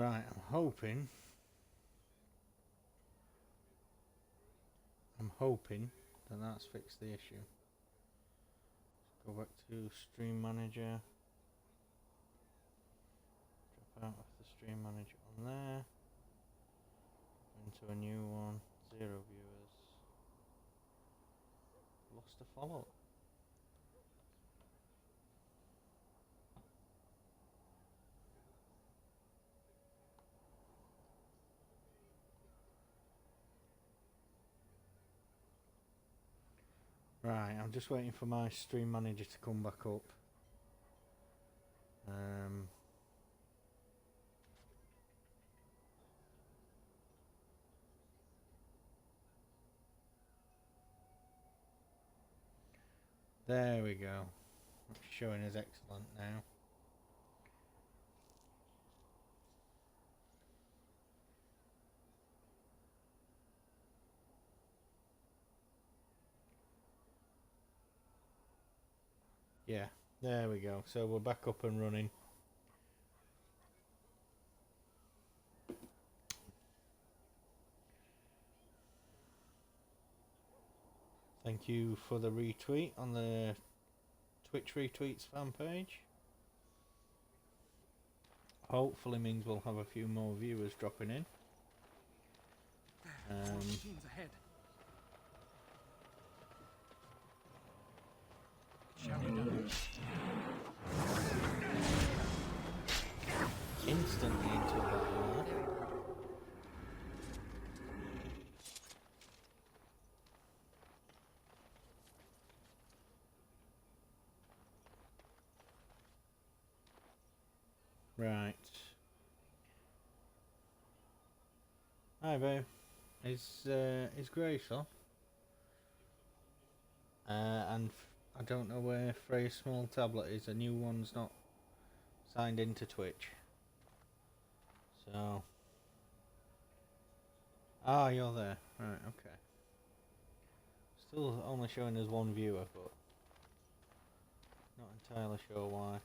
Right, I'm hoping that that's fixed the issue. Let's go back to Stream Manager. Drop out of the Stream Manager on there. Into a new one. 0 viewers. Lost a follow. Right, I'm just waiting for my Stream Manager to come back up. There we go. It's showing as excellent now. Yeah, there we go. So we're back up and running. Thank you for the retweet on the Twitch retweets fan page. Hopefully means we'll have a few more viewers dropping in. Instantly into a battle. Right. Hi, babe. Is Grace on? And I don't know where Freya's small tablet is. A new one's not signed into Twitch. So. Ah, you're there. Right, okay. Still only showing as one viewer, but not entirely sure why.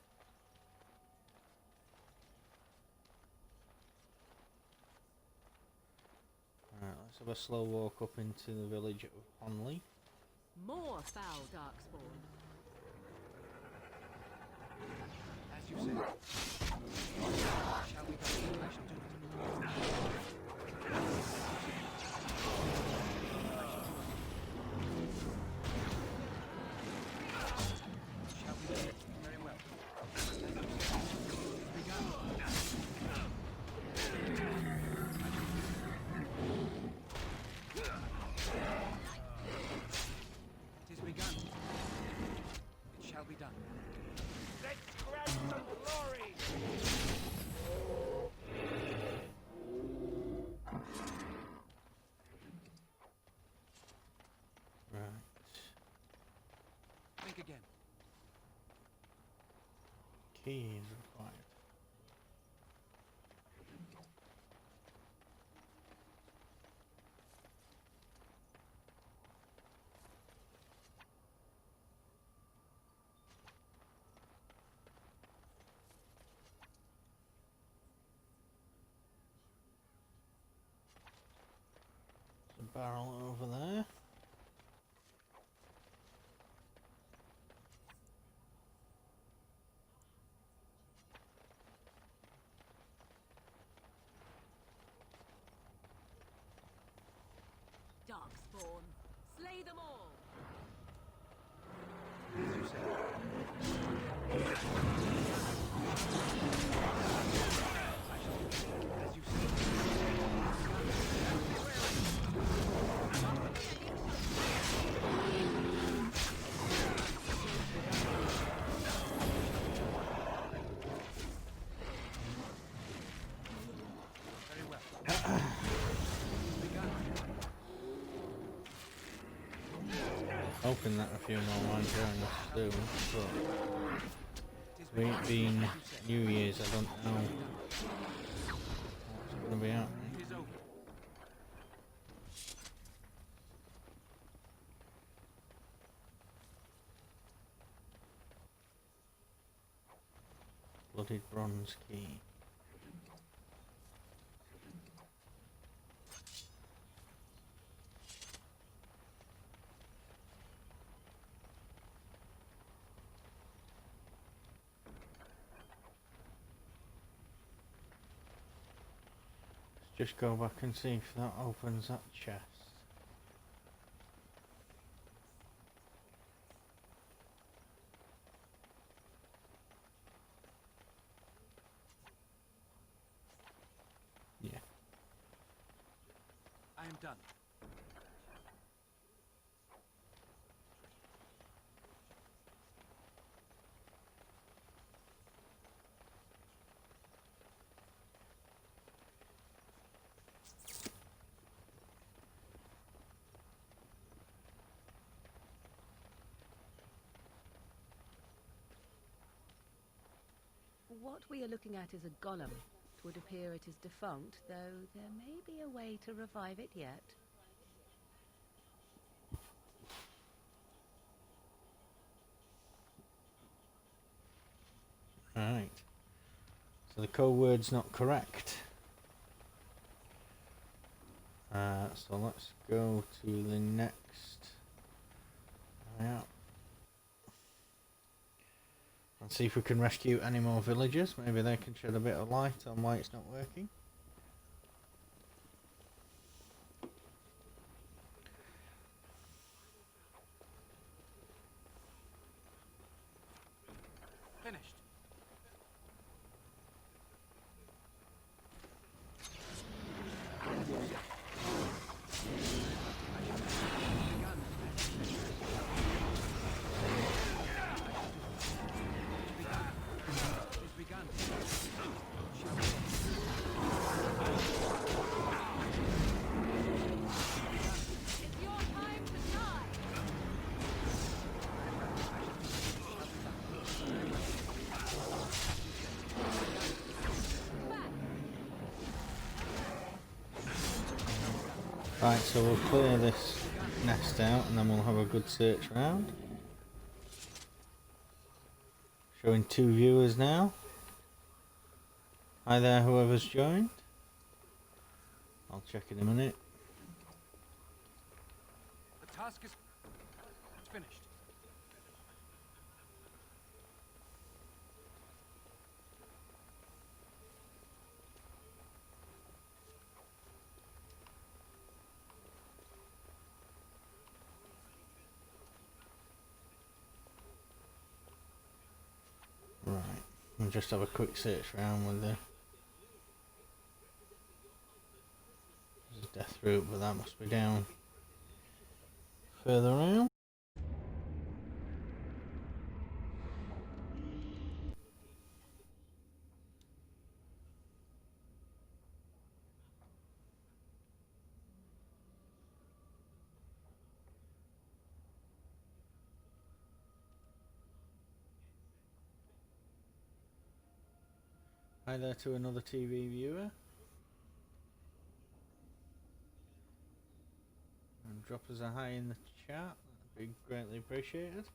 Right, let's have a slow walk up into the village of Honneleath. More foul darkspawn. As you say. Shall we go? I shall do it. Shall we do it? Very well. It is begun. It shall be done. Let's grab some glory! Right. Think again. Keys required. There's a barrel over there. Darkspawn. Slay them all. As you say. As you Very well. Hoping that a few more might join us soon, but with it being New Year's, I don't know what's going to be happening. Blooded bronze key. just go back and see if that opens that chest. Yeah. I am done. What we are looking at is a golem. It would appear it is defunct, though there may be a way to revive it yet. Right. So the code word's not correct. So let's go to the next. Yeah. And see if we can rescue any more villagers. Maybe they can shed a bit of light on why it's not working. Finished. It's your time to die! Right, so we'll clear this nest out and then we'll have a good search round. Showing 2 viewers now. Hi there, whoever's joined. I'll check in a minute. The task is finished. Right, we'll just have a quick search round with the there's a death route, but that must be down further around. Hi there to another TV viewer. And drop us a hi in the chat, that'd be greatly appreciated.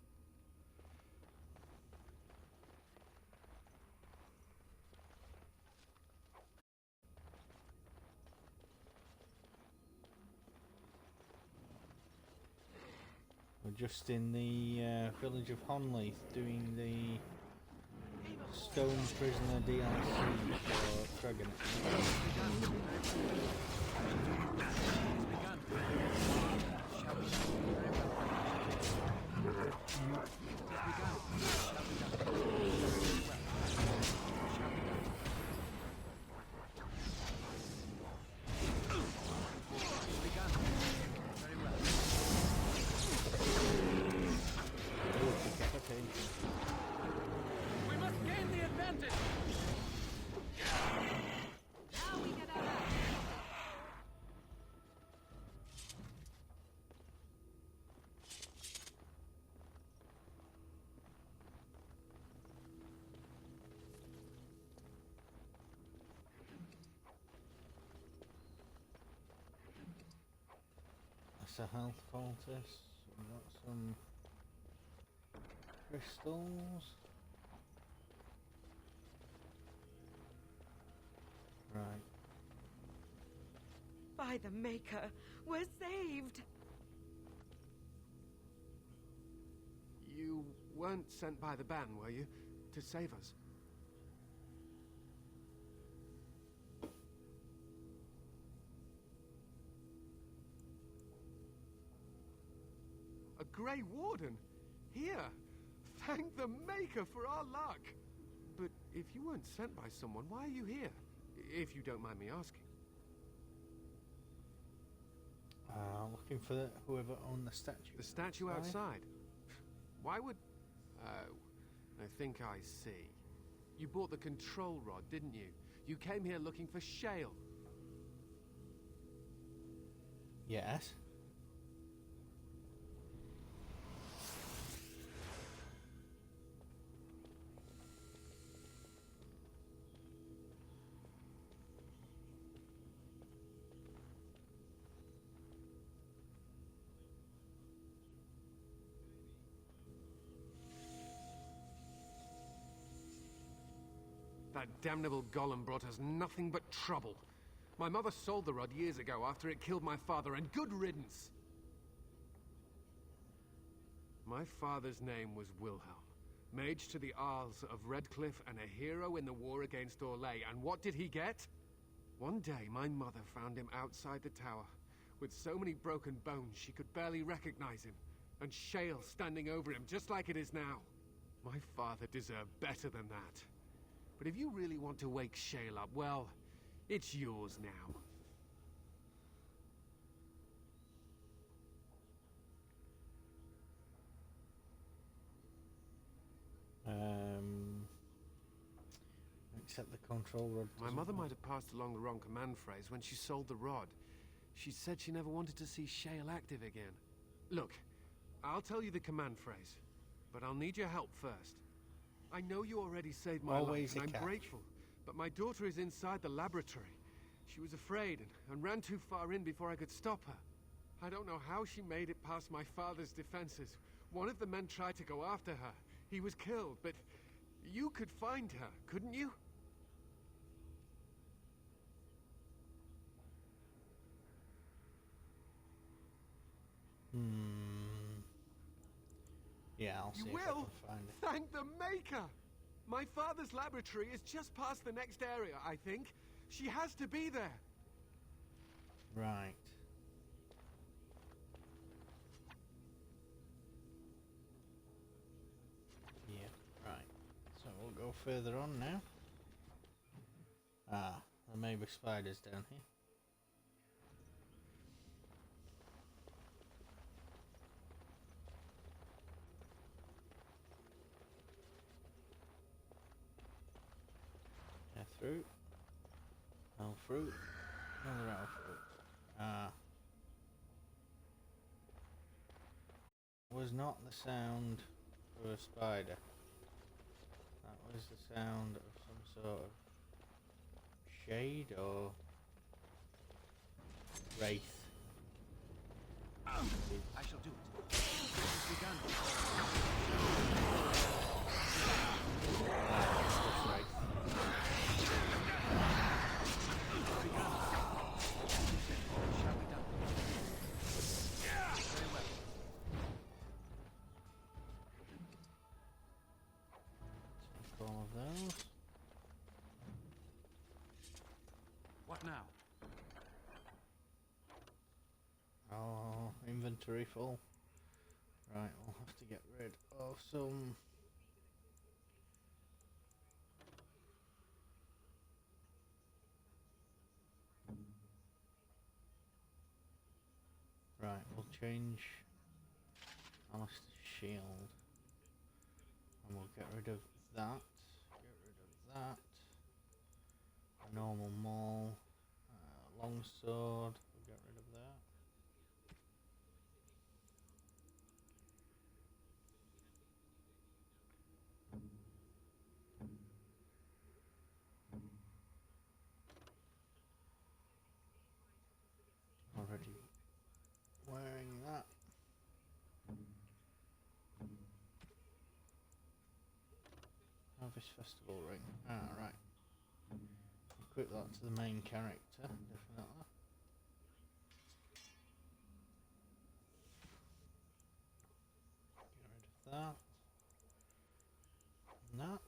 We're just in the village of Honneleath doing the Stone Prisoner DLC for Dragon. We must gain the advantage. Now we get our act. That's a health poultice. We've got some crystals. Right. By the Maker, we're saved! You weren't sent by the ban, were you? To save us? Grey Warden! Here! Thank the Maker for our luck! But if you weren't sent by someone, why are you here? If you don't mind me asking. Looking for whoever owned the statue. The statue outside? Why would... Oh, I think I see. You bought the control rod, didn't you? You came here looking for shale. Yes. That damnable golem brought us nothing but trouble. My mother sold the rod years ago after it killed my father, and good riddance. My father's name was Wilhelm, mage to the Isles of Redcliffe and a hero in the war against Orlais. And what did he get? One day, my mother found him outside the tower, with so many broken bones she could barely recognize him, and shale standing over him, just like it is now. My father deserved better than that. But if you really want to wake shale up, well, it's yours now. Except the control rod. My mother might have passed along the wrong command phrase when she sold the rod. She said she never wanted to see shale active again. Look, I'll tell you the command phrase, but I'll need your help first. I know you already saved my Always life, and a I'm catch. grateful, but my daughter is inside the laboratory. She was afraid and ran too far in before I could stop her. I don't know how she made it past my father's defenses. One of the men tried to go after her. He was killed, but you could find her, couldn't you? Yeah, I'll see You if I will? can find it. Thank the Maker! My father's laboratory is just past the next area, I think. She has to be there. Right. Yeah, right. So we'll go further on now. Ah, there may be spiders down here. Yeah, fruit. No fruit. Another out fruit. Ah. Was not the sound of a spider. That was the sound of some sort of shade or wraith. I shall do it. It has begun. Just wraith. It shall be done. Very well. Take all of those. What now? Oh, inventory full. Right, we'll have to get rid of some. Right, we'll change Alistair's shield. And we'll get rid of that. Get rid of that. A normal maul. Longsword. We'll get rid of that. Already wearing that. Harvest Festival ring. Ah, right. Equip that to the main character, definitely. Get rid of that. And that.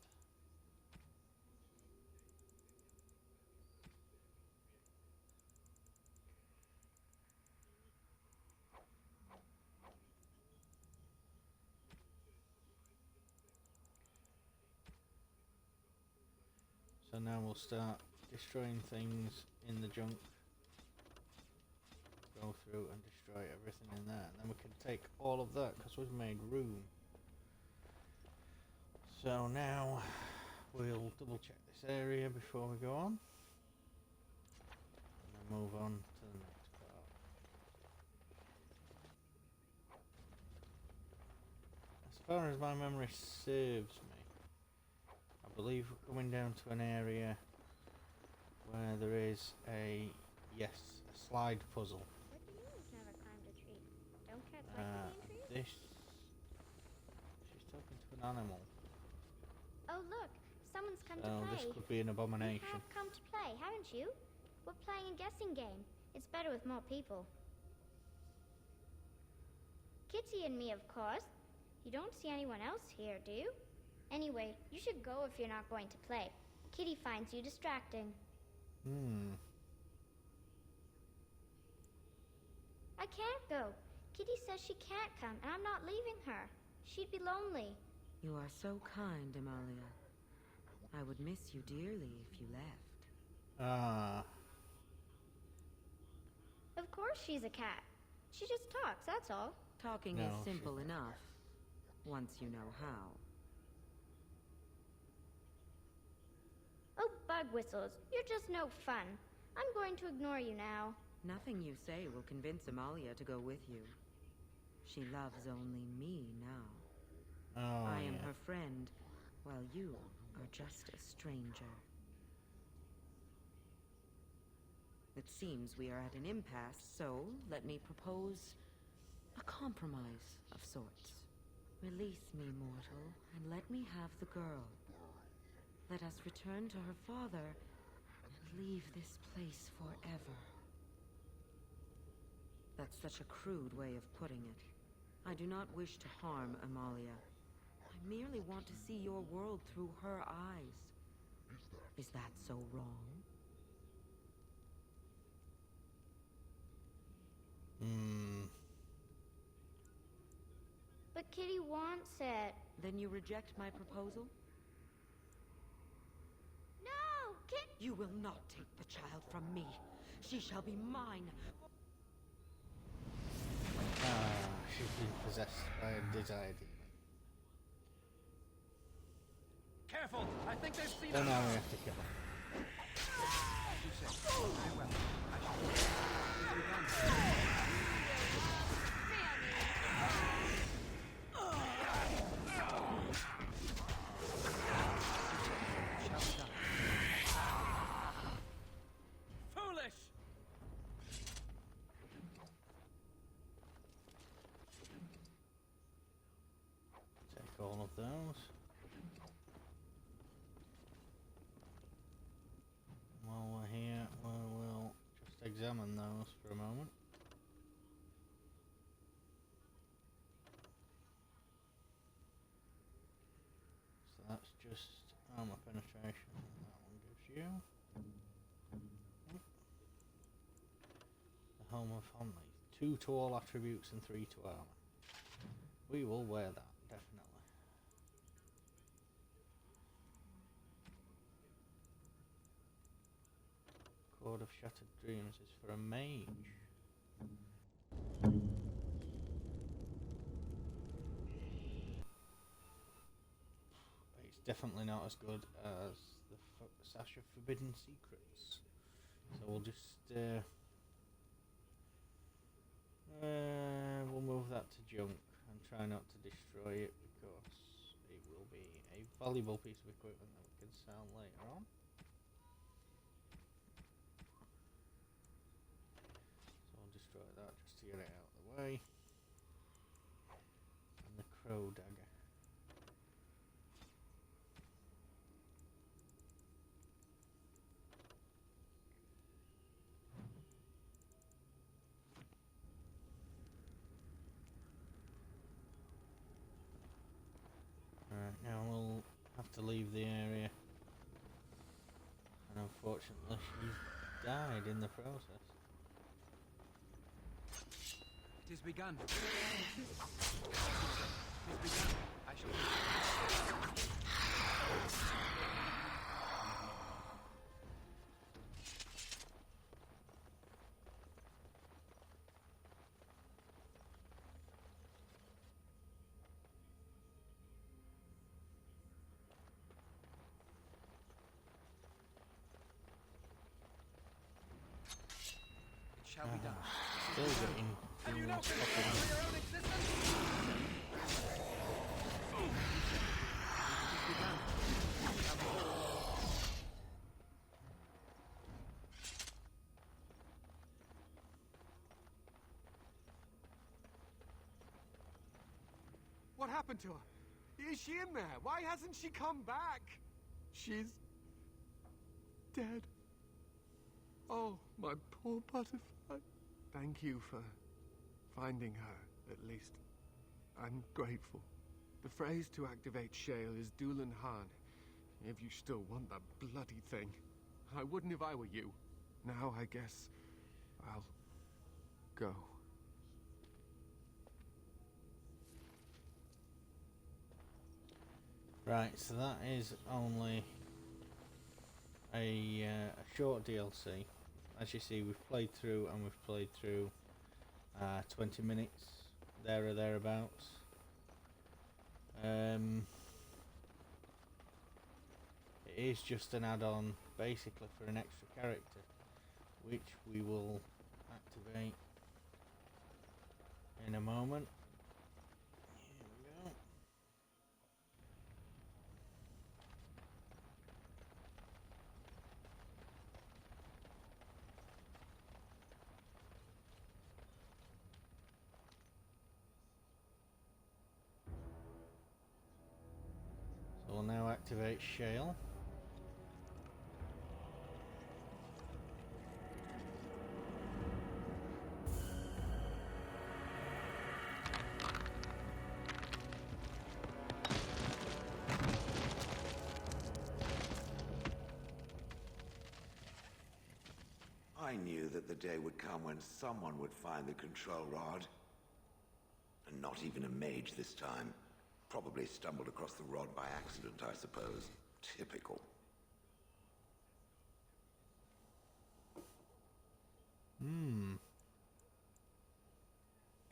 now we'll start destroying things in the junk. Go through and destroy everything in there. And then we can take all of that because we've made room. So now we'll double check this area before we go on. And then move on to the next part. As far as my memory serves me, I believe we're coming down to an area where there is a slide puzzle. What do you mean you've never climbed a tree? Don't cats like to be in trees? She's talking to an animal. Oh look, someone's come to So play. this could be an You abomination. have come to play, haven't you? We're playing a guessing game. It's better with more people. Kitty and me, of course. You don't see anyone else here, do you? Anyway, you should go if you're not going to play. Kitty finds you distracting. I can't go. Kitty says she can't come, and I'm not leaving her. She'd be lonely. You are so kind, Amalia. I would miss you dearly if you left. Ah, Of course she's a cat. She just talks, that's all. Talking No, is she's simple not. enough, once you know how. Oh, bug whistles. You're just no fun. I'm going to ignore you now. Nothing you say will convince Amalia to go with you. She loves only me now. oh I am yeah. her friend, while you are just a stranger. It seems we are at an impasse, so let me propose a compromise of sorts. Release me, mortal, and let me have the girl. Let us return to her father and leave this place forever. That's such a crude way of putting it. I do not wish to harm Amalia. I merely want to see your world through her eyes. Is that so wrong? But Kitty wants it. Then you reject my proposal? No! You will not take the child from me. She shall be mine. She's been possessed by a desire demon. Careful! I think they've seen So us. now we have to kill her. As you say. Very well. I shall it is begun. It shall be done. Foolish! Take all of those. While we're here, we'll just examine those for a moment. So that's just armor penetration. That one gives you. The Helm of Honneleath. 2 to all attributes and 3 to armor. We will wear that, definitely. Cord of Shattered Dreams is for a mage. It's definitely not as good as the Sash of Forbidden Secrets. So we'll just we'll move that to junk and try not to destroy it because it will be a valuable piece of equipment that we can sell later on. So I'll destroy that just to get it out of the way. And the crow dagger. Alright, now we'll have to leave the area. And unfortunately she's died in the process. It is begun. It is begun. I shall shall be done. Still getting Have you no fucking- concern for your own existence? It is begun. Shall be done. What happened to her? Is she in there? Why hasn't she come back? She's dead. Oh, my poor butterfly. Thank you for finding her, at least. I'm grateful. The phrase to activate Shale is Doolan Han. If you still want that bloody thing. I wouldn't if I were you. Now I guess I'll go. Right, so that is only a short DLC. As you see, we've played through 20 minutes, there or thereabouts. It is just an add-on, basically, for an extra character, which we will activate in a moment. Here we go. So we'll now activate Shale. I knew that the day would come when someone would find the control rod. And not even a mage this time. Probably stumbled across the rod by accident, I suppose. Typical.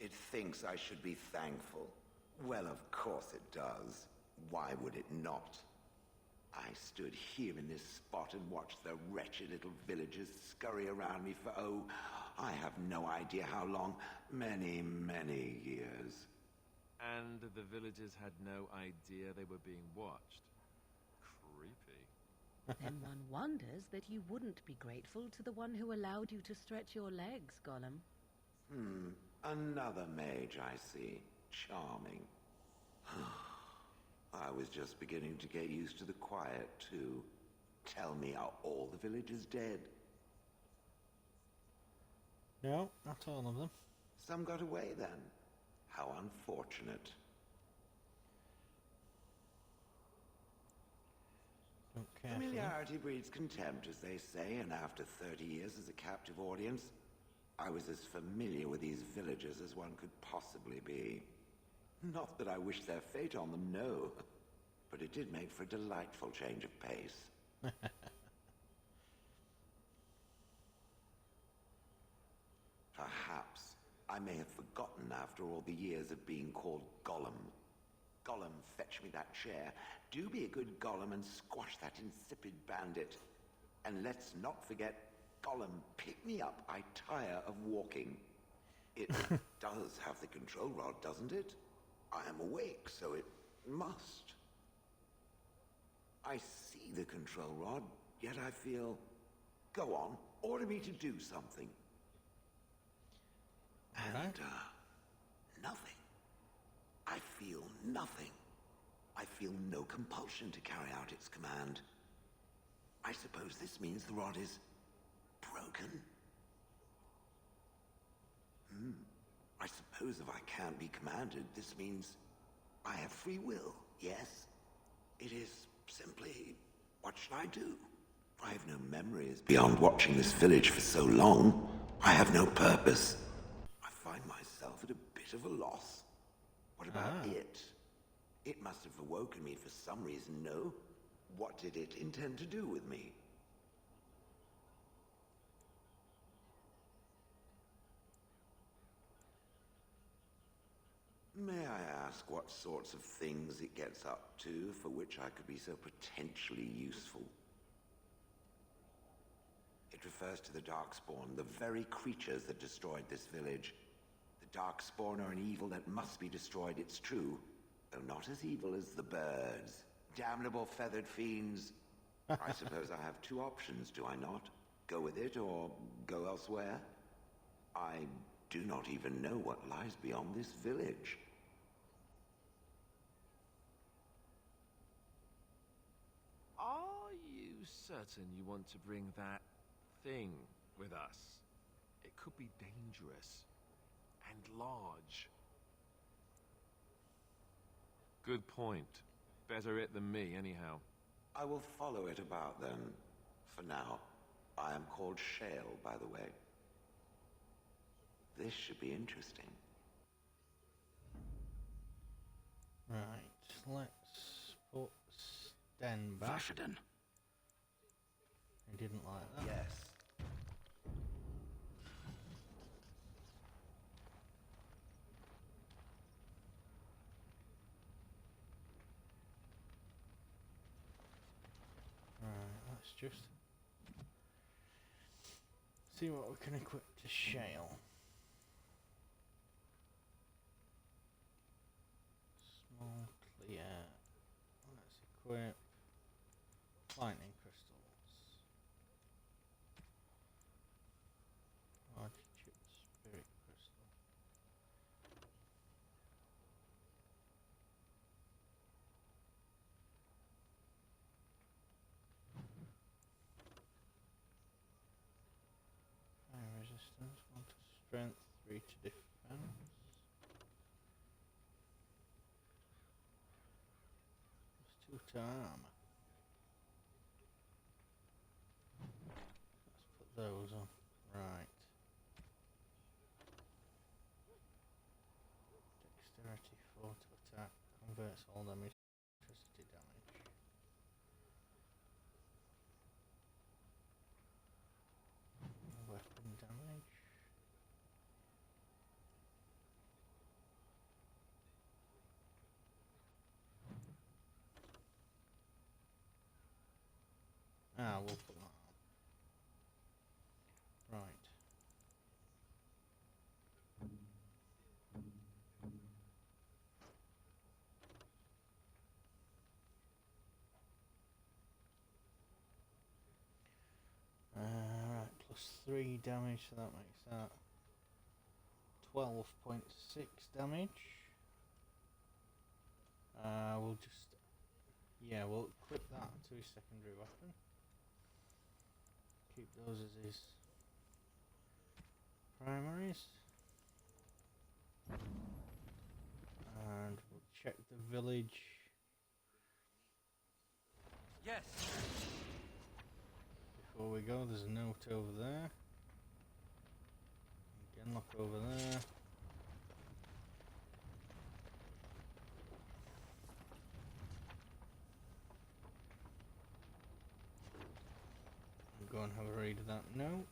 It thinks I should be thankful. Well, of course it does. Why would it not? I stood here in this spot and watched the wretched little villagers scurry around me for, oh, I have no idea how long. Many, many years. And the villagers had no idea they were being watched. Creepy. Then one wonders that you wouldn't be grateful to the one who allowed you to stretch your legs, Gollum. Another mage, I see. Charming. I was just beginning to get used to the quiet, too. Tell me, are all the villagers dead? No, not all of them. Some got away, then. How unfortunate. Don't care. Familiarity breeds contempt, as they say, and after 30 years as a captive audience, I was as familiar with these villagers as one could possibly be. Not that I wish their fate on them, no. But it did make for a delightful change of pace. Perhaps I may have forgotten after all the years of being called Gollum. Gollum, fetch me that chair. Do be a good Gollum and squash that insipid bandit. And let's not forget, Gollum, pick me up. I tire of walking. It does have the control rod, doesn't it? I am awake, so it must. I see the control rod, yet I feel... Go on, order me to do something. And, nothing. I feel nothing. I feel no compulsion to carry out its command. I suppose this means the rod is broken? I suppose if I can't be commanded, this means I have free will, yes? It is simply, what shall I do? I have no memories beyond watching this village for so long. I have no purpose. I find myself at a bit of a loss. What about it? It must have awoken me for some reason, no? What did it intend to do with me? May I ask what sorts of things it gets up to for which I could be so potentially useful? It It refers to the Darkspawn, the very creatures that destroyed this village. The Darkspawn are an evil that must be destroyed, it's true. Though not as evil as the birds. Damnable feathered fiends. I suppose I have two options, do I not? Go with it or go elsewhere? I do not even know what lies beyond this village. Are you certain you want to bring that thing with us? It could be dangerous and large. Good point. Better it than me, anyhow. I will follow it about then. For now, I am called Shale, by the way. This should be interesting. Right, let's put Sten back. Vashaden. He didn't like that. Yes. Right, let's just see what we can equip to Shale. Small clear. Let's equip lightning crystals. Large chip spirit crystal. Fire resistance, 1 to strength, 3 to defense. Plus 2 to armor. Let's put those on. Right. Dexterity 4 to attack. Converts all damage to electricity damage. Weapon damage. Ah, we'll put that on. Right. Right, plus 3 damage, so that makes that 12.6 damage. We'll just, yeah, we'll equip that to his secondary weapon. Keep those as his primaries. And we'll check the village. Yes. Before we go, there's a note over there. Again, look over there. Go and have a read of that note.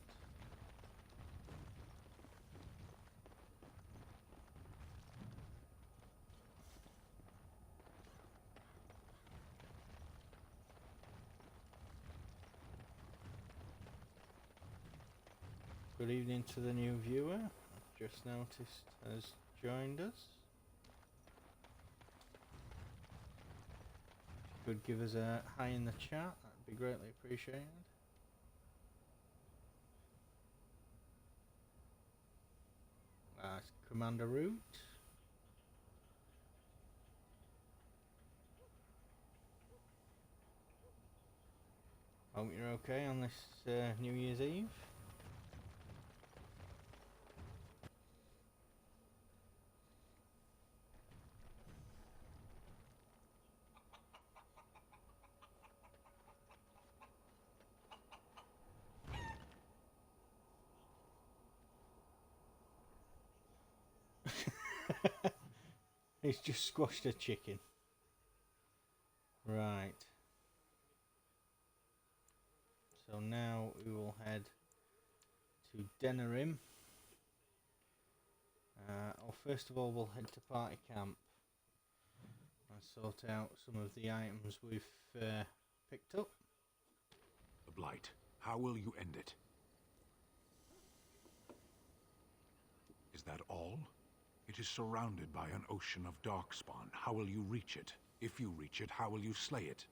Good evening to the new viewer. I've just noticed has joined us. If you could give us a hi in the chat, that'd be greatly appreciated. It's Commander Root. Hope you're okay on this New Year's Eve. He's just squashed a chicken. Right. So now we will head to Denerim. First of all, we'll head to Party Camp and sort out some of the items we've picked up. The Blight. How will you end it? Is that all? It is surrounded by an ocean of darkspawn. How will you reach it? If you reach it, how will you slay it?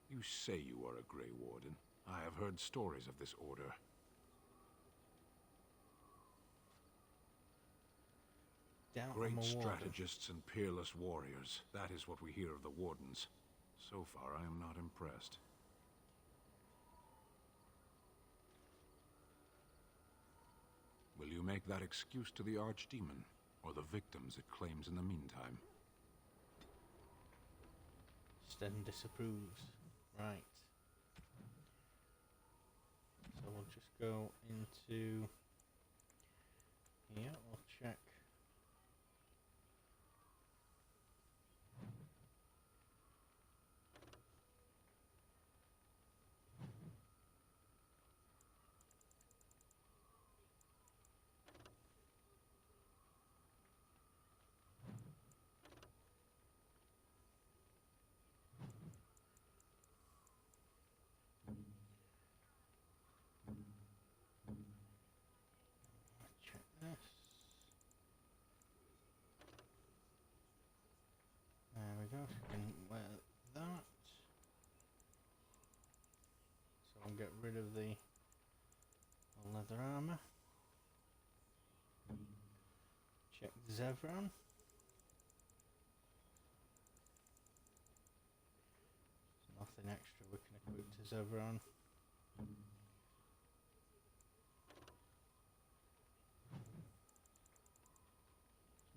You say you are a Grey Warden. I have heard stories of this order. Doubt I'm Great a warden. strategists and peerless warriors. That is what we hear of the Wardens. So far, I am not impressed. Will you make that excuse to the Archdemon, or the victims it claims in the meantime? Sten disapproves. Right. So we'll just go into here. We'll check. Check this. There we go. So we can wear that. So I'll get rid of the leather armor. Check Zevran. There's nothing extra we can equip to Zevran.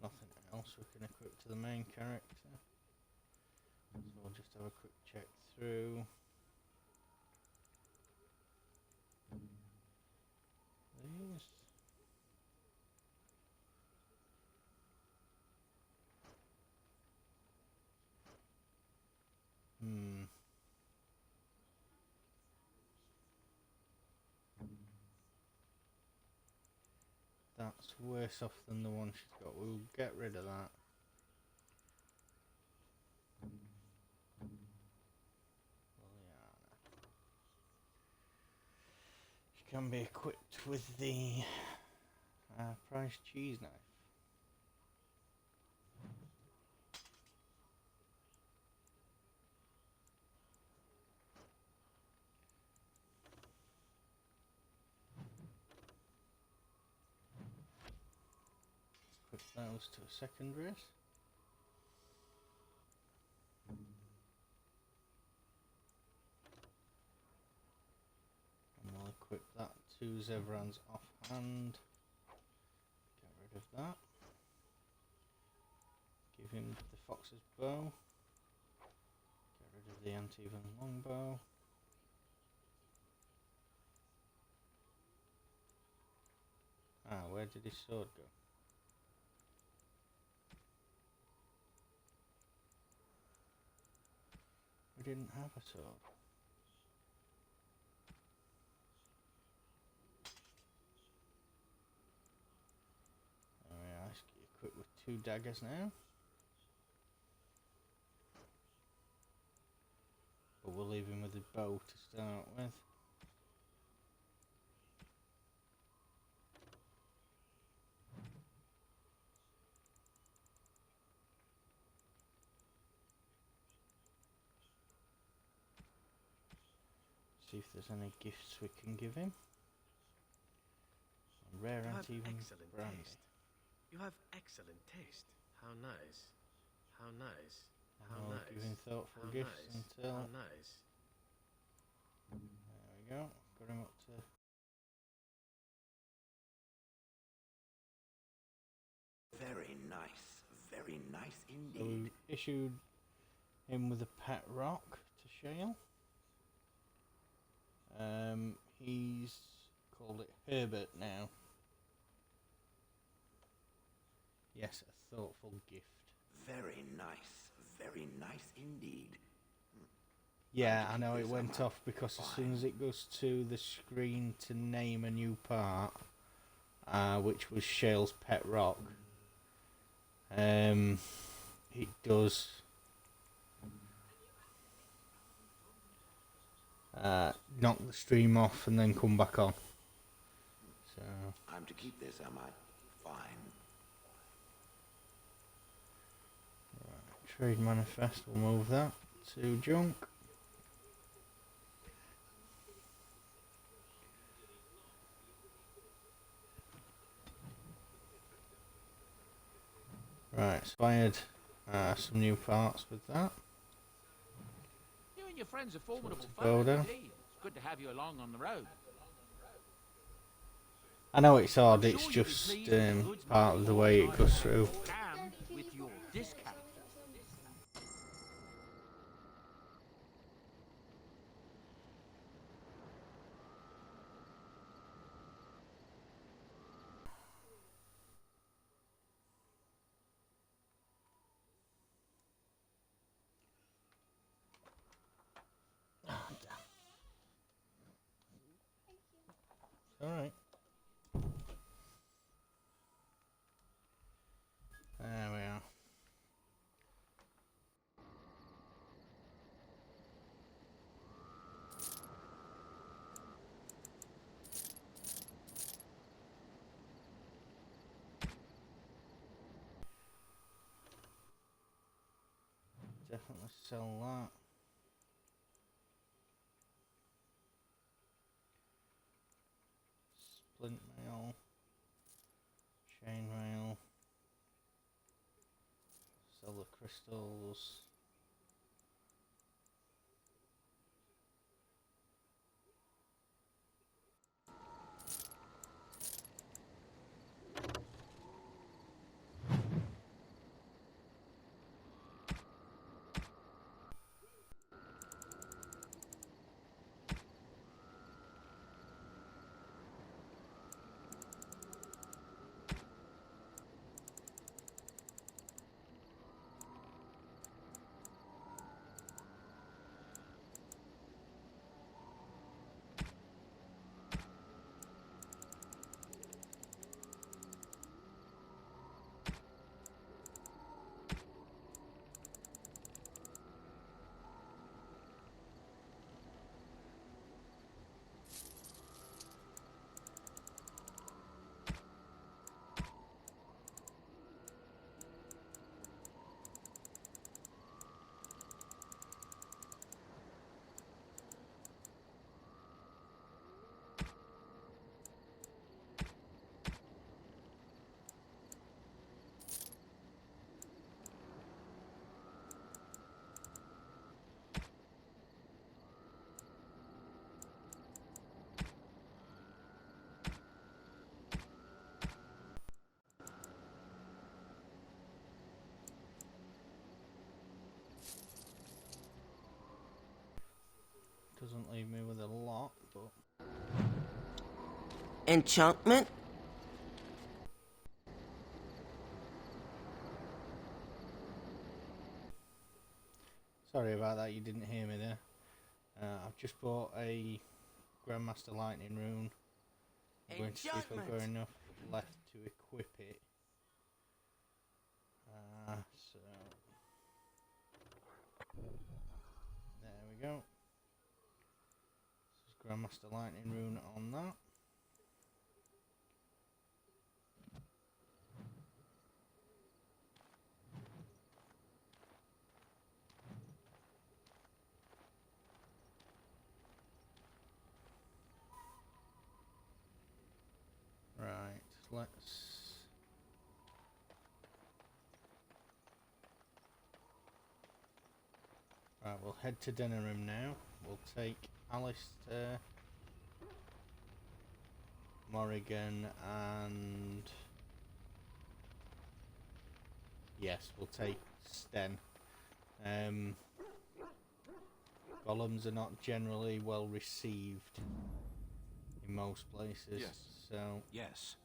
Nothing else we can equip to the main character. So we'll just have a quick check through. These. That's worse off than the one she's got. We'll get rid of that. She can be equipped with the prize cheese knife. Equip those to a second race. And we'll equip that to Zevran's offhand. Get rid of that. Give him the fox's bow. Get rid of the uneven longbow. Ah, where did his sword go? We didn't have a sword. Alright, let's get equipped with 2 daggers now. But we'll leave him with his bow to start with. See if there's any gifts we can give him. Rare uneven excellent brandy. taste. You have excellent taste. How nice. How nice. How I'll nice. give him thoughtful How gifts nice. until... How nice. There we go. Got him up to... Very nice. Very nice So indeed. we issued him with a pet rock to Shale. He's called it Herbert now. Yes, a thoughtful gift. Very nice. Very nice indeed. Yeah, I know it went off because as soon as it goes to the screen to name a new part, which was Shale's pet rock, it does knock the stream off and then come back on. So I'm to keep this, am I? Fine. Trade manifest, we'll move that to junk. Right, so I had some new parts with that. You and your friends are formidable Go foes, down. indeed. It's good to have you along on the road. I know it's odd, I'm it's sure you'll be just pleased with the goods part of the way it goes through. and with your discount. Alright. There we are. Definitely sell that. Splint mail. Chain mail. Sell the crystals. Doesn't leave me with a lot, but Enchantment? sorry about that, you didn't hear me there. I've just bought a Grandmaster Lightning Rune. I'm going to see if I've got enough left to equip it. So there we go. This is Grandmaster Lightning Rune on that. Right, let's... Right, we'll head to dinner room now. We'll take Alistair, Morrigan, and... yes, we'll take Sten. Golems are not generally well received in most places, Yes. so... Yes.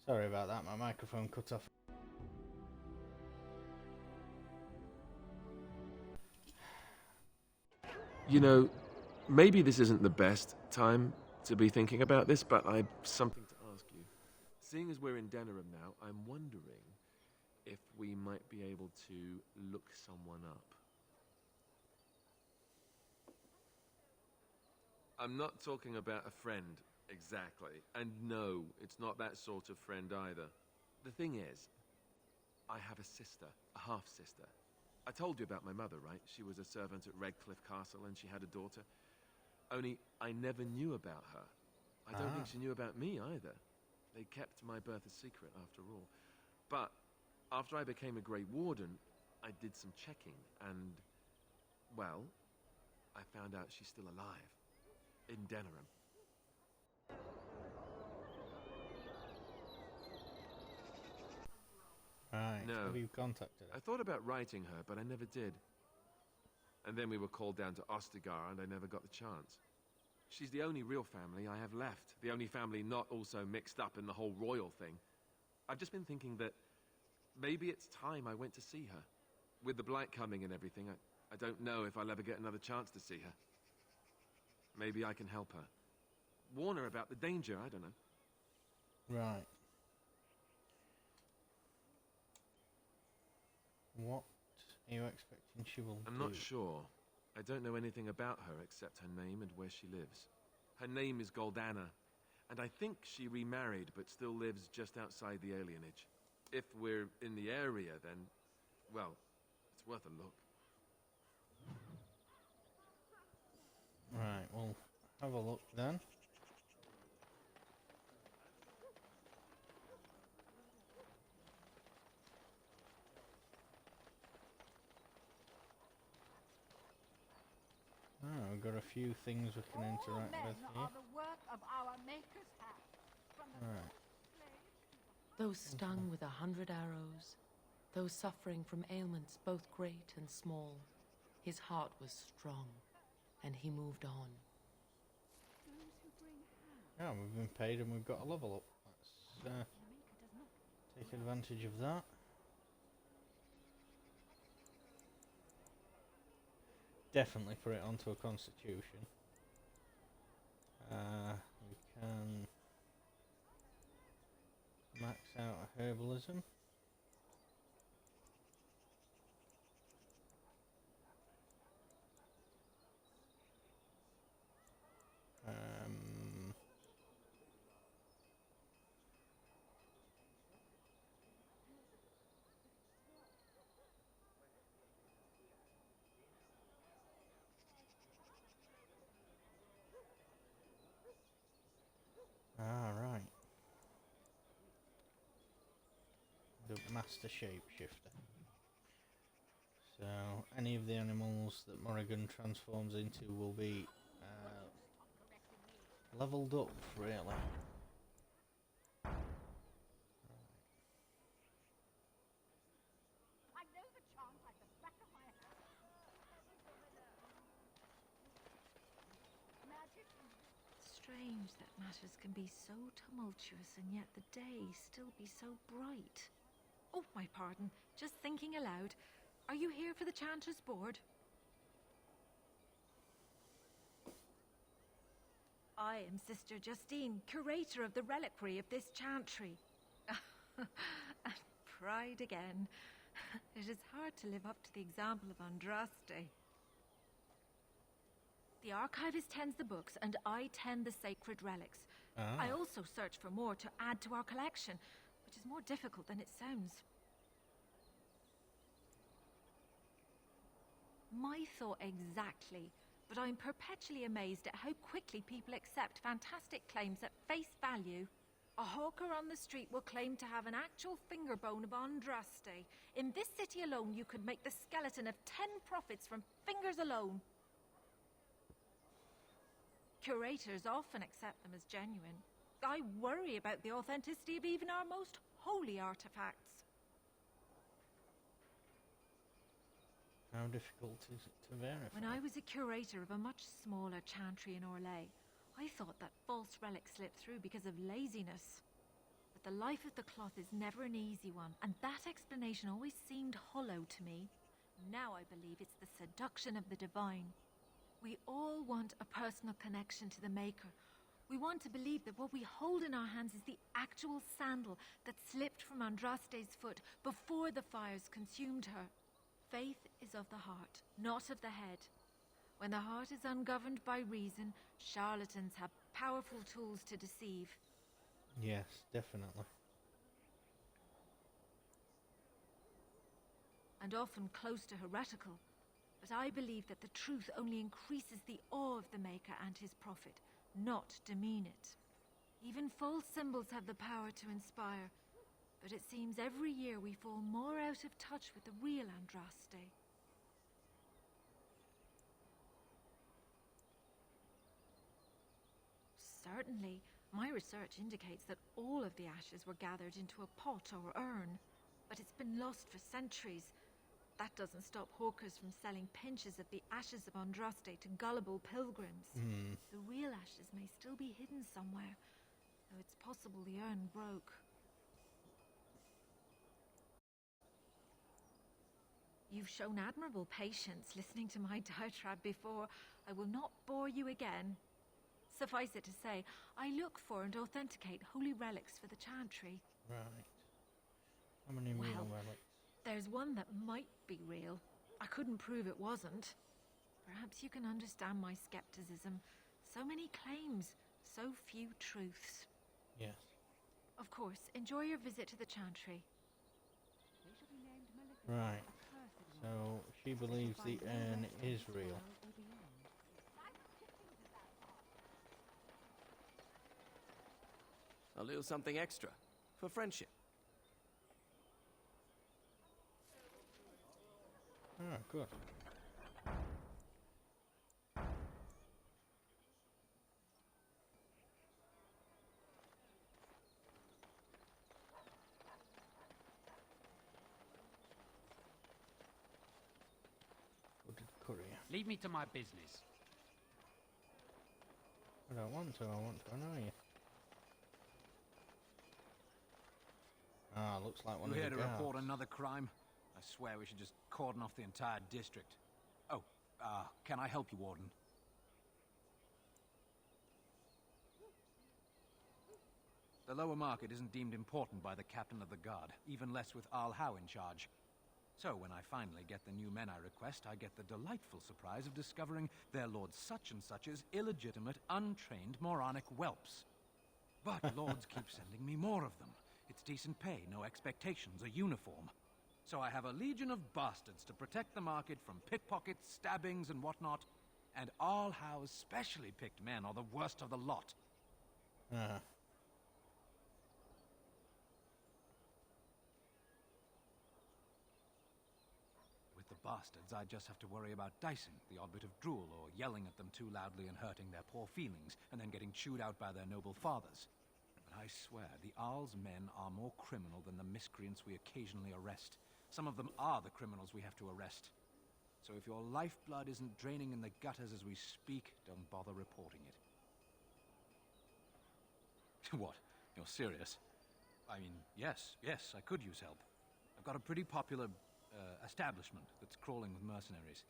Sorry about that, my microphone cut off. You know, maybe this isn't the best time to be thinking about this, but I've something to ask you. Seeing as we're in Denerim now, I'm wondering if we might be able to look someone up. I'm not talking about a friend, exactly. And no, it's not that sort of friend either. The thing is, I have a sister, a half-sister. I told you about my mother, right? She was a servant at Redcliffe Castle and she had a daughter. Only, I never knew about her. I don't think she knew about me either. They kept my birth a secret, after all. But, after I became a Grey Warden, I did some checking, and, well, I found out she's still alive. In Denerim. Right. No. Have you contacted her? I thought about writing her, but I never did. And then we were called down to Ostagar, and I never got the chance. She's the only real family I have left. The only family not also mixed up in the whole royal thing. I've just been thinking that maybe it's time I went to see her. With the blight coming and everything, I don't know if I'll ever get another chance to see her. Maybe I can help her. Warn her about the danger, I don't know. Right. What are you expecting she will do? I'm not sure. I don't know anything about her except her name and where she lives. Her name is Goldana, and I think she remarried but still lives just outside the alienage. If we're in the area, then, well, it's worth a look. Right, well, have a look then. Oh, we've got a few things we can interact with here. Right. Those stung with 100 arrows, those suffering from ailments both great and small, his heart was strong, and he moved on. Yeah, we've been paid and we've got a level up. Let's take advantage of that. Definitely put it onto a constitution. We can max out a herbalism. Right. The Master Shapeshifter. So, any of the animals that Morrigan transforms into will be leveled up, really. Strange that matters can be so tumultuous and yet the day still be so bright. Oh, my pardon. Just thinking aloud. Are you here for the Chanter's Board? I am Sister Justine, curator of the reliquary of this chantry. And pride again. It is hard to live up to the example of Andraste. The archivist tends the books, and I tend the sacred relics. I also search for more to add to our collection, which is more difficult than it sounds. My thought exactly, but I'm perpetually amazed at how quickly people accept fantastic claims at face value. A hawker on the street will claim to have an actual finger bone of Andraste. In this city alone, you could make the skeleton of 10 prophets from fingers alone. Curators often accept them as genuine. I worry about the authenticity of even our most holy artifacts. How difficult is it to verify? When I was a curator of a much smaller chantry in Orlais, I thought that false relics slipped through because of laziness. But the life of the cloth is never an easy one, and that explanation always seemed hollow to me. Now I believe it's the seduction of the divine. We all want a personal connection to the Maker, We want to believe that what we hold in our hands is the actual sandal that slipped from Andraste's foot before the fires consumed her. Faith is of the heart, not of the head. When the heart is ungoverned by reason, charlatans have powerful tools to deceive. Yes, definitely. And often close to heretical. But I believe that the truth only increases the awe of the Maker and his prophet, not demean it. Even false symbols have the power to inspire, but it seems every year we fall more out of touch with the real Andraste. Certainly, my research indicates that all of the ashes were gathered into a pot or urn, but it's been lost for centuries. That doesn't stop hawkers from selling pinches of the ashes of Andraste to gullible pilgrims. The real ashes may still be hidden somewhere, though it's possible the urn broke. You've shown admirable patience listening to my diatribe before. I will not bore you again. Suffice it to say, I look for and authenticate holy relics for the chantry. Right. How many real relics? There's one that might be real. I couldn't prove it wasn't. Perhaps you can understand my skepticism. So many claims, so few truths. Yes. Of course, enjoy your visit to the chantry. Right. So she believes the urn is real. A little something extra for friendship. Ah, good. Go to the courier. Leave me to my business. I don't want to, I want to annoy you. Ah, looks like one You of here the to guards. report another crime? I swear we should just cordon off the entire district. Oh, can I help you, Warden? The lower market isn't deemed important by the captain of the guard, even less with Al Howe in charge. So when I finally get the new men I request, I get the delightful surprise of discovering their Lord Such-and-Such's illegitimate, untrained, moronic whelps. But lords keep sending me more of them. It's decent pay, no expectations, a uniform. So I have a legion of bastards to protect the market from pickpockets, stabbings, and whatnot. And Al Howe's specially picked men are the worst of the lot. Ah. With the bastards, I just have to worry about dicing, the odd bit of drool, or yelling at them too loudly and hurting their poor feelings, and then getting chewed out by their noble fathers. But I swear, the Arl's men are more criminal than the miscreants we occasionally arrest. Some of them are the criminals we have to arrest. So if your lifeblood isn't draining in the gutters as we speak, don't bother reporting it. What? You're serious? I mean, yes, I could use help. I've got a pretty popular establishment that's crawling with mercenaries.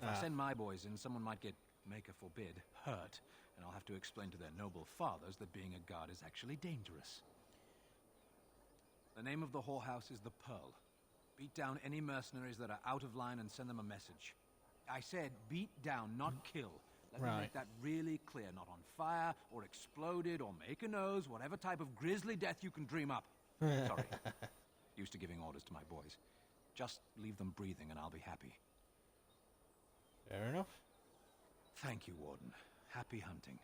If I send my boys in, someone might get, maker forbid, hurt, and I'll have to explain to their noble fathers that being a guard is actually dangerous. The name of the whorehouse is the Pearl. Beat down any mercenaries that are out of line and send them a message. I said beat down, not kill. Let me make that really clear. Not on fire, or exploded, or make a nose, whatever type of grisly death you can dream up. Sorry. Used to giving orders to my boys. Just leave them breathing and I'll be happy. Fair enough. Thank you, Warden. Happy hunting.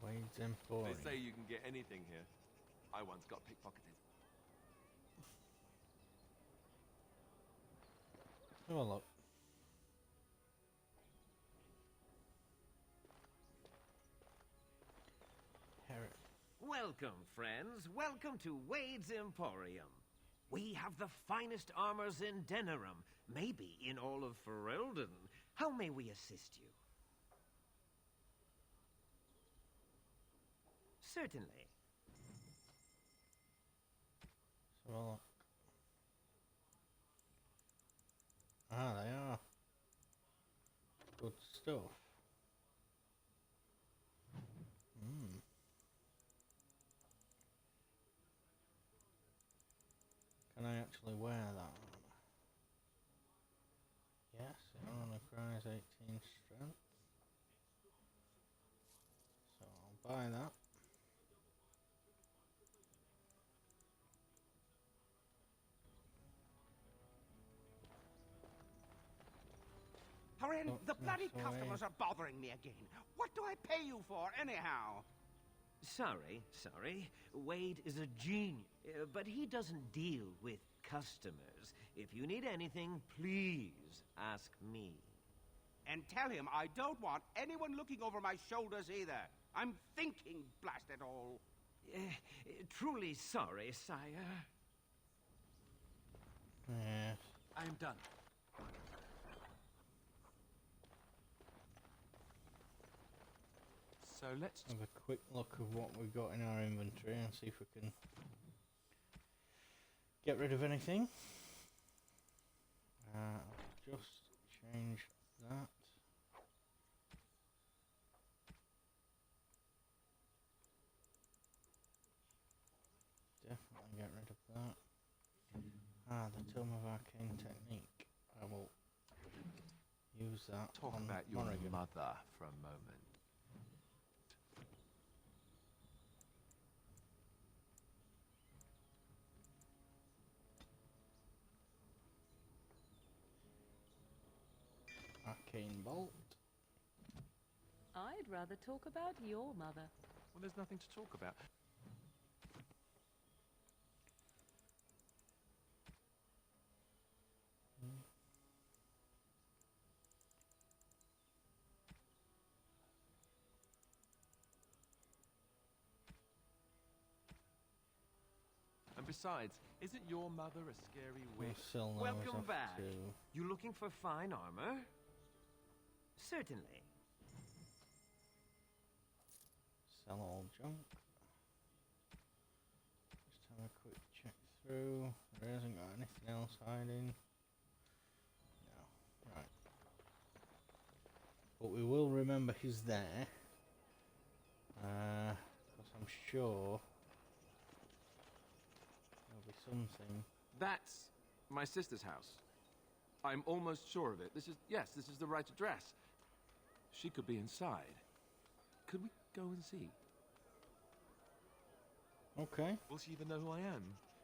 Wade's Emporium. They say you can get anything here. I once got pickpocketed. Have a look. Welcome, friends. Welcome to Wade's Emporium. We have the finest armors in Denerim, maybe in all of Ferelden. How may we assist you? Certainly. So, stuff. Hmm. Can I actually wear that? Yes, it only requires 18 strength. So I'll buy that. Hurry in, Oh, the bloody that's customers away. are bothering me again. What do I pay you for, anyhow? Sorry. Wade is a genius, but he doesn't deal with customers. If you need anything, please ask me. And tell him I don't want anyone looking over my shoulders either. I'm thinking, blast it all. Truly sorry, sire. Yes. I am done. So let's Have a quick look of what we've got in our inventory and see if we can get rid of anything. I'll just change that. Definitely get rid of that. The Tome of Arcane Technique. I will use that. talk on about your Morrigan. mother for a moment. Arcane Bolt. I'd rather talk about your mother. Well, there's nothing to talk about. And besides, isn't your mother a scary We'll witch? sell those Welcome off back. to You looking for fine armor? Certainly. sell all junk. Just have a quick check through. There hasn't got anything else hiding. No. Right. But we will remember he's there. Because I'm sure there'll be something. That's my sister's house. I'm almost sure of it. This is the right address. She could be inside. Could we go and see? Okay. Will she even know who I am?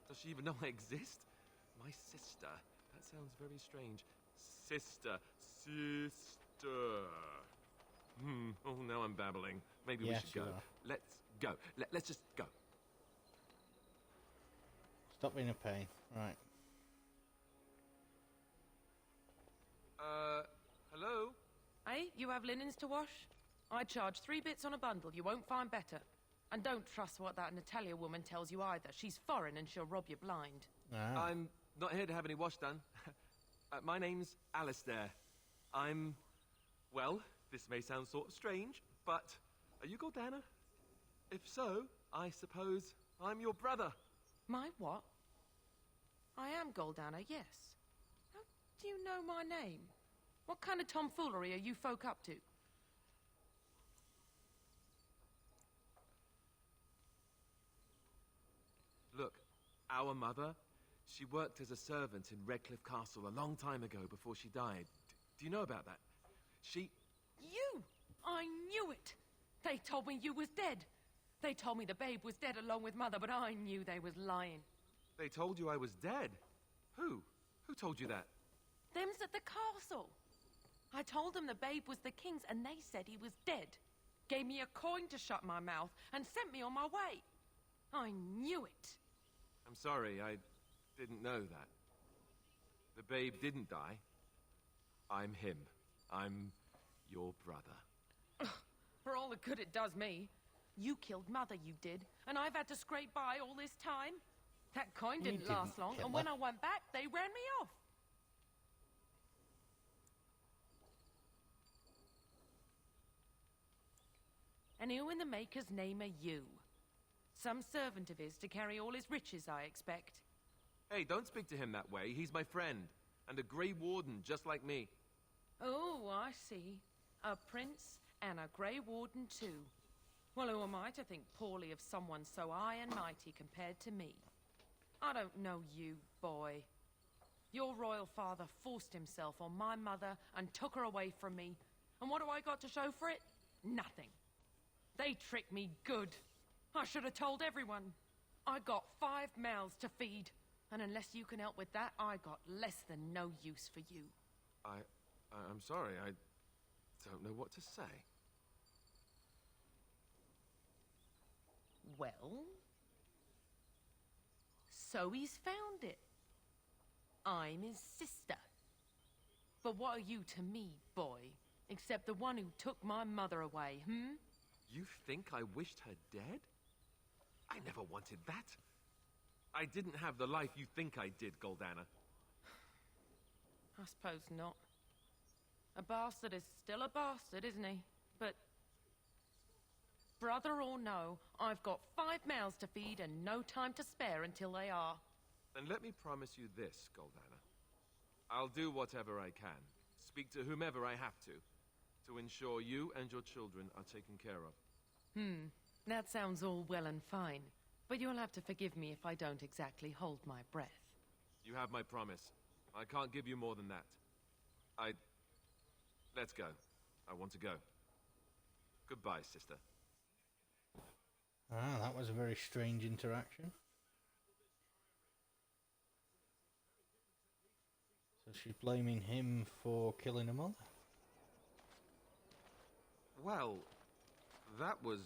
Does she even know I exist? My sister. That sounds very strange. Sister. Oh, now I'm babbling. Maybe we Yes, should you go. are. Let's go. Let's just go. Stop being a pain. Right. Hello? Hey, you have linens to wash? I charge 3 bits on a bundle. You won't find better. And don't trust what that Natalia woman tells you either. She's foreign and she'll rob you blind. Ah. I'm not here to have any wash done. My name's Alistair. Well, this may sound sort of strange, but are you Gordana? If so, I suppose I'm your brother. My what? I am Goldana, yes. How do you know my name? What kind of tomfoolery are you folk up to? Look, our mother, she worked as a servant in Redcliffe Castle a long time ago before she died. Do you know about that? You! I knew it! They told me you was dead. They told me the babe was dead along with mother, but I knew they was lying. They told you I was dead? Who? Who told you that? Them's at the castle. I told them the babe was the king's, and they said he was dead. Gave me a coin to shut my mouth, and sent me on my way. I knew it. I'm sorry, I didn't know that. The babe didn't die. I'm him. I'm your brother. For all the good it does me. You killed mother, you did, and I've had to scrape by all this time. That coin didn't last long, and when I went back, they ran me off. And who in the Maker's name are you? Some servant of his to carry all his riches, I expect. Hey, don't speak to him that way. He's my friend, and a Grey Warden just like me. Oh, I see. A prince and a Grey Warden too. Well, who am I to think poorly of someone so high and mighty compared to me? I don't know you, boy. Your royal father forced himself on my mother and took her away from me. And what do I got to show for it? Nothing. They tricked me good. I should have told everyone. I got 5 mouths to feed. And unless you can help with that, I got less than no use for you. I'm sorry, I don't know what to say. Well, so he's found it. I'm his sister. But what are you to me, boy? Except the one who took my mother away, hmm? You think I wished her dead? I never wanted that. I didn't have the life you think I did, Goldana. I suppose not. A bastard is still a bastard, isn't he? But brother or no, I've got 5 mouths to feed and no time to spare until they are. Then let me promise you this, Goldana. I'll do whatever I can, speak to whomever I have to ensure you and your children are taken care of. That sounds all well and fine. But you'll have to forgive me if I don't exactly hold my breath. You have my promise. I can't give you more than that. Let's go. I want to go. Goodbye, sister. Ah, that was a very strange interaction. So she's blaming him for killing her mother. Well, that was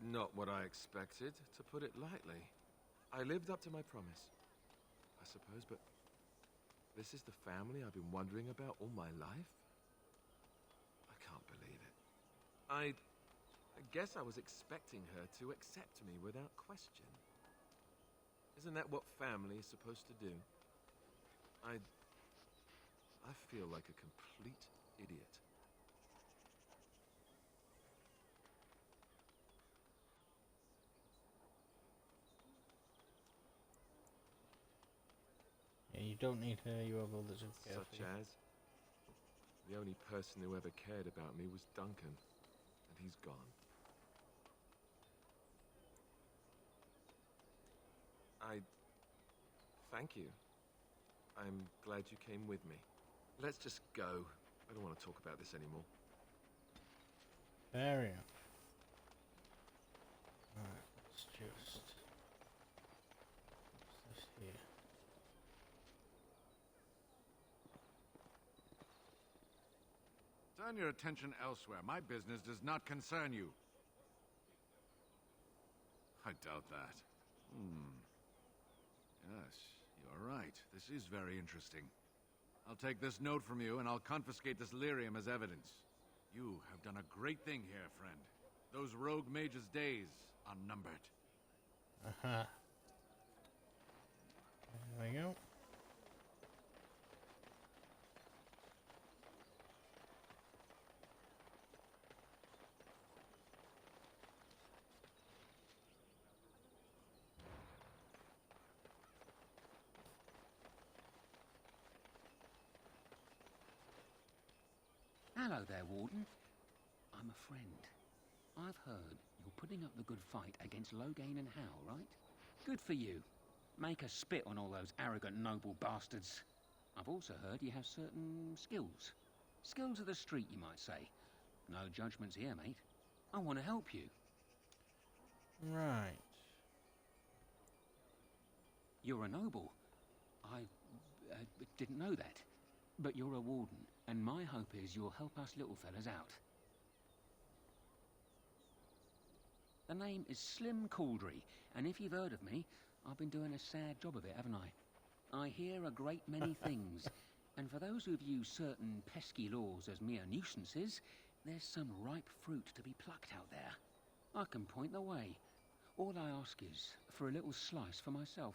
not what I expected, to put it lightly. I lived up to my promise, I suppose, but this is the family I've been wondering about all my life? I can't believe it. I guess I was expecting her to accept me without question. Isn't that what family is supposed to do? I feel like a complete idiot. Yeah, you don't need her, you have others who care Such for you. as? The only person who ever cared about me was Duncan, and he's gone. Thank you. I'm glad you came with me. Let's just go. I don't want to talk about this anymore. Fair enough. Alright, let's just... What's this here? Turn your attention elsewhere. My business does not concern you. I doubt that. Yes, you're right. This is very interesting. I'll take this note from you, and I'll confiscate this lyrium as evidence. You have done a great thing here, friend. Those rogue mages' days are numbered. Aha. There we go. Hello there, Warden. I'm a friend. I've heard you're putting up the good fight against Loghain and Howe, right? Good for you. Make a spit on all those arrogant noble bastards. I've also heard you have certain skills. Skills of the street, you might say. No judgments here, mate. I want to help you. Right. You're a noble. I didn't know that. But you're a warden, and my hope is you'll help us little fellas out. The name is Slim Cauldry, and if you've heard of me, I've been doing a sad job of it, haven't I? I hear a great many things, and for those who view certain pesky laws as mere nuisances, there's some ripe fruit to be plucked out there. I can point the way. All I ask is for a little slice for myself.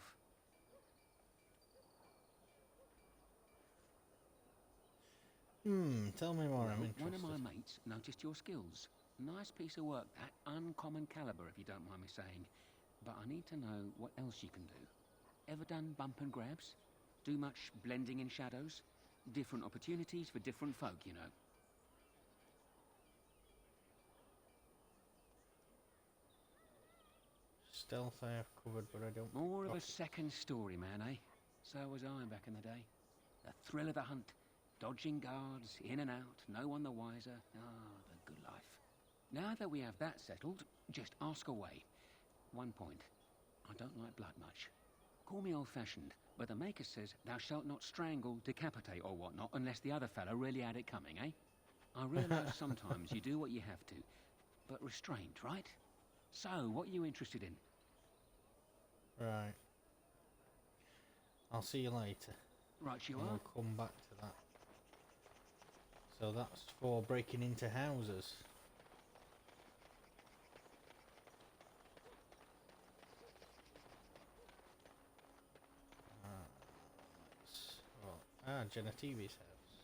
Tell me more, I'm interested. One of my mates noticed your skills. Nice piece of work, that. Uncommon caliber, if you don't mind me saying. But I need to know what else you can do. Ever done bump and grabs? Do much blending in shadows? Different opportunities for different folk, you know. stealth I have covered, but I don't... More of a second story man, eh? So was I back in the day. The thrill of the hunt. Dodging guards, in and out, no one the wiser. Ah, the good life. Now that we have that settled, just ask away. One point. I don't like blood much. Call me old-fashioned, but the Maker says thou shalt not strangle, decapitate or whatnot unless the other fellow really had it coming, eh? I realise sometimes you do what you have to, but restrained, right? So, what are you interested in? Right. I'll see you later. Right, you and are. we'll come back to that. So that's for breaking into houses. Genetivi's house.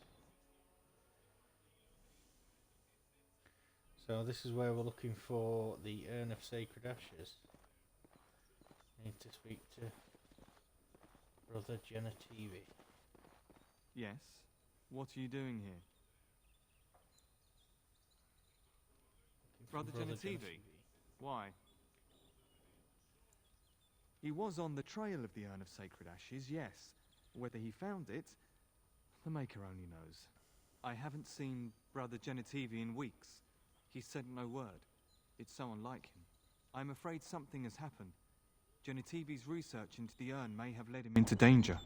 So this is where we're looking for the Urn of Sacred Ashes. Need to speak to Brother Genetivi. Yes? What are you doing here? Brother Genetivi? Why? He was on the trail of the Urn of Sacred Ashes, yes. Whether he found it, the Maker only knows. I haven't seen Brother Genetivi in weeks. He said no word. It's so unlike him. I'm afraid something has happened. Genetivi's research into the urn may have led him into danger.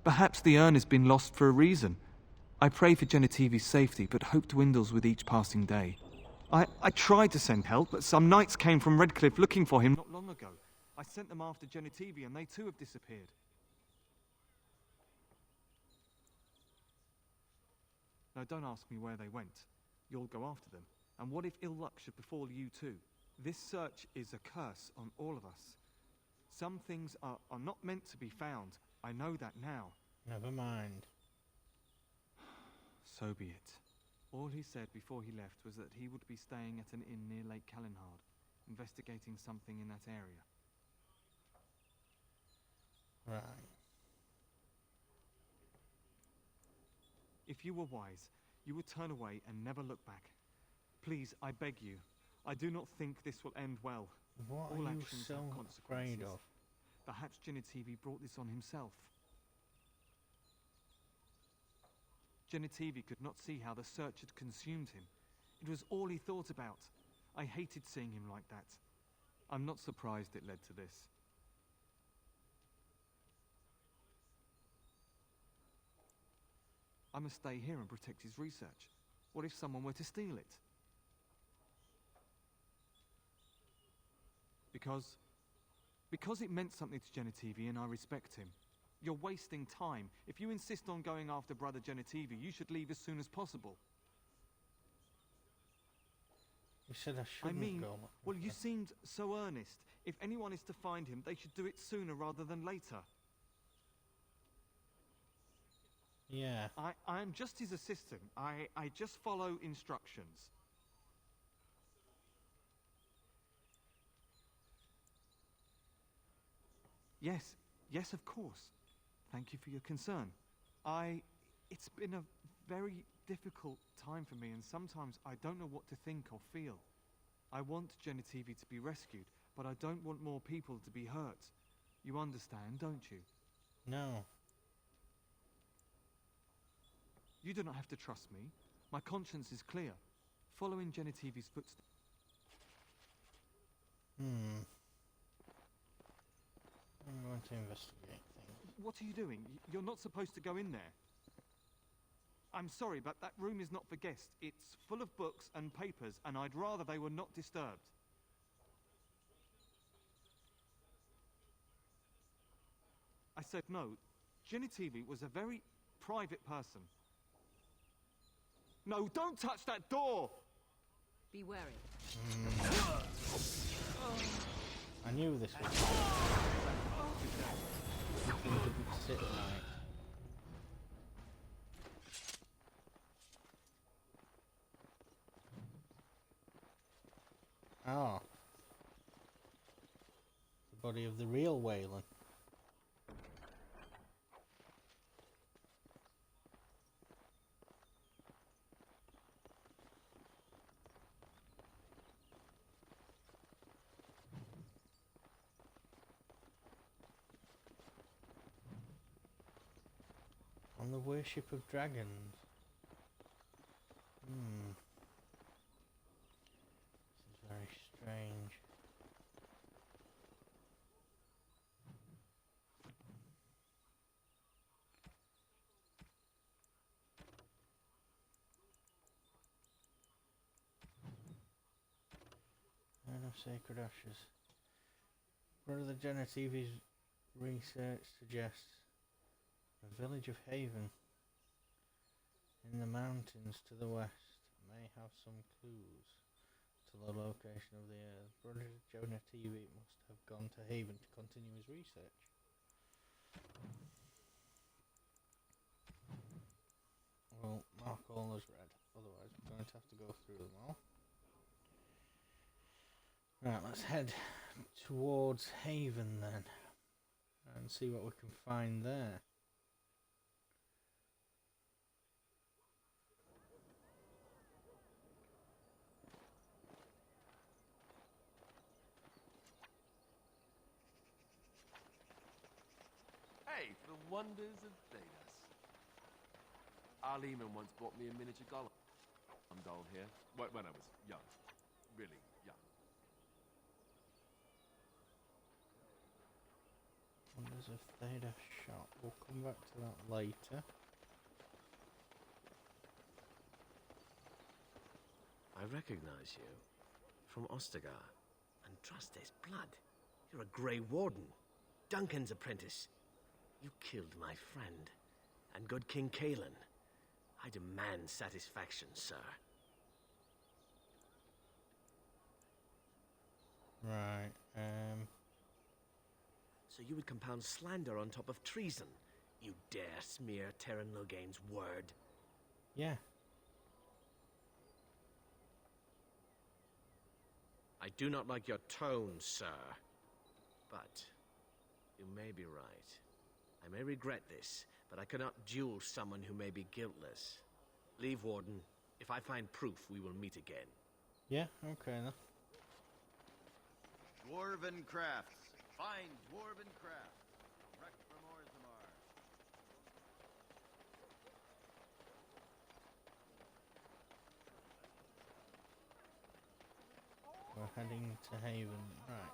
Perhaps the urn has been lost for a reason. I pray for Genetivi's safety, but hope dwindles with each passing day. I tried to send help, but some knights came from Redcliffe looking for him not long ago. I sent them after Genetivi, and they too have disappeared. No, don't ask me where they went. You'll go after them. And what if ill luck should befall you too? This search is a curse on all of us. Some things are not meant to be found. I know that now. Never mind. So be it. All he said before he left was that he would be staying at an inn near Lake Callenhard, investigating something in that area. Right. If you were wise, you would turn away and never look back. Please, I beg you. I do not think this will end well. What All are you actions so have afraid consequences. of? Perhaps Genetivi brought this on himself. Genetivi could not see how the search had consumed him. It was all he thought about. I hated seeing him like that. I'm not surprised it led to this. I must stay here and protect his research. What if someone were to steal it? Because it meant something to Genetivi and I respect him. You're wasting time. If you insist on going after Brother Genetivi, you should leave as soon as possible. You said I shouldn't go. Well, you seemed so earnest. If anyone is to find him, they should do it sooner rather than later. Yeah. I am just his assistant. I just follow instructions. Yes, of course. Thank you for your concern. It's been a very difficult time for me, and sometimes I don't know what to think or feel. I want Genetivi to be rescued, but I don't want more people to be hurt. You understand, don't you? No. You do not have to trust me. My conscience is clear. Following Genetivi's footsteps. I'm going to investigate things. What are you doing? You're not supposed to go in there. I'm sorry, but that room is not for guests. It's full of books and papers, and I'd rather they were not disturbed. I said no. Genetivi was a very private person. No, don't touch that door! Be wary. I knew this was something didn't sit right. Ah. The body of the real Wayland. worship of dragons. This is very strange. Urn of Sacred Ashes. Brother Genetivi's research suggests the village of Haven in the mountains to the west may have some clues to the location of the Earth. Brother Genetivi must have gone to Haven to continue his research. We'll mark all as read, otherwise we're going to have to go through them all. Right, let's head towards Haven then, and see what we can find there. Hey, the wonders of Thedas. Our Lehman once bought me a miniature golem doll here, when I was young. Really young. Wonders of Theda shop. We'll come back to that later. I recognize you. From Ostagar. And trust his blood. You're a Grey Warden. Duncan's apprentice. You killed my friend. And good King Kalen. I demand satisfaction, sir. Right, So you would compound slander on top of treason? You dare smear Terran Loghain's word? Yeah. I do not like your tone, sir. But you may be right. I may regret this, but I cannot duel someone who may be guiltless. Leave, Warden. If I find proof, we will meet again. Yeah, okay then. Dwarven crafts. Fine dwarven crafts. Wrecked from Orzammar. We're heading to Haven, right.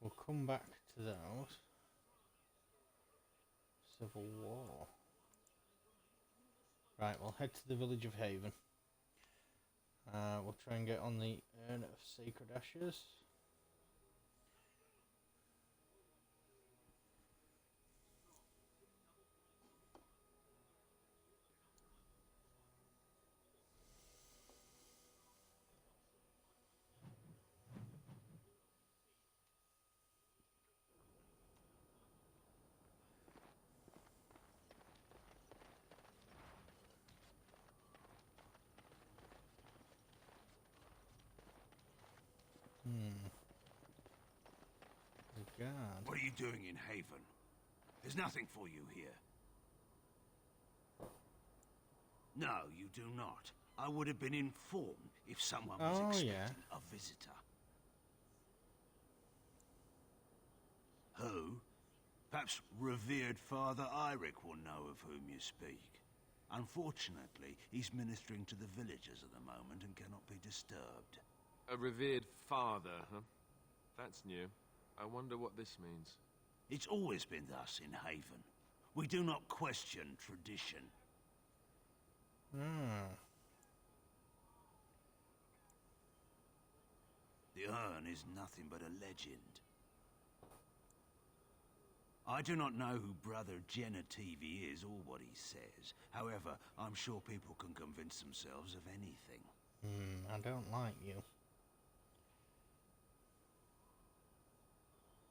We'll come back to those. Civil War. Right, we'll head to the village of Haven. We'll try and get on the Urn of Sacred Ashes. The guard. What are you doing in Haven? There's nothing for you here. No, you do not. I would have been informed if someone was expecting a visitor. Who? Perhaps revered Father Eirik will know of whom you speak. Unfortunately, he's ministering to the villagers at the moment and cannot be disturbed. A revered father, huh? That's new. I wonder what this means. It's always been thus in Haven. We do not question tradition. The urn is nothing but a legend. I do not know who Brother Genetivi is or what he says. However, I'm sure people can convince themselves of anything. I don't like you.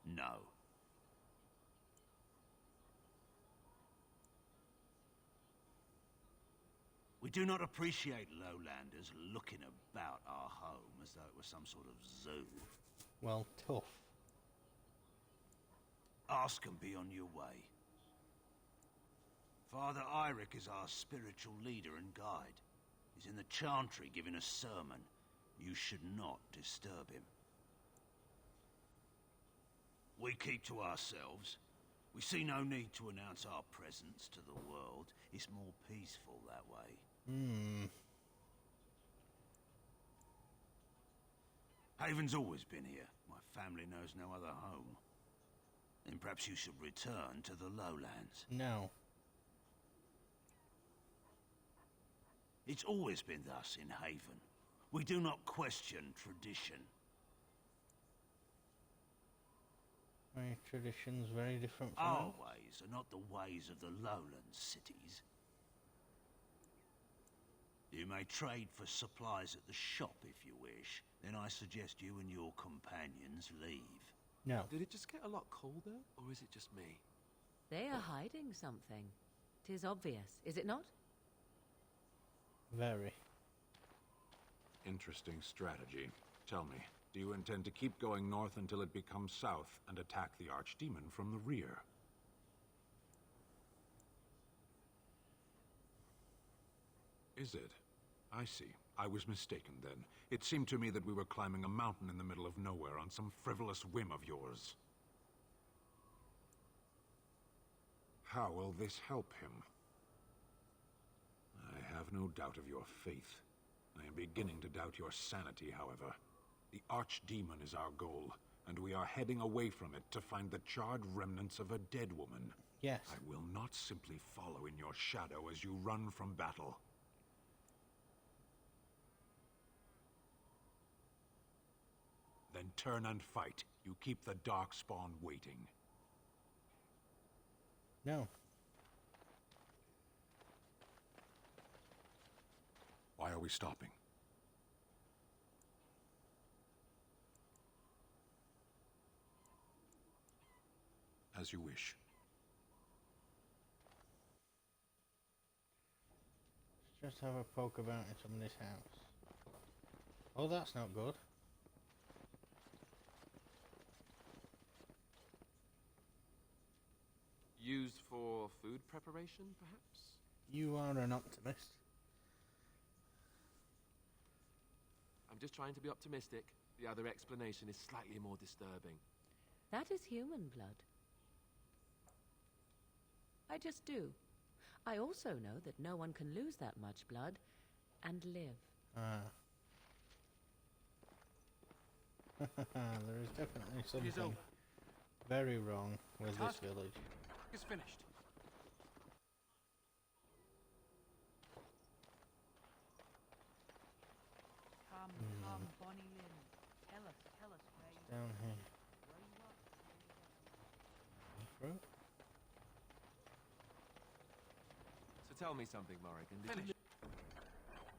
No. We do not appreciate lowlanders looking about our home as though it was some sort of zoo. Well, tough. Ask and be on your way. Father Eirik is our spiritual leader and guide. He's in the chantry giving a sermon. You should not disturb him. We keep to ourselves. We see no need to announce our presence to the world. It's more peaceful that way. Haven's always been here. My family knows no other home. Then perhaps you should return to the lowlands. No. It's always been thus in Haven. We do not question tradition. My tradition's very different from Our ours. ways are not the ways of the lowland cities. You may trade for supplies at the shop if you wish. Then I suggest you and your companions leave. No. Did it just get a lot colder, or is it just me? They are hiding something. 'Tis obvious, is it not? Very. Interesting strategy. Tell me, do you intend to keep going north until it becomes south and attack the Archdemon from the rear? Is it? I see. I was mistaken then. It seemed to me that we were climbing a mountain in the middle of nowhere on some frivolous whim of yours. How will this help him? I have no doubt of your faith. I am beginning to doubt your sanity, however. The Archdemon is our goal, and we are heading away from it to find the charred remnants of a dead woman. Yes. I will not simply follow in your shadow as you run from battle. Then turn and fight. You keep the Darkspawn waiting. No. Why are we stopping? As you wish. Let's just have a poke about in somebody's house. Oh, that's not good. Used for food preparation, perhaps? You are an optimist. I'm just trying to be optimistic. The other explanation is slightly more disturbing. That is human blood. I just do. I also know that no one can lose that much blood and live. Ah. There is definitely something over. very wrong with this Task village. is finished. Come, Bonnie Lynn. Tell us where you Down here. where you are. Through? So tell me something, Morrigan. Did you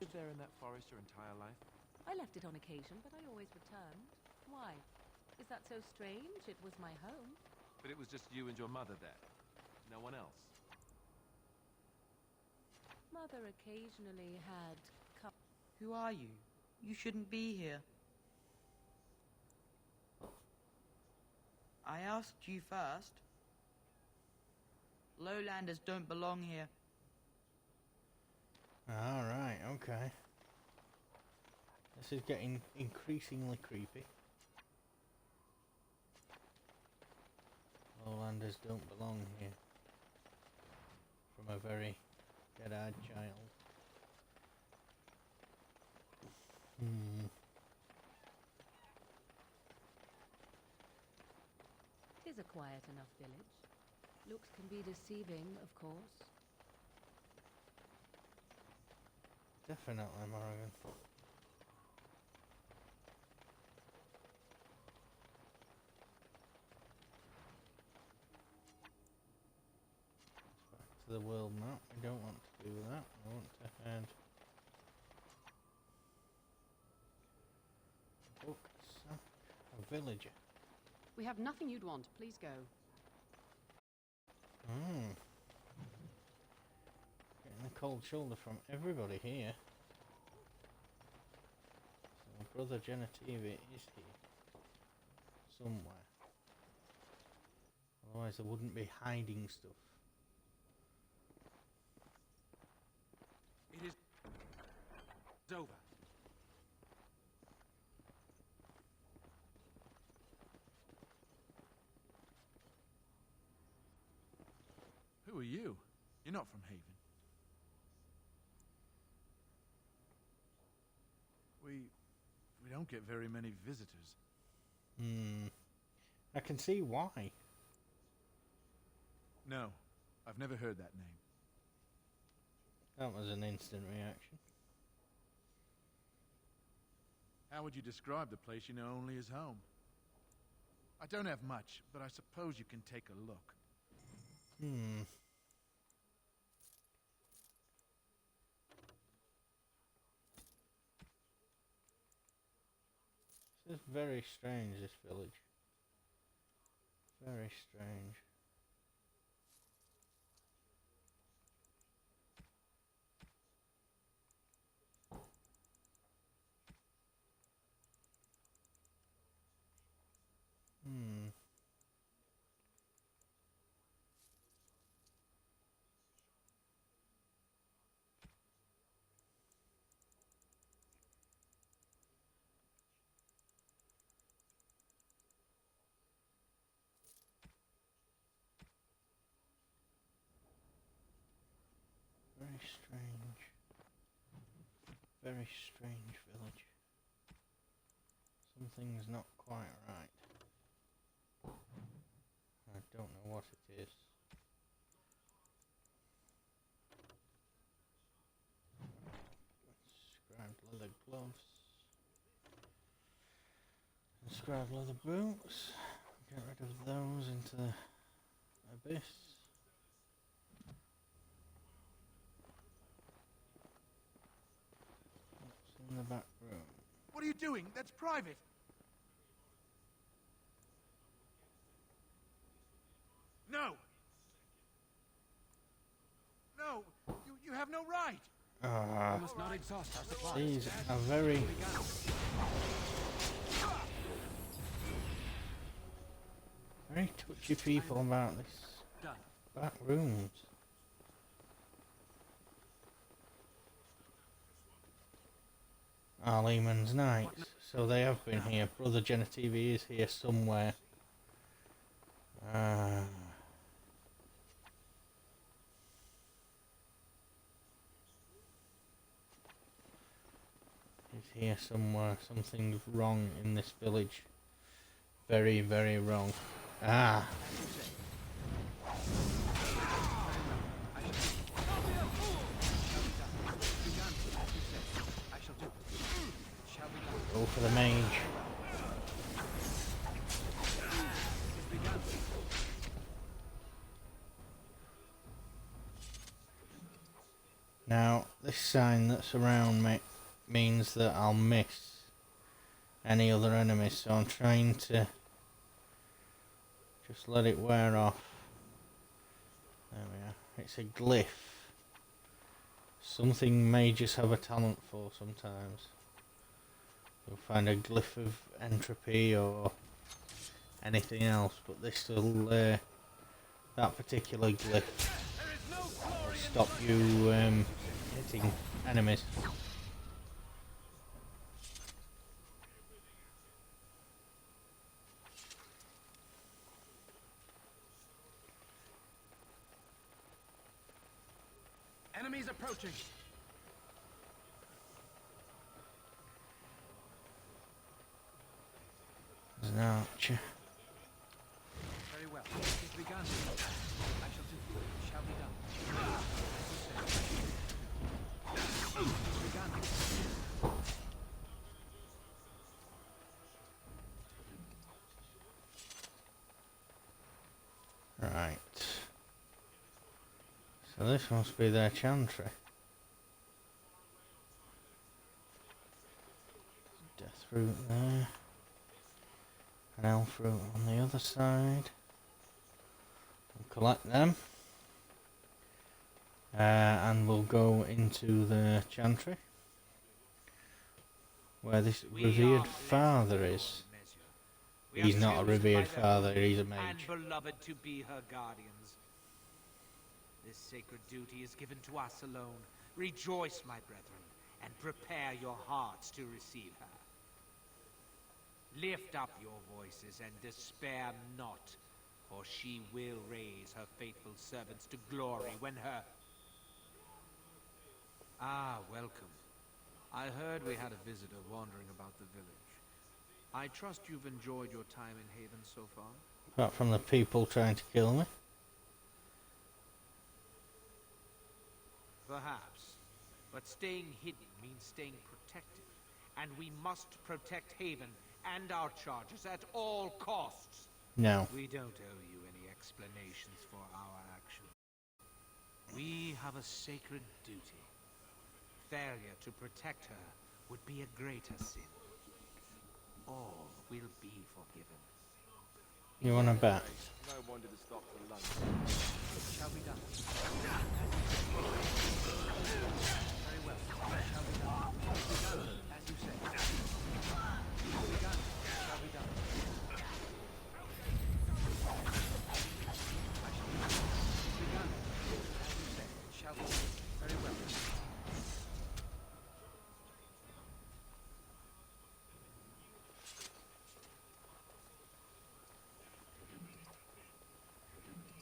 live there in that forest your entire life? I left it on occasion, but I always returned. Why? Is that so strange? It was my home. But it was just you and your mother there. No one else. Mother occasionally had Who are you? You shouldn't be here. I asked you first. Lowlanders don't belong here. Alright, okay. This is getting increasingly creepy. Lowlanders don't belong here. From a very dead-eyed child. It is a quiet enough village. Looks can be deceiving, of course. Definitely, Morrigan. Back to the world map. I don't want to do that. I want to head book sack a villager. We have nothing you'd want. Please go. Getting a cold shoulder from everybody here. So Brother Genevieve is here. Somewhere. Otherwise they wouldn't be hiding stuff. It is over. Who are you? You're not from Haven. We don't get very many visitors. I can see why. No, I've never heard that name. That was an instant reaction. How would you describe the place you know only as home? I don't have much, but I suppose you can take a look. This is very strange, this village. Very strange. Very strange. Very strange village. Something's not quite right. I don't know what it is. Inscribed leather gloves. Inscribed leather boots. Get rid of those into the abyss. What's in the back room? What are you doing? That's private. No! No! You have no right! We must not exhaust our supplies. These are very... very touchy people about this back rooms. Our Lehman's Knights. So they have been here. Brother Genetivi is here somewhere. He's here somewhere. Something's wrong in this village. Very, very wrong. Go for the mage. Now, this sign that's around me means that I'll miss any other enemies, so I'm trying to just let it wear off. There we are. It's a glyph. Something mages have a talent for sometimes. You'll find a glyph of entropy or anything else, but this will, that particular glyph will stop you hitting enemies. Enemies approaching. There's an archer. Very well. It has begun. I shall do. It shall be done. It has begun. Right. So this must be their chantry. Death fruit there. An elf fruit on the other side. We'll collect them. And we'll go into the chantry, where this revered father is. He's not a revered father, he's a mage. And beloved to be her guardians. This sacred duty is given to us alone. Rejoice, my brethren, and prepare your hearts to receive her. Lift up your voices and despair not, for she will raise her faithful servants to glory when her... Ah, welcome. I heard we had a visitor wandering about the village. I trust you've enjoyed your time in Haven so far? Apart from the people trying to kill me. Perhaps. But staying hidden means staying protected. And we must protect Haven and our charges at all costs. No. We don't owe you any explanations for our actions. We have a sacred duty. Failure to protect her would be a greater sin. All will be forgiven. You want to bet? No wonder to stop for lunch. It shall be done. Very well. It shall be done. As you say. It shall be done. It shall be done. Shall be. Very well.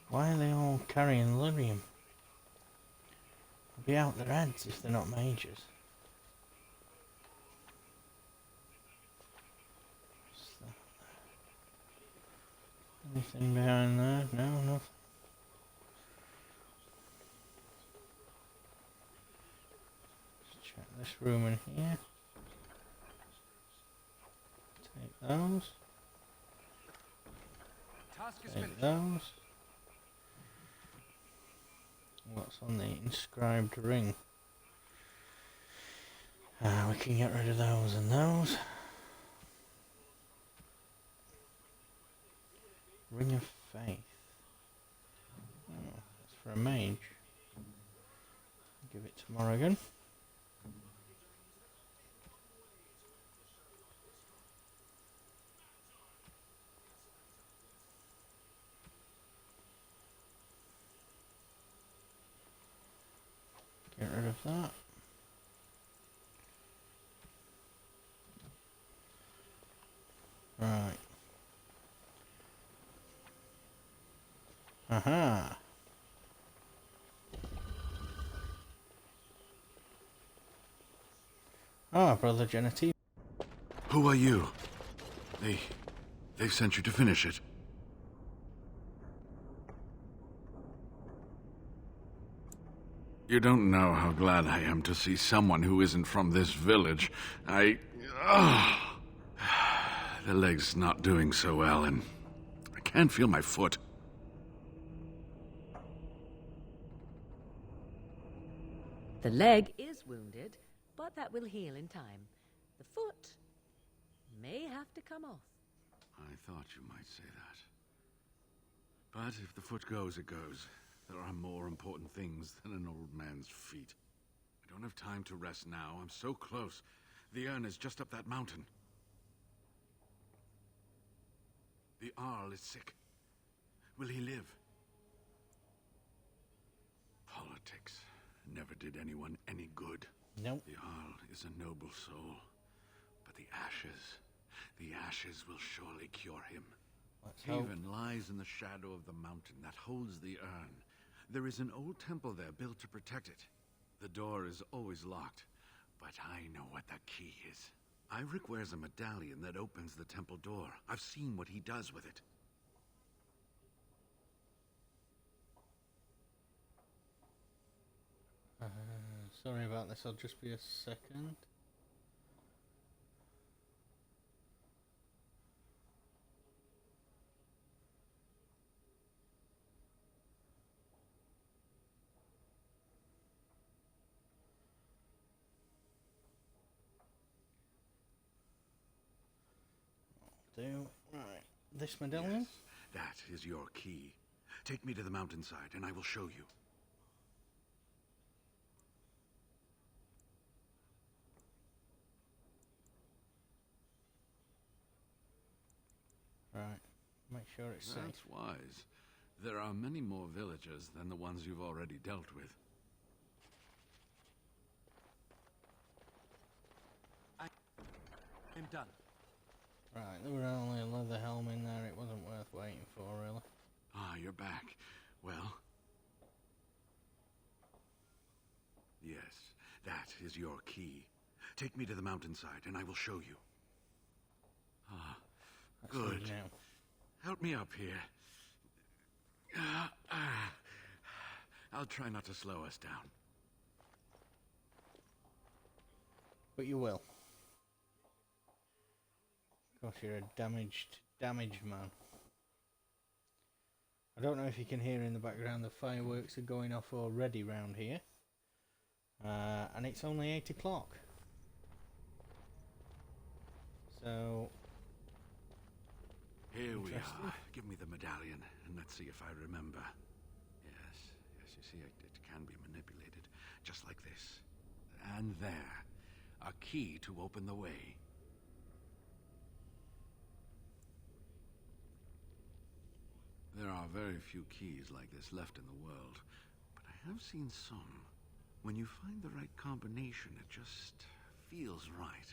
Why are they all carrying lyrium? They'll be out their heads if they're not mages. Anything behind there? No, nothing. Let's check this room in here. Take those. Take those. What's on the inscribed ring? We can get rid of those and those. Ring of Faith. Oh, that's for a mage. Give it to Morrigan. Get rid of that. Right. Aha. Ah, Brother Genevieve. Who are you? They've sent you to finish it. You don't know how glad I am to see someone who isn't from this village. The leg's not doing so well, and I can't feel my foot. The leg is wounded, but that will heal in time. The foot may have to come off. I thought you might say that. But if the foot goes, it goes. There are more important things than an old man's feet. I don't have time to rest now. I'm so close. The urn is just up that mountain. The Arl is sick. Will he live? Politics never did anyone any good. Nope. The Arl is a noble soul. But the ashes will surely cure him. Haven lies in the shadow of the mountain that holds the urn. There is an old temple there built to protect it. The door is always locked, but I know what the key is. Iric wears a medallion that opens the temple door. I've seen what he does with it. Sorry about this, I'll just be a second. Right, this medallion? Yes, that is your key. Take me to the mountainside and I will show you. Right, make sure it's safe. That's wise. There are many more villagers than the ones you've already dealt with. I'm done. Right, there were only a leather helm in there, it wasn't worth waiting for, really. Ah, you're back. Well? Yes, that is your key. Take me to the mountainside, and I will show you. Ah, good. Now. Help me up here. I'll try not to slow us down. But you will. Of course, you're a damaged man. I don't know if you can hear in the background, the fireworks are going off already round here. And it's only 8 o'clock. So... Here we are. Give me the medallion, and let's see if I remember. Yes, you see, it can be manipulated, just like this. And there. A key to open the way. There are very few keys like this left in the world, but I have seen some. When you find the right combination, it just feels right.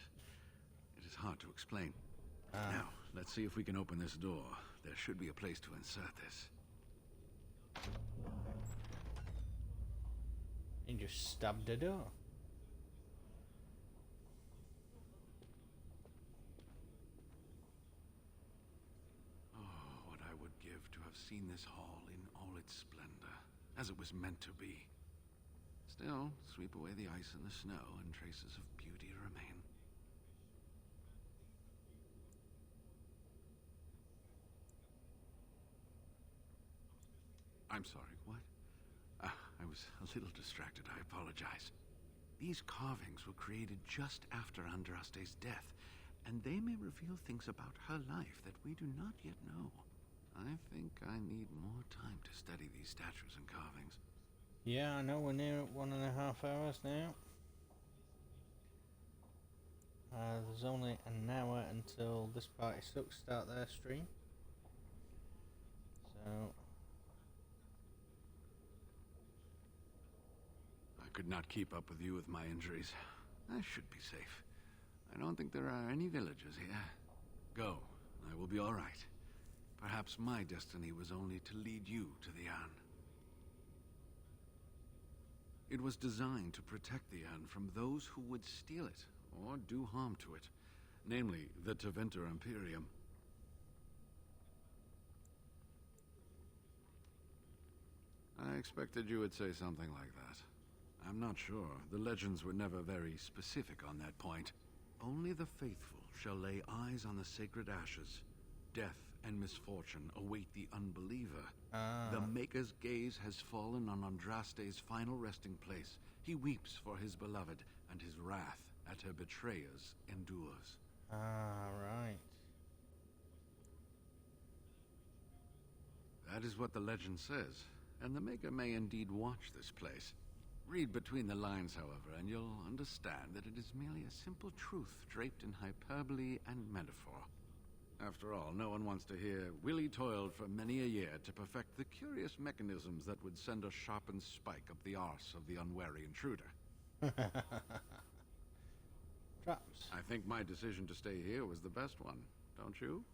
It is hard to explain. Now, let's see if we can open this door. There should be a place to insert this. And just stabbed the door. Oh, what I would give to have seen this hall in all its splendor, as it was meant to be. Still, sweep away the ice and the snow, and traces of beauty remain. I'm sorry, what? I was a little distracted, I apologize. These carvings were created just after Andraste's death, and they may reveal things about her life that we do not yet know. I think I need more time to study these statues and carvings. Yeah, I know, we're near 1.5 hours now. There's only an hour until this party start their stream. So... I could not keep up with you with my injuries. I should be safe. I don't think there are any villagers here. Go. I will be all right. Perhaps my destiny was only to lead you to the urn. It was designed to protect the urn from those who would steal it or do harm to it, namely the Tevinter Imperium. I expected you would say something like that. I'm not sure. The legends were never very specific on that point. Only the faithful shall lay eyes on the sacred ashes. Death and misfortune await the unbeliever. The Maker's gaze has fallen on Andraste's final resting place. He weeps for his beloved, and his wrath at her betrayers endures. Right. That is what the legend says, and the Maker may indeed watch this place. Read between the lines, however, and you'll understand that it is merely a simple truth draped in hyperbole and metaphor. After all, no one wants to hear Willie toiled for many a year to perfect the curious mechanisms that would send a sharpened spike up the arse of the unwary intruder. Traps. I think my decision to stay here was the best one, don't you?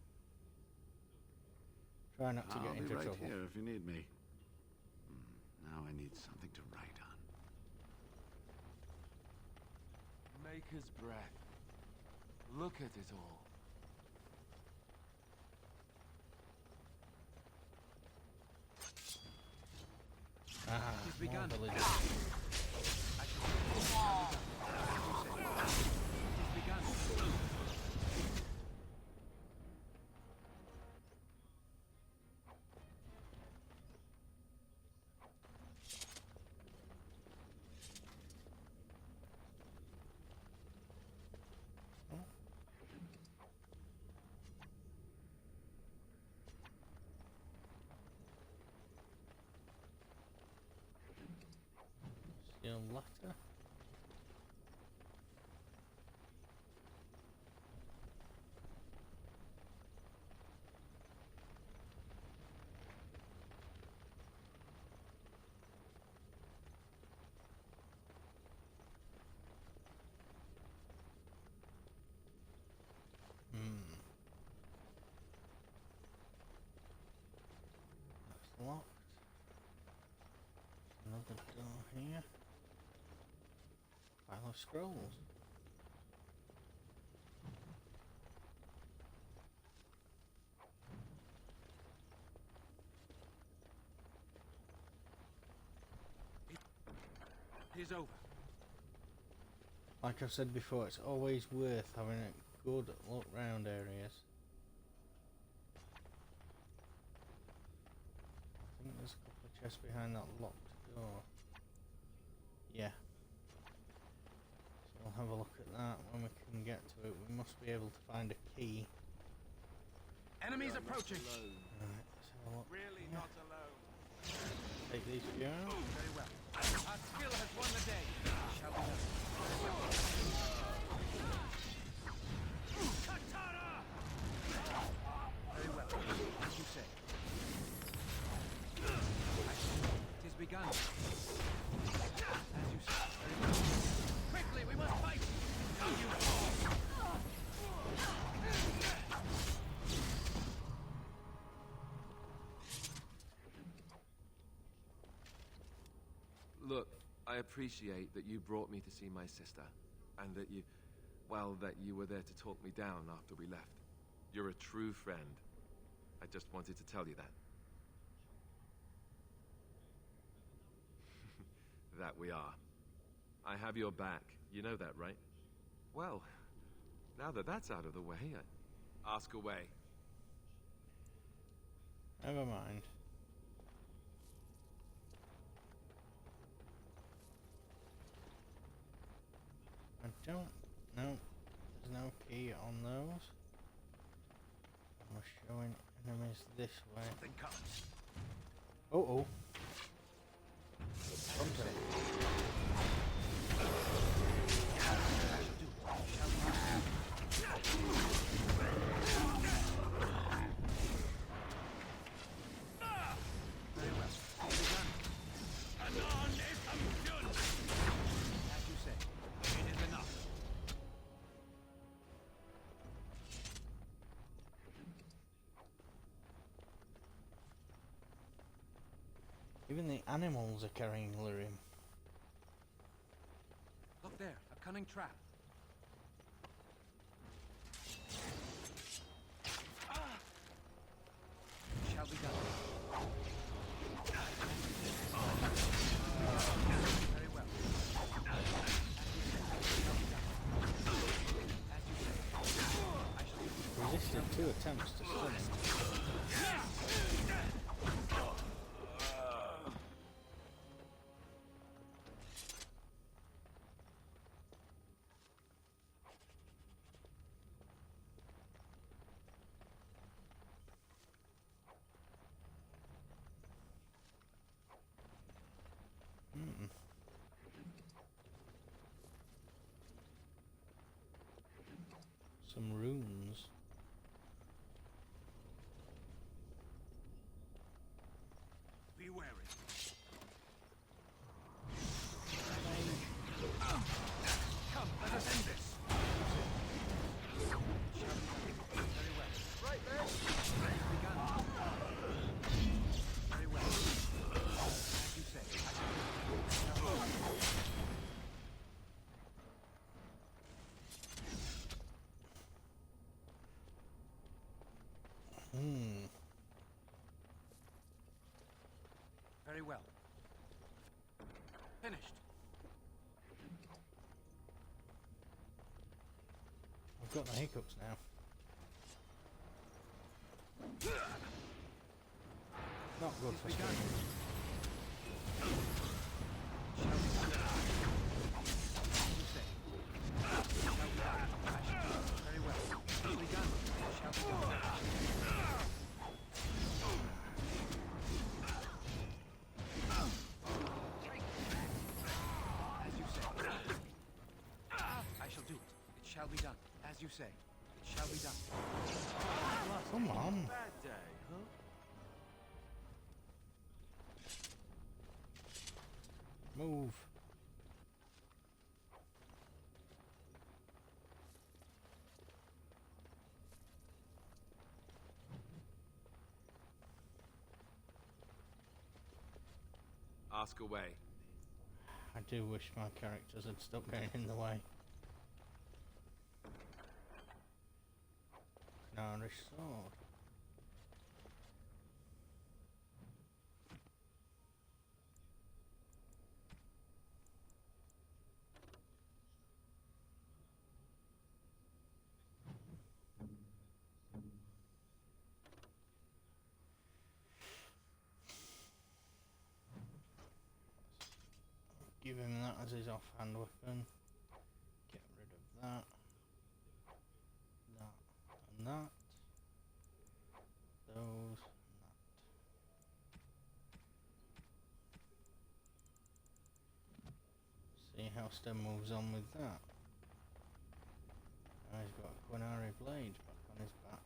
Try not to I'll get into be right trouble. here if you need me. Now I need something to write on. Maker's breath. Look at it all. It is begun. More It is begun. Steel letter. Another door here. Pile of scrolls. It is over. Like I've said before, it's always worth having a good look round areas. I think there's a couple of chests behind that locked door. Yeah. So we'll have a look at that when we can get to it. We must be able to find a key. Enemies approaching. Right, let's have a look. Really Yeah. not alone. Take these few out. Very well. Our skill has won the day. Shall we done? Katana! Very well. As you say. It is begun. As you say. Very well. Quickly, we must fight! Down you fall! Look, I appreciate that you brought me to see my sister, and that you, well, that you were there to talk me down after we left. You're a true friend. I just wanted to tell you that. That we are. I have your back. You know that, right? Well, now that that's out of the way, ask away. Never mind. I don't know. There's no key on those. We're showing enemies this way. Something comes. Oh. Very well. Anon is good. As you say, it is enough. Even the animals are carrying lyrium. Look there, a cunning trap. Shall be done. Very well. Resisted 2 attempts to stun him. Some runes. Be wary. Come, let us end this. Very well. Right there. Begun. Very well. As you say. Very well. Finished. I've got the hiccups now. Not good for speed. Very well. Begun. Shall be done. As you say. I shall do it. It shall be done. As you say. It shall be done. Come on. Bad day, huh? Move. Ask away. I do wish my characters had stopped getting in the way. Irish sword. Give him that as his offhand weapon. Get rid of that. That and that. Those and that. See how Stem moves on with that. Now he's got a Quinari blade back on his back.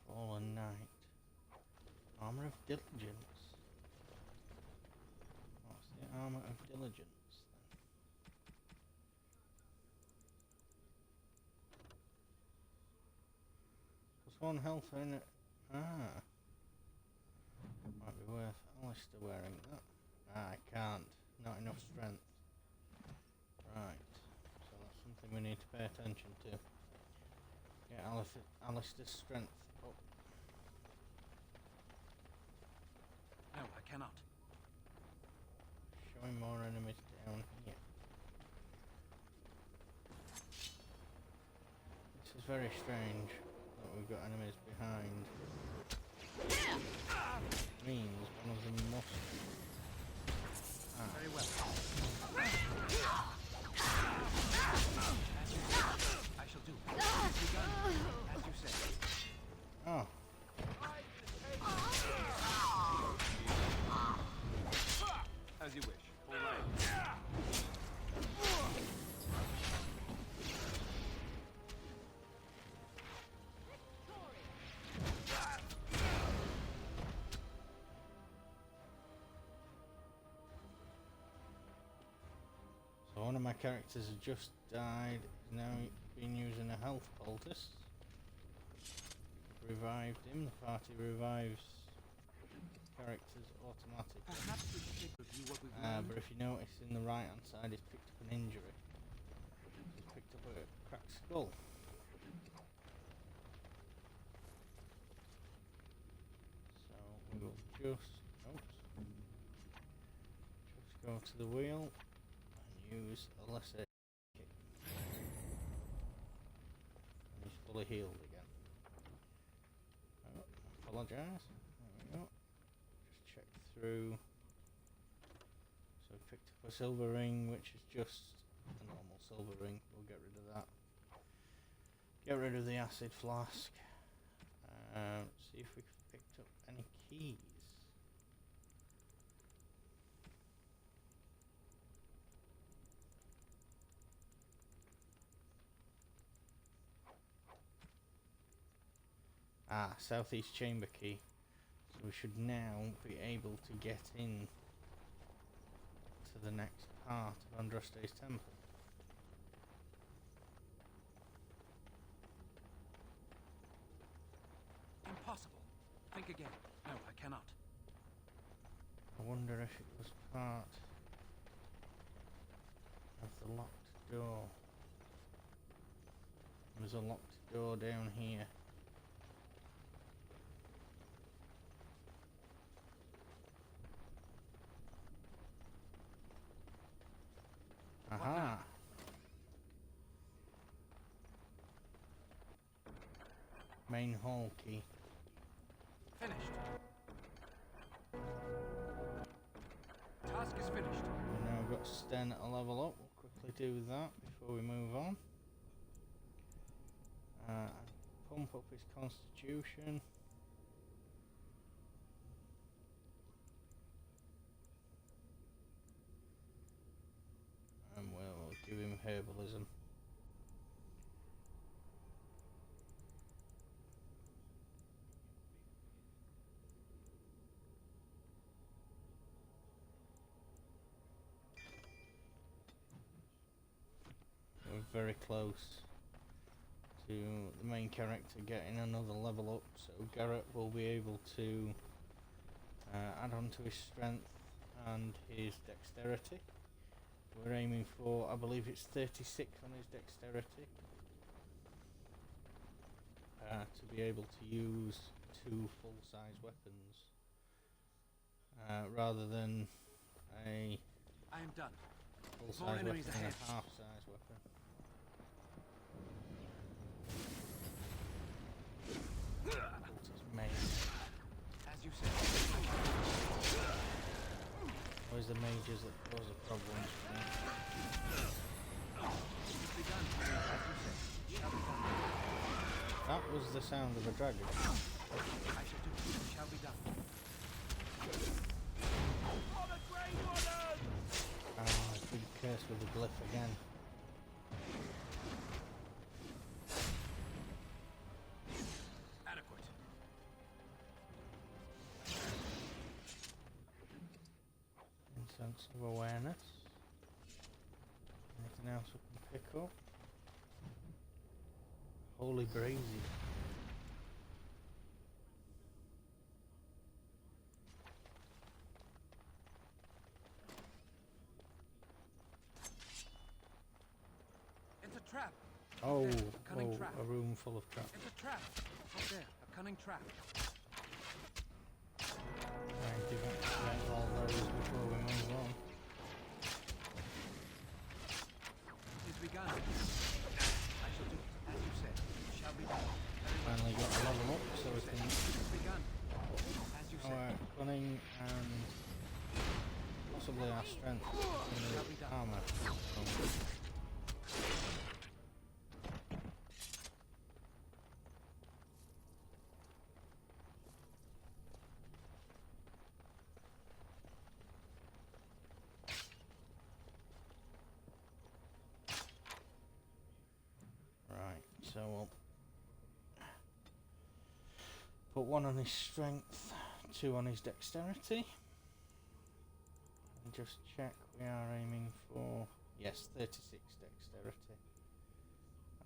Fallen Knight. Armour of Diligence. What's the Armour of Diligence then? Plus 1 health in it. Ah. Might be worth Alistair wearing that. Ah, I can't. Not enough strength. Right. So that's something we need to pay attention to. Get Alistair's strength up. No, I cannot. Showing more enemies down here. This is very strange that we've got enemies behind. Means one of them must. Very well. I shall do. As you say. Oh. As you wish. All right. So one of my characters has just died. He's now been using a health poultice. Revived him. The party revives characters automatically. Perhaps we should review what we've learned. But if you notice in the right hand side, he's picked up an injury. He's picked up a cracked skull. So we will just go to the wheel and use a lesser kick. And he's fully healed again. Oh, apologise. There we go. Just check through. So we picked up a silver ring, which is just a normal silver ring. We'll get rid of that. Get rid of the acid flask. See if we've picked up any keys. Ah, southeast chamber key. So we should now be able to get in to the next part of Andraste's temple. Impossible. Think again. No, I cannot. I wonder if it was part of the locked door. There's a locked door down here. Aha! Main hall key. Finished. Task is finished. We've now got Sten at a level up. We'll quickly do that before we move on. Pump up his constitution. And we'll give him herbalism. very close to the main character getting another level up, so Garrett will be able to add on to his strength and his dexterity. We're aiming for, I believe it's 36 on his dexterity, to be able to use 2 full-size weapons rather than a I am done. full-size More weapon enemies and ahead. a half-size weapon. It's mage. As you said. Always the mages that cause the problems for me. It's begun. As you said. Shall be done. That was the sound of a dragon. I shall do it. Shall be done. Big curse with the glyph again. Adequate. Sense of awareness. Anything else we can pick up? Holy Brazy. It's a trap. Oh, There, a cunning trap. a room full of traps. It's a trap. Up there, a cunning trap. Right, deactivate all those before we move on. It is begun. I shall do it, as you said. Shall be done. Finally got a level up so we can It is begun. As you said. our cunning and possibly our strength in Shall be the done. armour. Right, so we'll put 1 on his strength, 2 on his dexterity, and just check we are aiming for, yes, 36 dexterity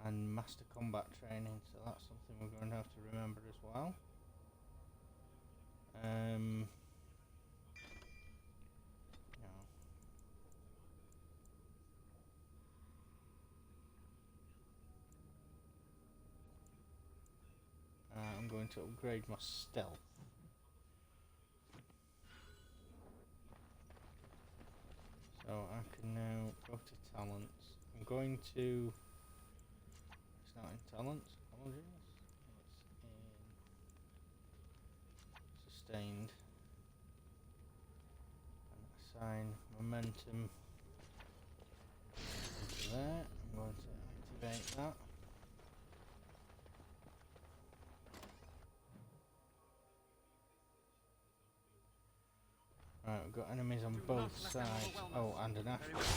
and master combat training, so that's something we're going to have to remember as well. No. I'm going to upgrade my stealth. So I can now go to talents. I'm going to... It's not in talents, apologies. It's in sustained. And assign momentum into there. I'm going to activate that. Right, we've got enemies on both sides. Oh, and an ash. It is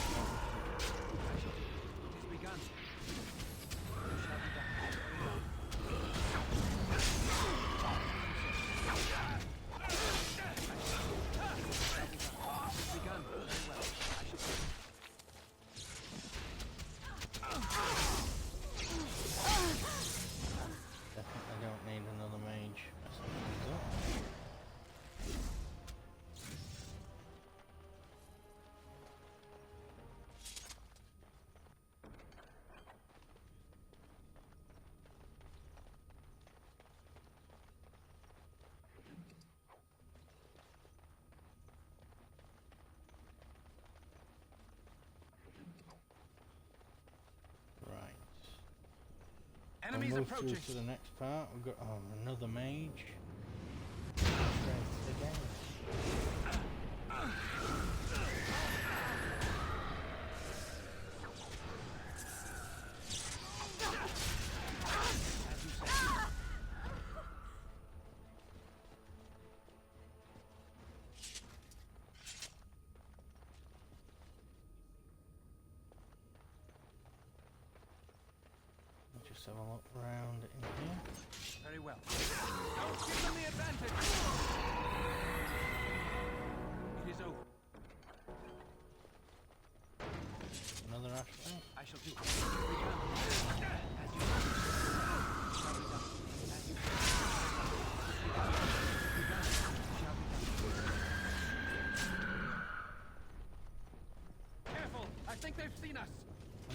begun. Shall be done. It's begun. Very well. I shall do it. Definitely don't need another mage messing things up. Enemies we'll move approaching. through to the next part. We've got another mage. Strength again. Just have a look round in here. Very well. Don't give them the advantage. It is over. Another Ashley. I shall do it.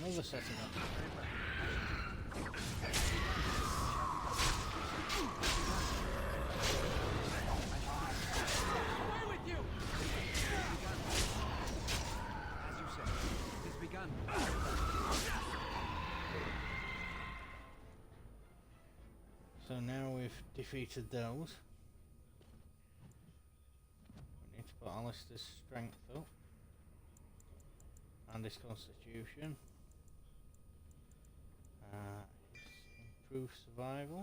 another setting up. Away with you! As you said, it has begun. So now we've defeated those. We need to put Alistair's strength up. And his constitution. His improved survival.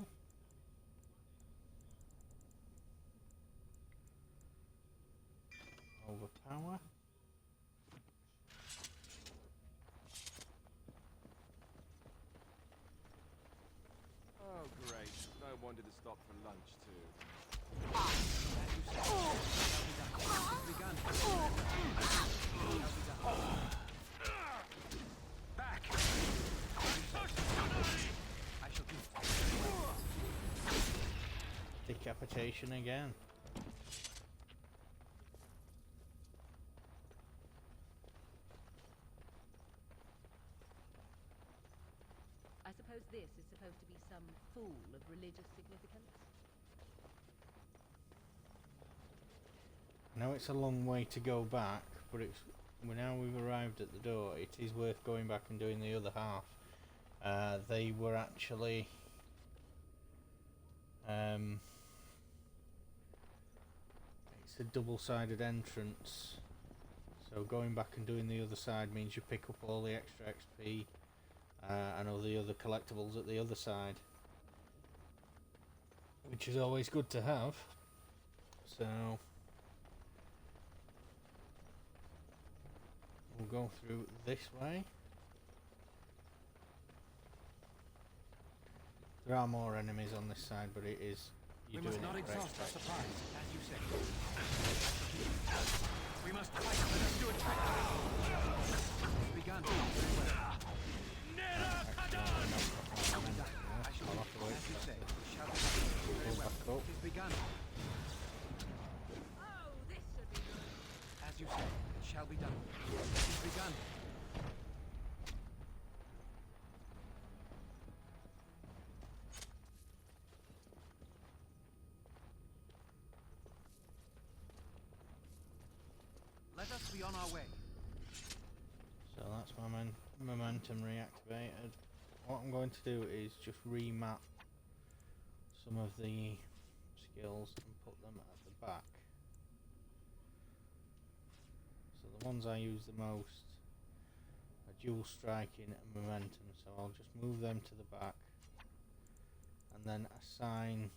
Overpower. Oh, great. No wonder to stop for lunch, too. Back! I shall do. Decapitation again. I suppose this is supposed to be some fool of religious significance. I know it's a long way to go back, but it's now we've arrived at the door. It is worth going back and doing the other half. They were actually it's a double-sided entrance, so going back and doing the other side means you pick up all the extra XP and all the other collectibles at the other side, which is always good to have. So we'll go through this way. There are more enemies on this side, but it is We must not exhaust our supplies, as you said. We must fight. Let us do it quickly. It's begun. Very well. I shall do as you say. We shall be very well. It is begun. Oh, this should be good. As you say, it shall be done. It is begun. Let us be on our way. So that's my momentum reactivated. What I'm going to do is just remap some of the skills and put them at the back. So the ones I use the most are dual striking and momentum, so I'll just move them to the back and then assign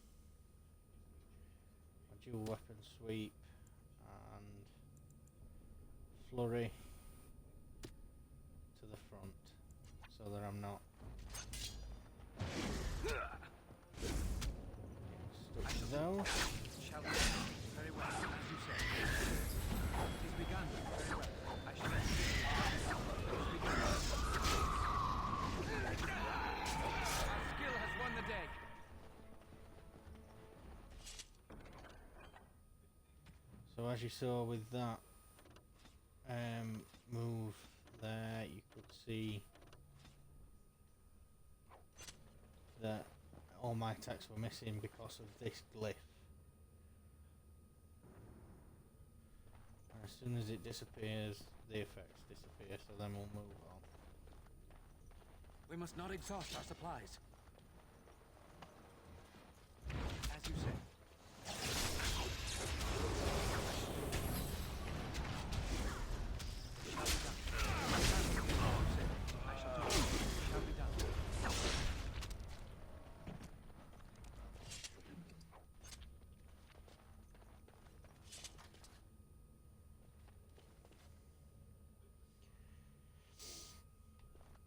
a dual weapon sweep and flurry to the front, so that I'm not getting stuck with those. Shall we? Very well, as you say. It is begun. Very well. I shall. It is begun. Our skill has won the day. So as you saw with that move there, you could see that all my attacks were missing because of this glyph. And as soon as it disappears, the effects disappear, so then we'll move on. We must not exhaust our supplies. As you say.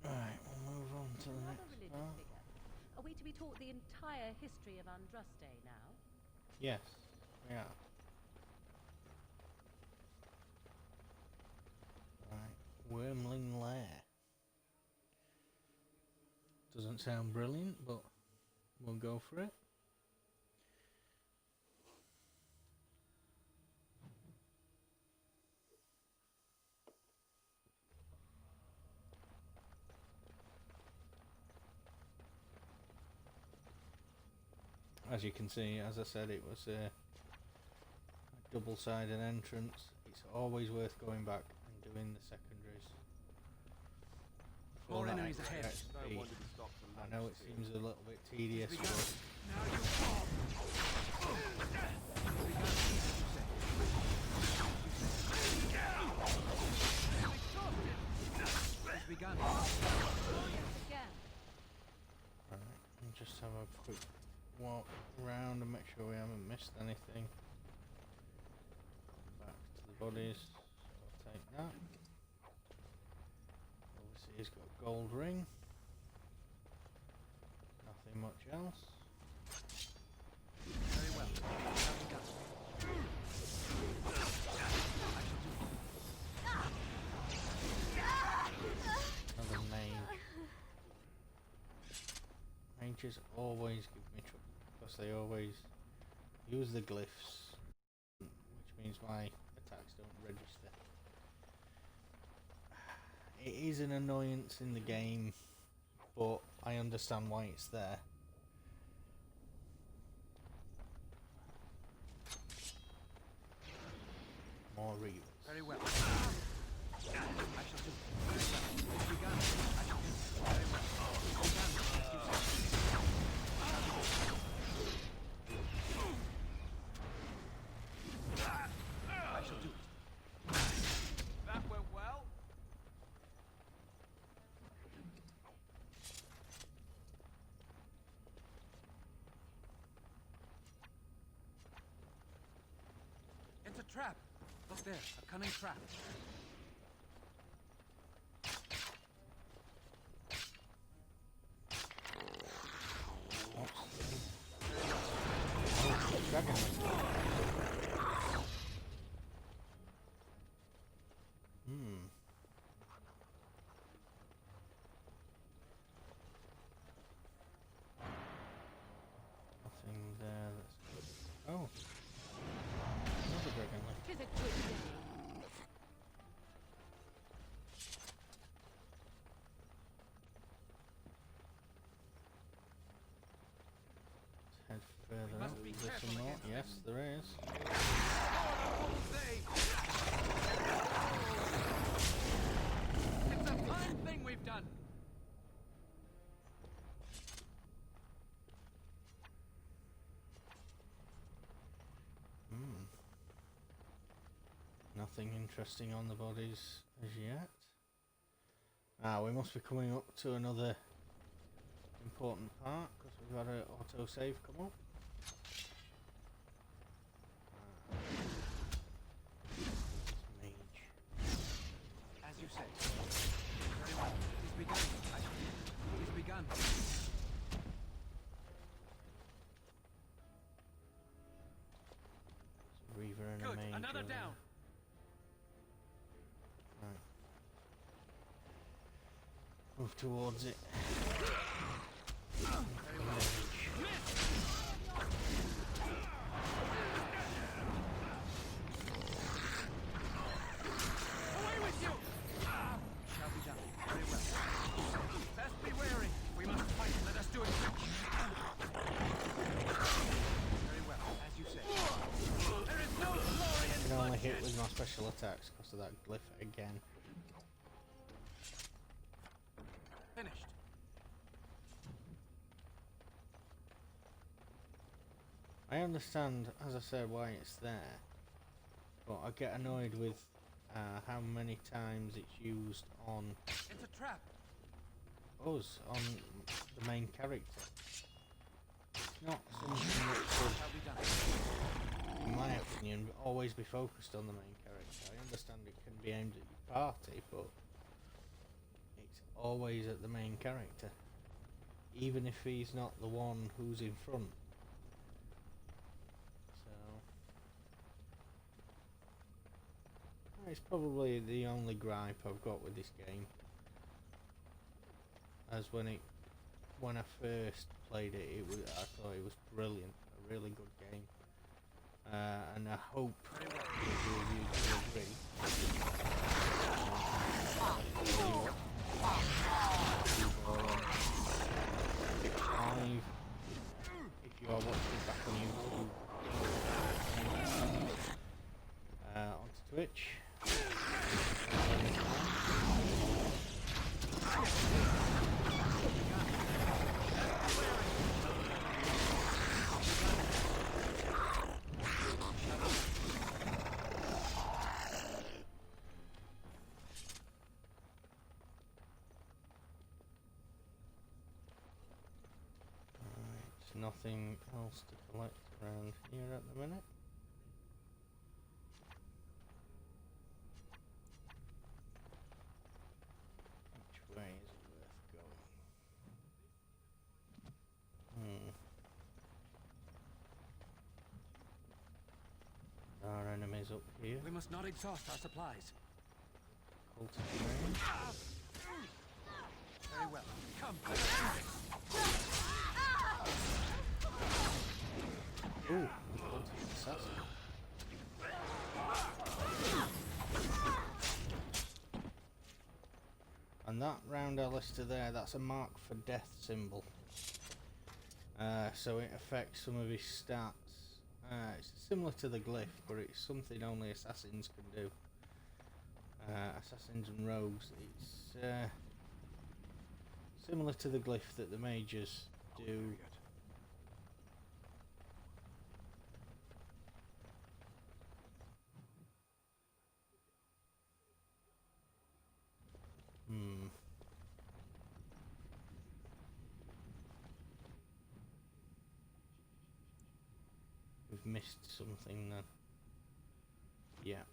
Right, we'll move on to the Another next religious part. figure. Are we to be taught the entire history of Andraste now? Yes, we are. Right, Wormling Lair. Doesn't sound brilliant, but we'll go for it. as you can see, as I said, it was a double-sided entrance. It's always worth going back and doing the secondaries. More For that enemies extra ahead. XP. No wonder we stopped for I lunch, know it too. seems a little bit tedious, but It's begun. right, and just have a quick walk around and make sure we haven't missed anything. Back to the bodies, so I'll take that. Obviously he's got a gold ring. Nothing much else. Very well. Another mage. Mages always give me trouble because they always use the glyphs, which means my attacks don't register. It is an annoyance in the game, but I understand why it's there. More reavers. Very well. I shall do. Very well. It's begun. I shall do. Very well. It's begun. As you say. I shall do it. That went well. It's a trap. Look there, a cunning trap. Dragon. Nothing there that's good. Oh. Another dragon. Tis a good day. Head further up. must be Is there careful some more? against Yes, there is. It's a fine thing we've done. Nothing interesting on the bodies as yet. Ah, we must be coming up to another important part because we've had an autosave come up. Mage. As you say. Very well. It's begun. I shall do. It's begun. Reaver and a Good. mage. Another over down. there. Right. Move towards it. Very well. Away with you! Shall be done. Very well. Best be wary. We must fight. Let us do it quick. Very well. As you say. There is no glory I in can only bloodshed. hit with my special attacks because of that glyph again. Finished. I understand, as I said, why it's there, but I get annoyed with how many times it's used on It's a trap. us, on the main character. It's not something that should, Shall be done. in my opinion, always be focused on the main character. I understand it can be aimed at your party, but it's always at the main character, even if he's not the one who's in front. It's probably the only gripe I've got with this game. As when I first played it, I thought it was brilliant, a really good game, and I hope that the reviewers will agree. If you are watching back switch. Nothing else to collect around here at the minute. Which way is it worth going? Our enemies up here. We must not exhaust our supplies. Cultivate. Very well. Come, let us do this. Ooh, assassin. And that round Alistair there, that's a mark for death symbol. So it affects some of his stats. It's similar to the glyph, but it's something only assassins can do. Assassins and rogues. It's similar to the glyph that the mages do. We've missed something then. Yeah.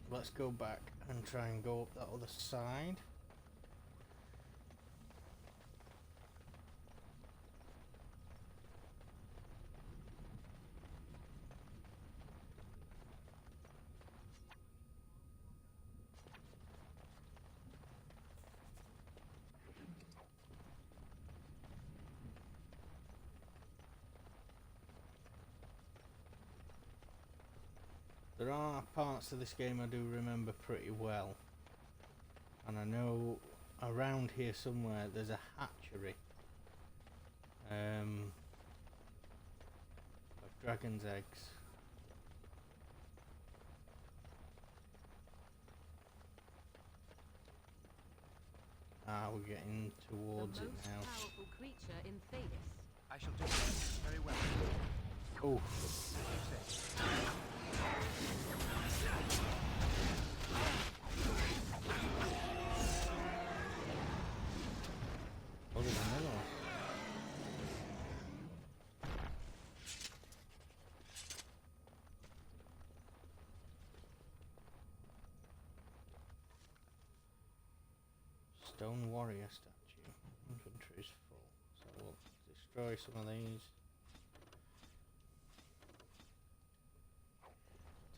Let's go back and try and go up that other side. There are parts of this game I do remember pretty well, and I know around here somewhere there's a hatchery of dragon's eggs. We're getting towards it now. The most powerful creature in Thedas. I shall do this very well. Oh. Oh, there's another one. Stone warrior statue. Inventory is full, so we'll destroy some of these.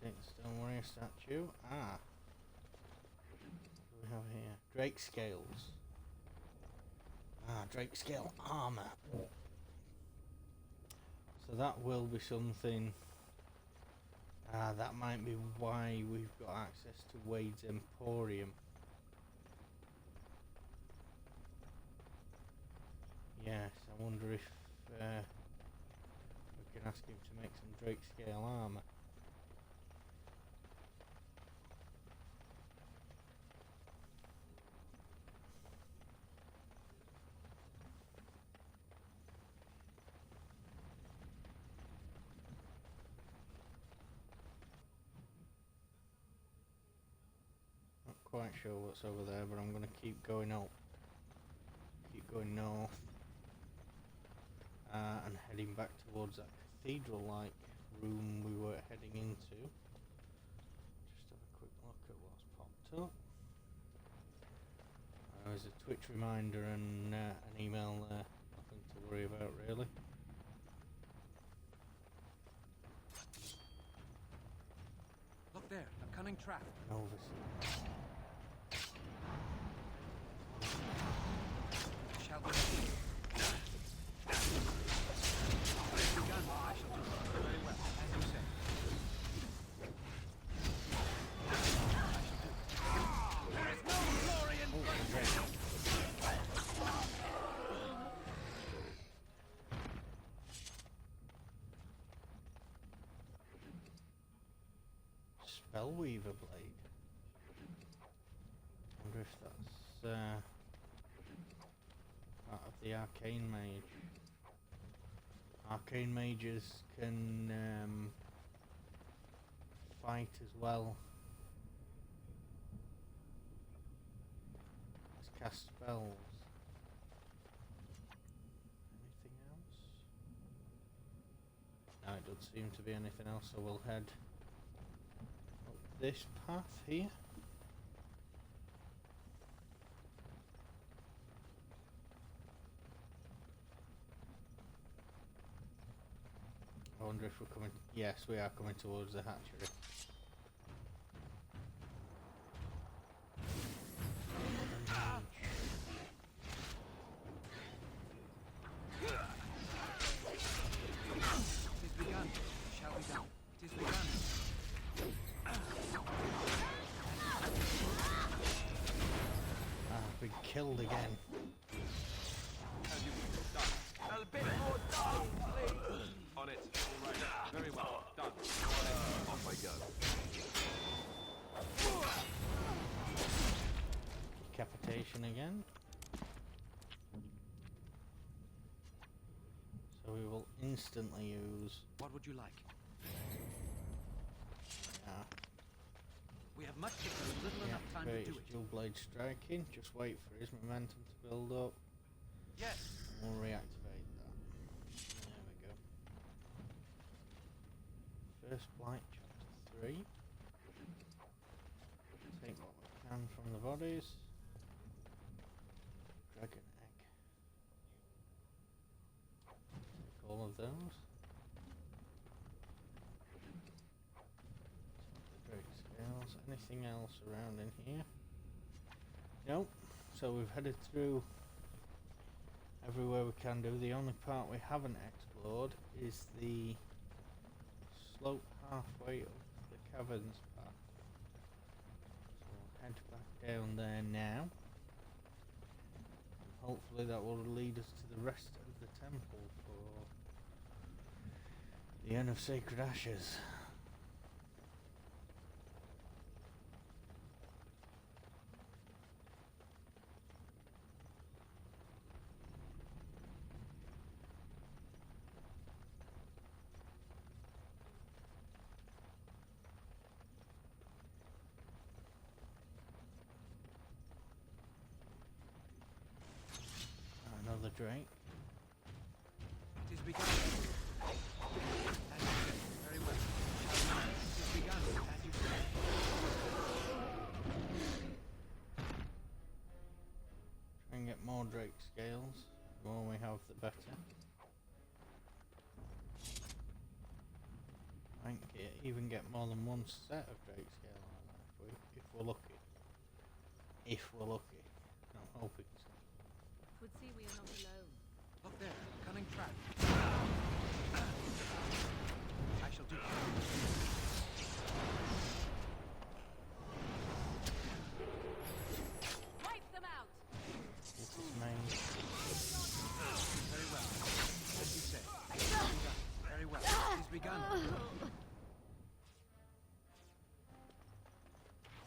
Take the stone warrior statue. What do we have here? Drake scales. Drake scale armor. So that will be something. That might be why we've got access to Wade's Emporium. Yes, I wonder if we can ask him to make some Drake scale armor. Not quite sure what's over there, but I'm going to keep going up. Keep going north. And heading back towards that cathedral-like room we were heading into. Just have a quick look at what's popped up. There's a Twitch reminder and an email there. Nothing to worry about, really. Look there, a cunning trap. Novice. Shall we? Begun. I shall do it very well, as you say. There is no glory in bloodshed. Spellweaver blade. Wonder if that's part of the arcane mage. Arcane mages can fight as well as cast spells. Anything else? No, it doesn't seem to be anything else, so we'll head up this path here. I wonder if we're coming... Yes, we are coming towards the hatchery. It is begun. It shall be done. It is begun. I've been killed again. A bit more done, please. On it. All right. Very well. Done. On it. Off I go. Decapitation again. So we will instantly use... What would you like? Yeah. We have much to do, little enough time to do it. Dual blade striking. Just wait for his momentum to build up. Yes. And we'll reactivate that. There we go. First Blight, chapter 3. Take what we can from the bodies. Dragon egg. Take all of those. The great scales. Anything else around in here? Nope. So we've headed through everywhere we can do. The only part we haven't explored is the slope halfway up the caverns path. So we'll head back down there now. And hopefully that will lead us to the rest of the temple for the Urn of Sacred Ashes. Another drake. It is begun. As you say. Very well. It is begun. As you say. Try and get more drake scales. The more we have, the better. I think even get more than one set of drake scale on that if we're lucky. If we're lucky. I'm hoping so. Would see we are not alone. Look there, cunning trap. I shall do that. Wipe them out! This is made. Very well. As you say. It is begun. Very well. It is begun.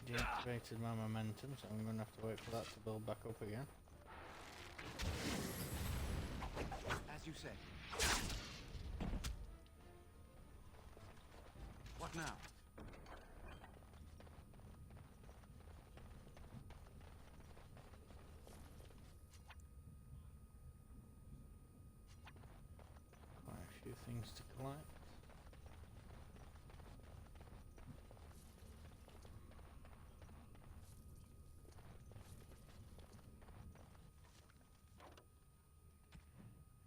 Deactivated my momentum, so I'm going to have to wait for that to build back up again. As you say. What now? Quite a few things to collect.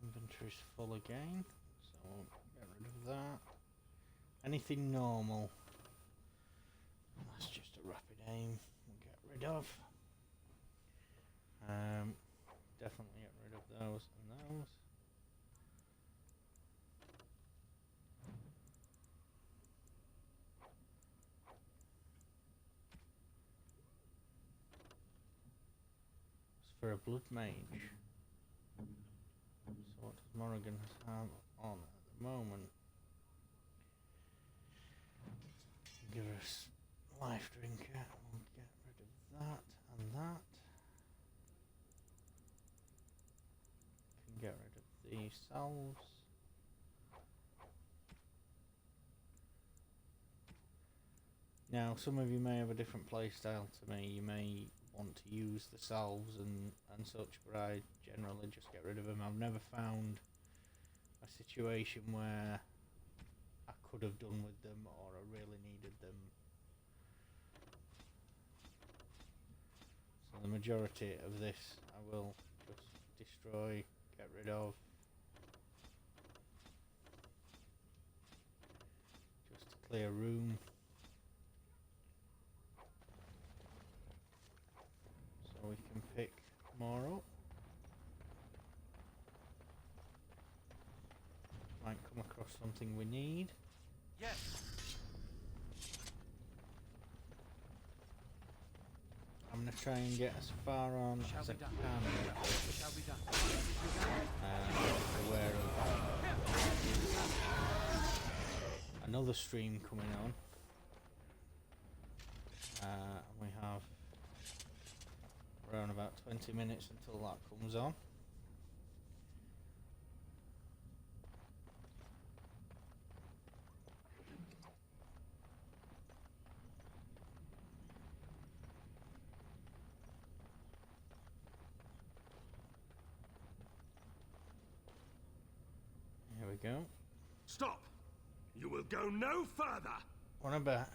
Inventory's full again, so we'll get rid of that. Anything normal, that's just a rapid aim, we'll get rid of. Definitely get rid of those and those. As for a blood mage, so what does Morrigan have on at the moment? Give us these salves. Now, some of you may have a different playstyle to me. You may want to use the salves and such, but I generally just get rid of them. I've never found a situation where I could have done with them or I really needed them. So the majority of this I will just destroy, get rid of. Just to clear room. So we can pick more up. Might come across something we need. Yes. I'm gonna try and get as far on as I can. Shall be done. Aware of another stream coming on. We have around about 20 minutes until that comes on. Here we go. Stop! You will go no further! What about?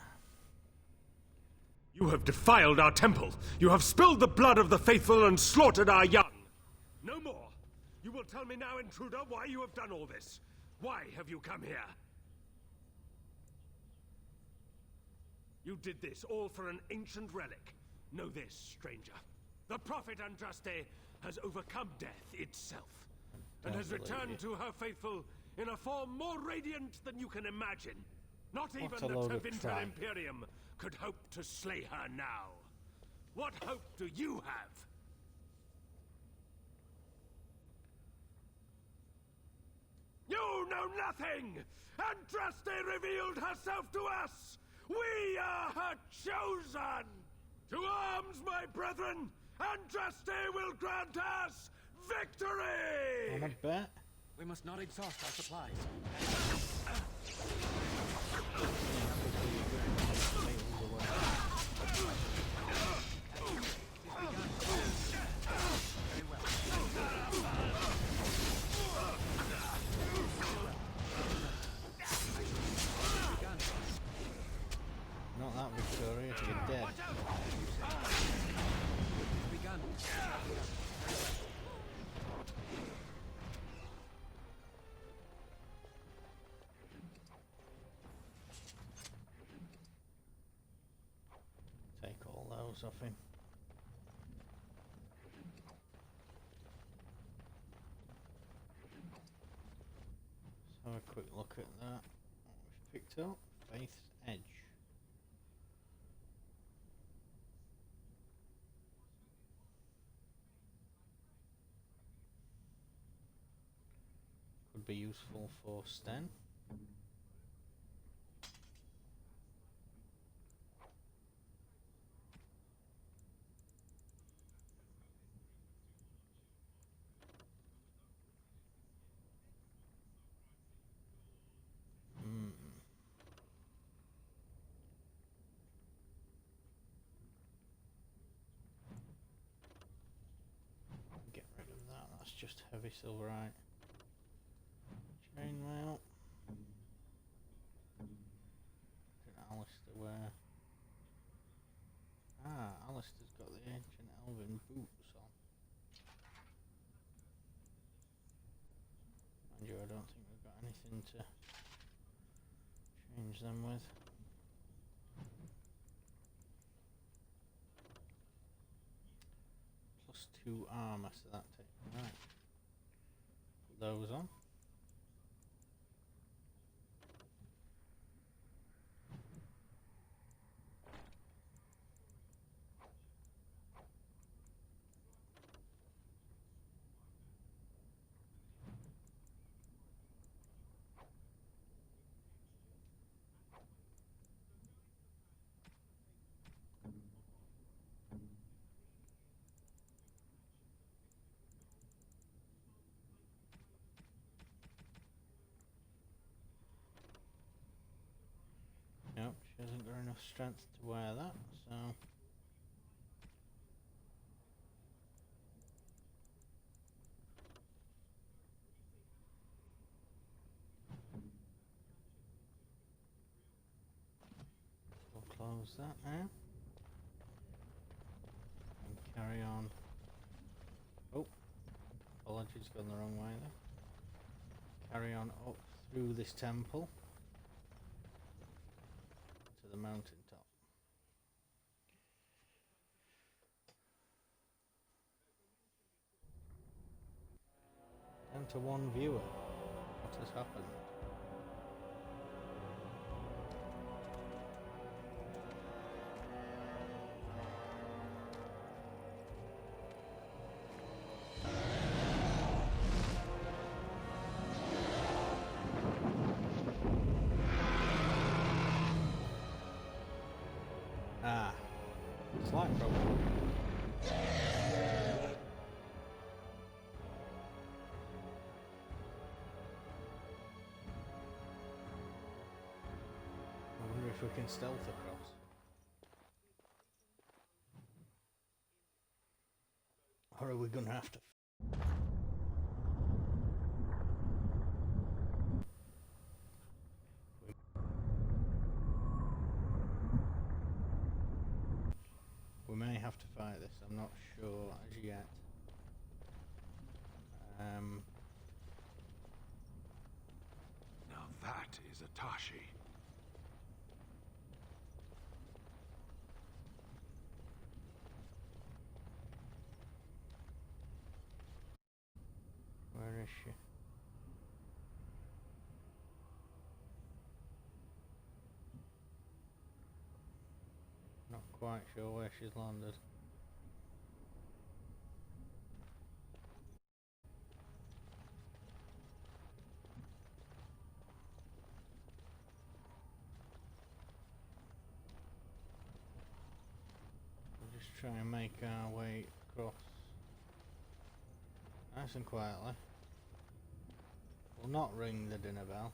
You have defiled our temple. You have spilled the blood of the faithful and slaughtered our young. No more. You will tell me now, intruder, why you have done all this. Why have you come here? You did this all for an ancient relic. Know this, stranger. The prophet Andraste has overcome death itself and has returned to her faithful in a form more radiant than you can imagine. Not even the Tevinter Imperium could hope to slay her now. What hope do you have? You know nothing! Andraste revealed herself to us! We are her chosen! To arms, my brethren! Andraste will grant us victory! On a bet. We must not exhaust our supplies. Not that victorious, you're dead. Take all those off him. Let's have a quick look at that. What we've picked up. Faith's Edge. Could be useful for Sten. Get rid of that, that's just heavy silverite. Chainmail. Did Alistair wear? Alistair's got the ancient elven boots on. Mind you, I don't think we've got anything to change them with. +2 armor, so that takes right. Put those on. Nope, she hasn't got enough strength to wear that, so... We'll close that now. And carry on. Oh, apologies, gone the wrong way there. Carry on up through this temple to the mountain top. Down to one viewer. What has happened? Slight problem. I wonder if we can stealth across. Or are we gonna have to? We may have to fight this, I'm not sure as yet. Now that is a Tashi. Where is she? Not quite sure where she's landed. We'll just try and make our way across nice and quietly. We'll not ring the dinner bell.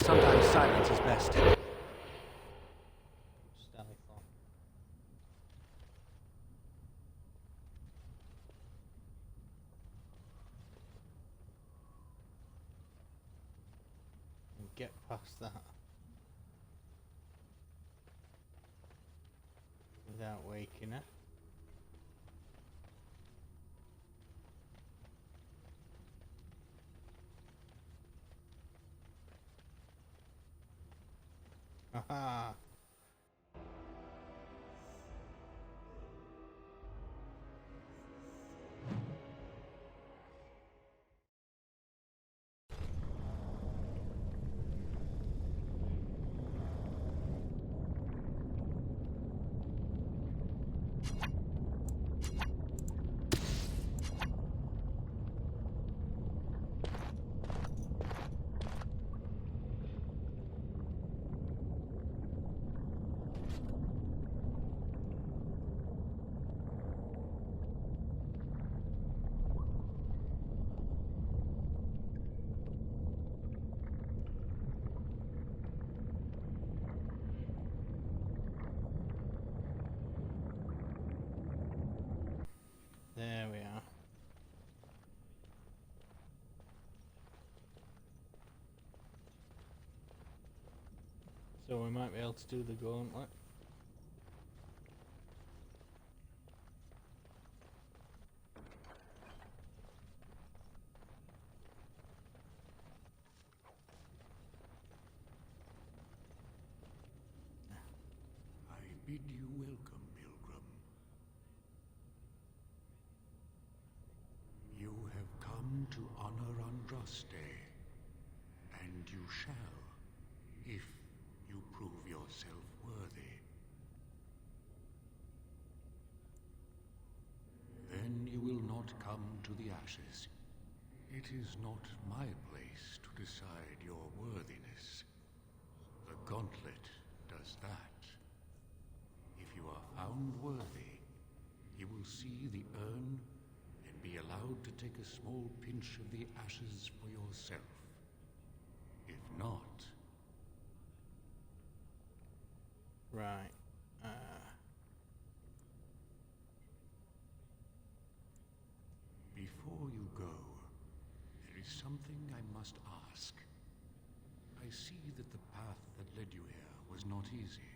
Sometimes silence is best. Stealth. And get past that without waking her. Haha. There we are. So we might be able to do the gauntlet. I bid you welcome, pilgrim. You have come to honor Andraste, and you shall, if you prove yourself worthy. Then you will not come to the ashes. It is not my place to decide your worthiness. The gauntlet does that. If you are found worthy, will see the urn and be allowed to take a small pinch of the ashes for yourself. If not... Right. Before you go, there is something I must ask. I see that the path that led you here was not easy.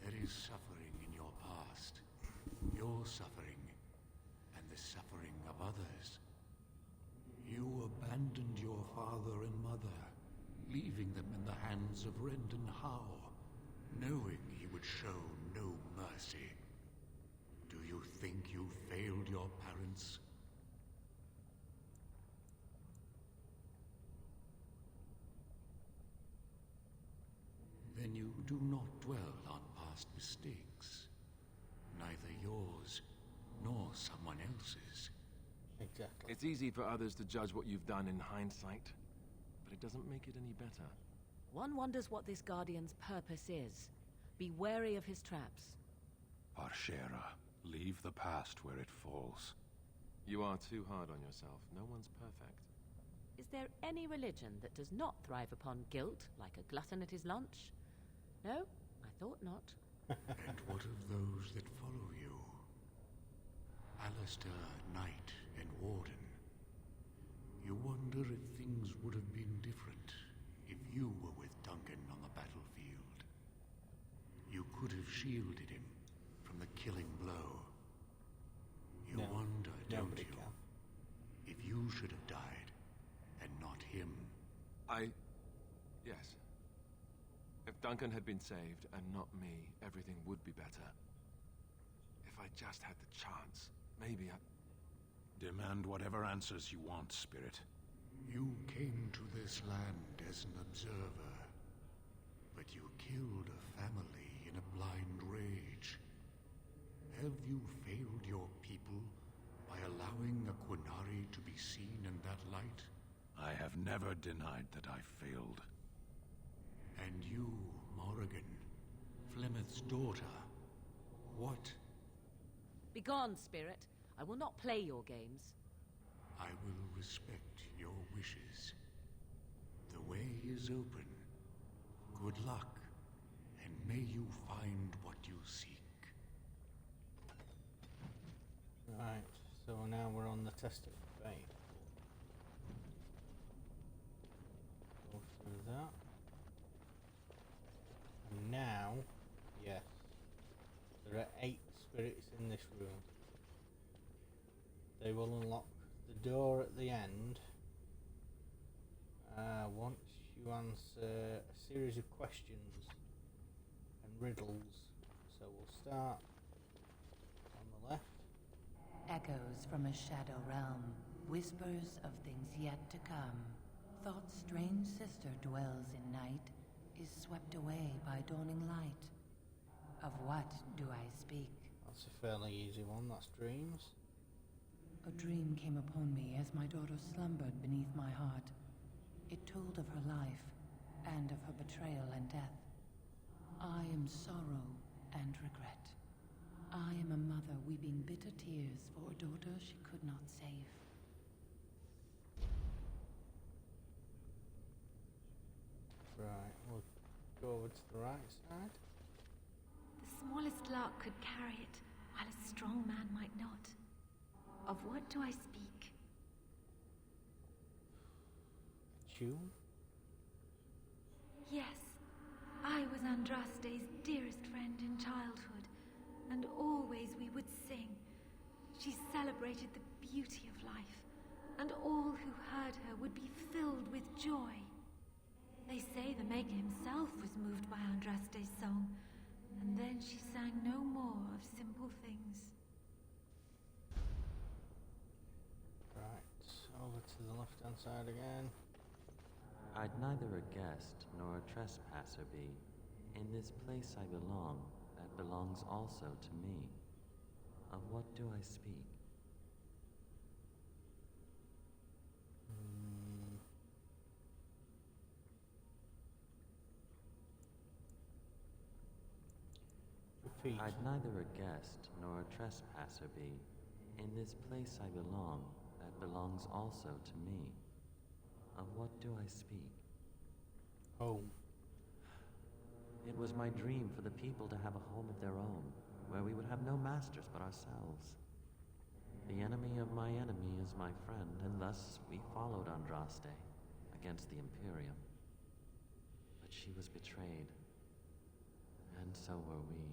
There is suffering in your past. Your suffering, and the suffering of others. You abandoned your father and mother, leaving them in the hands of Rendon Howe, knowing he would show no mercy. Do you think you failed your parents? Then you do not dwell on past mistakes. Neither yours, nor someone else's. Exactly. It's easy for others to judge what you've done in hindsight, but it doesn't make it any better. One wonders what this Guardian's purpose is. Be wary of his traps. Parshera, leave the past where it falls. You are too hard on yourself. No one's perfect. Is there any religion that does not thrive upon guilt, like a glutton at his lunch? No, I thought not. And what of those that follow you? Alistair, Knight, and Warden. You wonder if things would have been different if you were with Duncan on the battlefield. You could have shielded him from the killing blow. You wonder, don't you? If you should have died, and not him. Yes. If Duncan had been saved, and not me, everything would be better. If I just had the chance, maybe I... Demand whatever answers you want, Spirit. You came to this land as an observer, but you killed a family in a blind rage. Have you failed your people by allowing a Qunari to be seen in that light? I have never denied that I failed. And you, Morrigan, Flemeth's daughter, what? Begone, spirit. I will not play your games. I will respect your wishes. The way is open. Good luck, and may you find what you seek. Right, so now we're on the test of faith. Go through that. And now, yes, there are 8 spirits in this room. They will unlock the door at the end once you answer a series of questions and riddles. So we'll start on the left. Echoes from a shadow realm, whispers of things yet to come. Thought's strange sister dwells in night, is swept away by dawning light. Of what do I speak? That's a fairly easy one, that's dreams. A dream came upon me as my daughter slumbered beneath my heart. It told of her life, and of her betrayal and death. I am sorrow and regret. I am a mother weeping bitter tears for a daughter she could not save. Right, we'll go over to the right side. The smallest lark could carry it, while a strong man might not. Of what do I speak? Tune? Yes, I was Andraste's dearest friend in childhood, and always we would sing. She celebrated the beauty of life, and all who heard her would be filled with joy. They say the maker himself was moved by Andraste's song, and then she sang no more of simple things. Right, over to the left-hand side again. I'd neither a guest nor a trespasser be. In this place I belong, that belongs also to me. Of what do I speak? feet. I'd neither a guest nor a trespasser be. In this place I belong, that belongs also to me. Of what do I speak? Home. It was my dream for the people to have a home of their own, where we would have no masters but ourselves. The enemy of my enemy is my friend, and thus we followed Andraste against the Imperium. But she was betrayed, and so were we.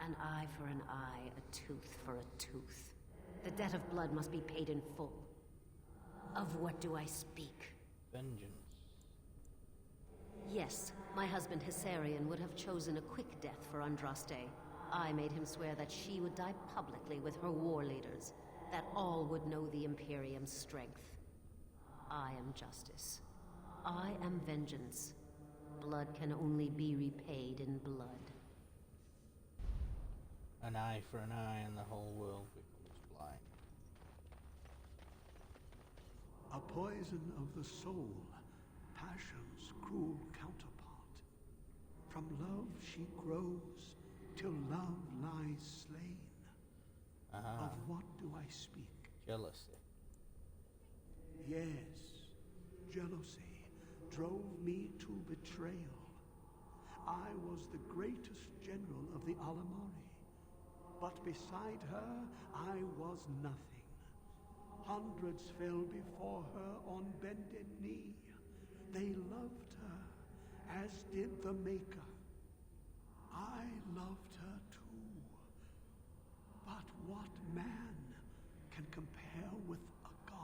An eye for an eye, a tooth for a tooth. The debt of blood must be paid in full. Of what do I speak? Vengeance. Yes, my husband Hissarion would have chosen a quick death for Andraste. I made him swear that she would die publicly with her war leaders, that all would know the Imperium's strength. I am justice. I am vengeance. Blood can only be repaid in blood. An eye for an eye and the whole world becomes blind. A poison of the soul, passion's cruel counterpart. From love she grows, till love lies slain. Of what do I speak? Jealousy. Yes, jealousy drove me to betrayal. I was the greatest general of the Alamari. But beside her, I was nothing. Hundreds fell before her on bended knee. They loved her, as did the Maker. I loved her too. But what man can compare with a god?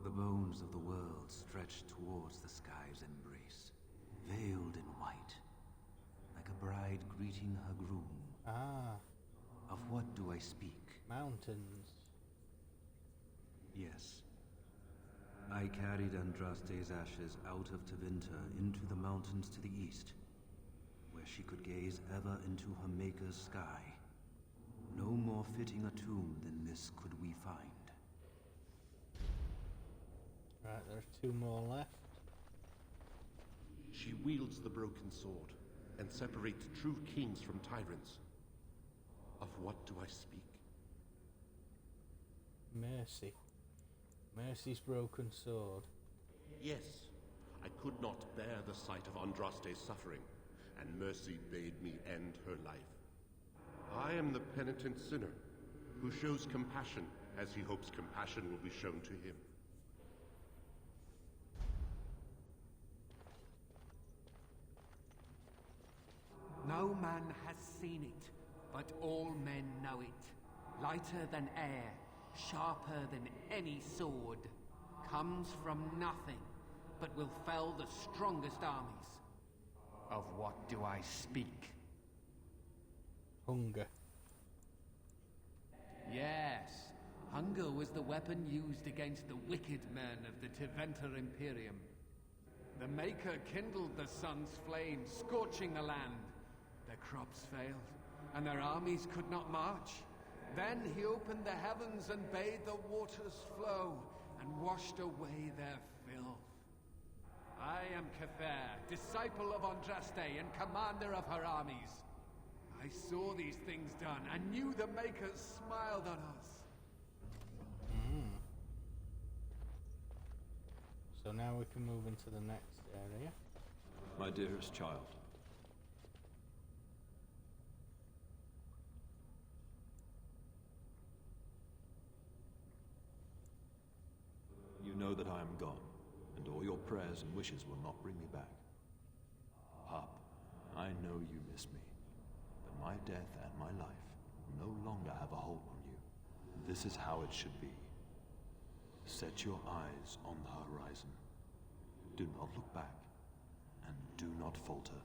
The bones of the world stretched towards the sky's embrace, veiled in white, like a bride greeting her groom. Of what do I speak? Mountains. Yes. I carried Andraste's ashes out of Tevinter into the mountains to the east, where she could gaze ever into her Maker's sky. No more fitting a tomb than this could we find. Right, there's two more left. She wields the broken sword and separates true kings from tyrants. Of what do I speak? Mercy. Mercy's broken sword. Yes, I could not bear the sight of Andraste's suffering, and Mercy bade me end her life. I am the penitent sinner who shows compassion as he hopes compassion will be shown to him. No man has seen it, but all men know it. Lighter than air, sharper than any sword. Comes from nothing, but will fell the strongest armies. Of what do I speak? Hunger. Yes, hunger was the weapon used against the wicked men of the Tevinter Imperium. The Maker kindled the sun's flame, scorching the land. Their crops failed, and their armies could not march. Then he opened the heavens and bade the waters flow, and washed away their filth. I am Cather, disciple of Andraste and commander of her armies. I saw these things done, and knew the Makers smiled on us. So now we can move into the next area. My dearest child. You know that I am gone, and all your prayers and wishes will not bring me back. Pup, I know you miss me, but my death and my life no longer have a hold on you. This is how it should be. Set your eyes on the horizon. Do not look back, and do not falter.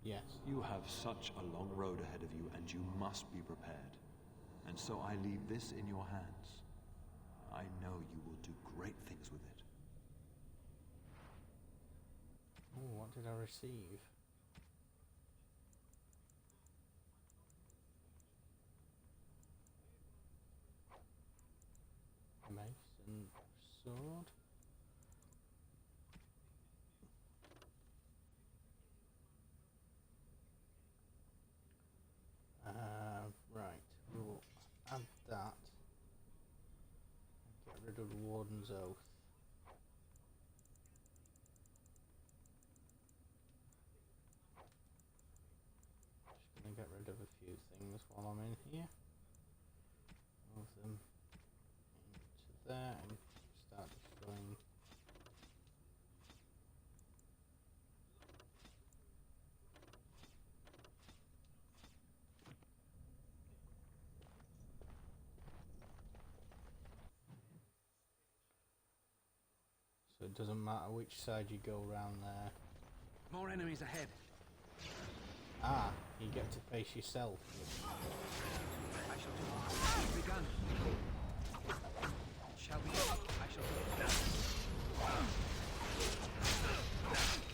Yes. You have such a long road ahead of you, and you must be prepared. And so I leave this in your hands. I know you will do great things with it. Oh, what did I receive? sword. Right, we'll add that. Get rid of the Warden's Oath. Just gonna get rid of a few things while I'm in here. Move them into there and start destroying. So it doesn't matter which side you go around there. More enemies ahead. Ah, you get to face yourself. I shall do it. It's begun. It shall be done. I shall do it.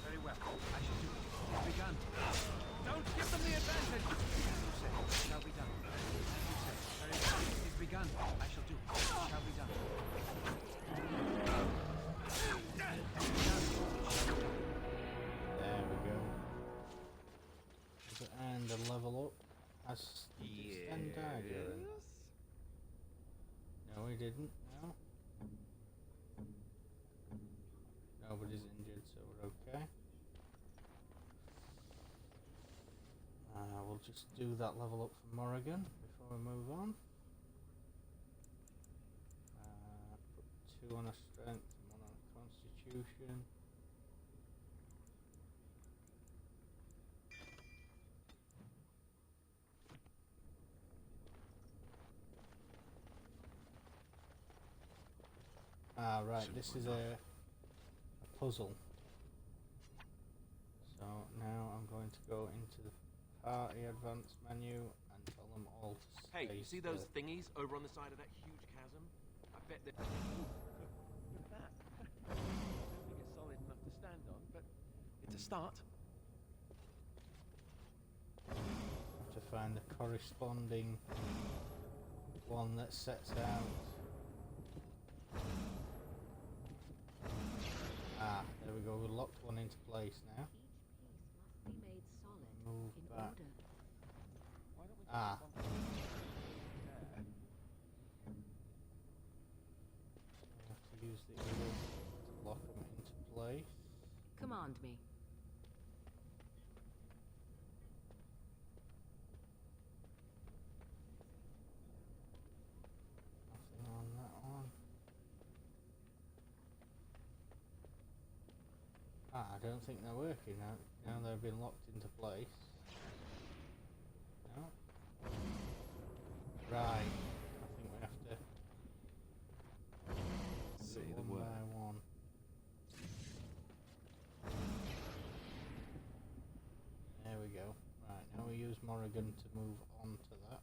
Very well. I shall do it. It's begun. Don't give them the advantage. As you say, it shall be done. As you say, very well. It is begun. I shall do it. It shall be done. There we go. And a level up. As Sten died, Aaron. No, he didn't. No. Nobody's injured, so we're okay. We'll just do that level up for Morrigan before we move on. Put 2 on a strength and 1 on a constitution. Right, this is a puzzle. So now I'm going to go into the party advanced menu and tell them all to stay Hey, you see those still. thingies over on the side of that huge chasm? I bet they're... Ooh, look at that. I don't think it's solid enough to stand on, but it's a start. Have to find the corresponding one that sets out. There we go, we locked one into place now. Each piece must be made solid Move in back. order. Why don't we Ah. do something there? I have to use the arrow to lock them into place. Command me. Nothing on that one. I don't think they're working now. Now they've been locked into place. No. Right. I think we have to Say do the one word. by one. There we go. Right, now we use Morrigan to move on to that.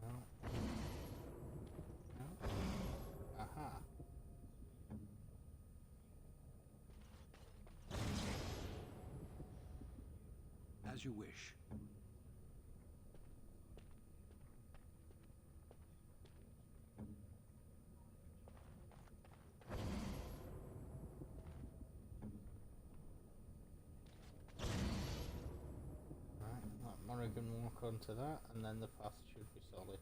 No. No. Aha. As you wish. Right, let Morrigan walk onto that, and then the path should be solid.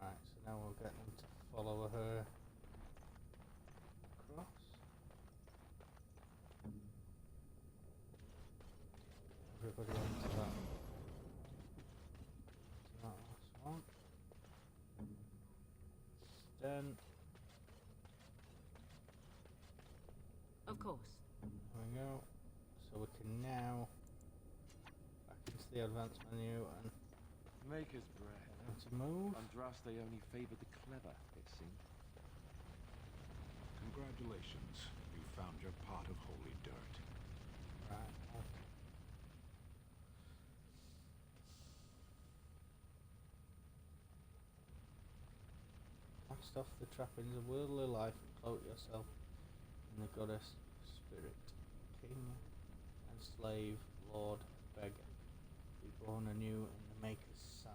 Right, so now we'll get them to follow her across. Everybody onto that. To that last one. Sten. Of course. There we go. So we can now back into the advanced menu and Maker's breath. get them to move. Andraste only favored the clever, it seemed. Congratulations. You found your pot of holy dirt. Right, okay. Cast off the trappings of worldly life and cloak yourself in the goddess spirit. King and slave, lord, beggar. Be Born anew in the Maker's sight.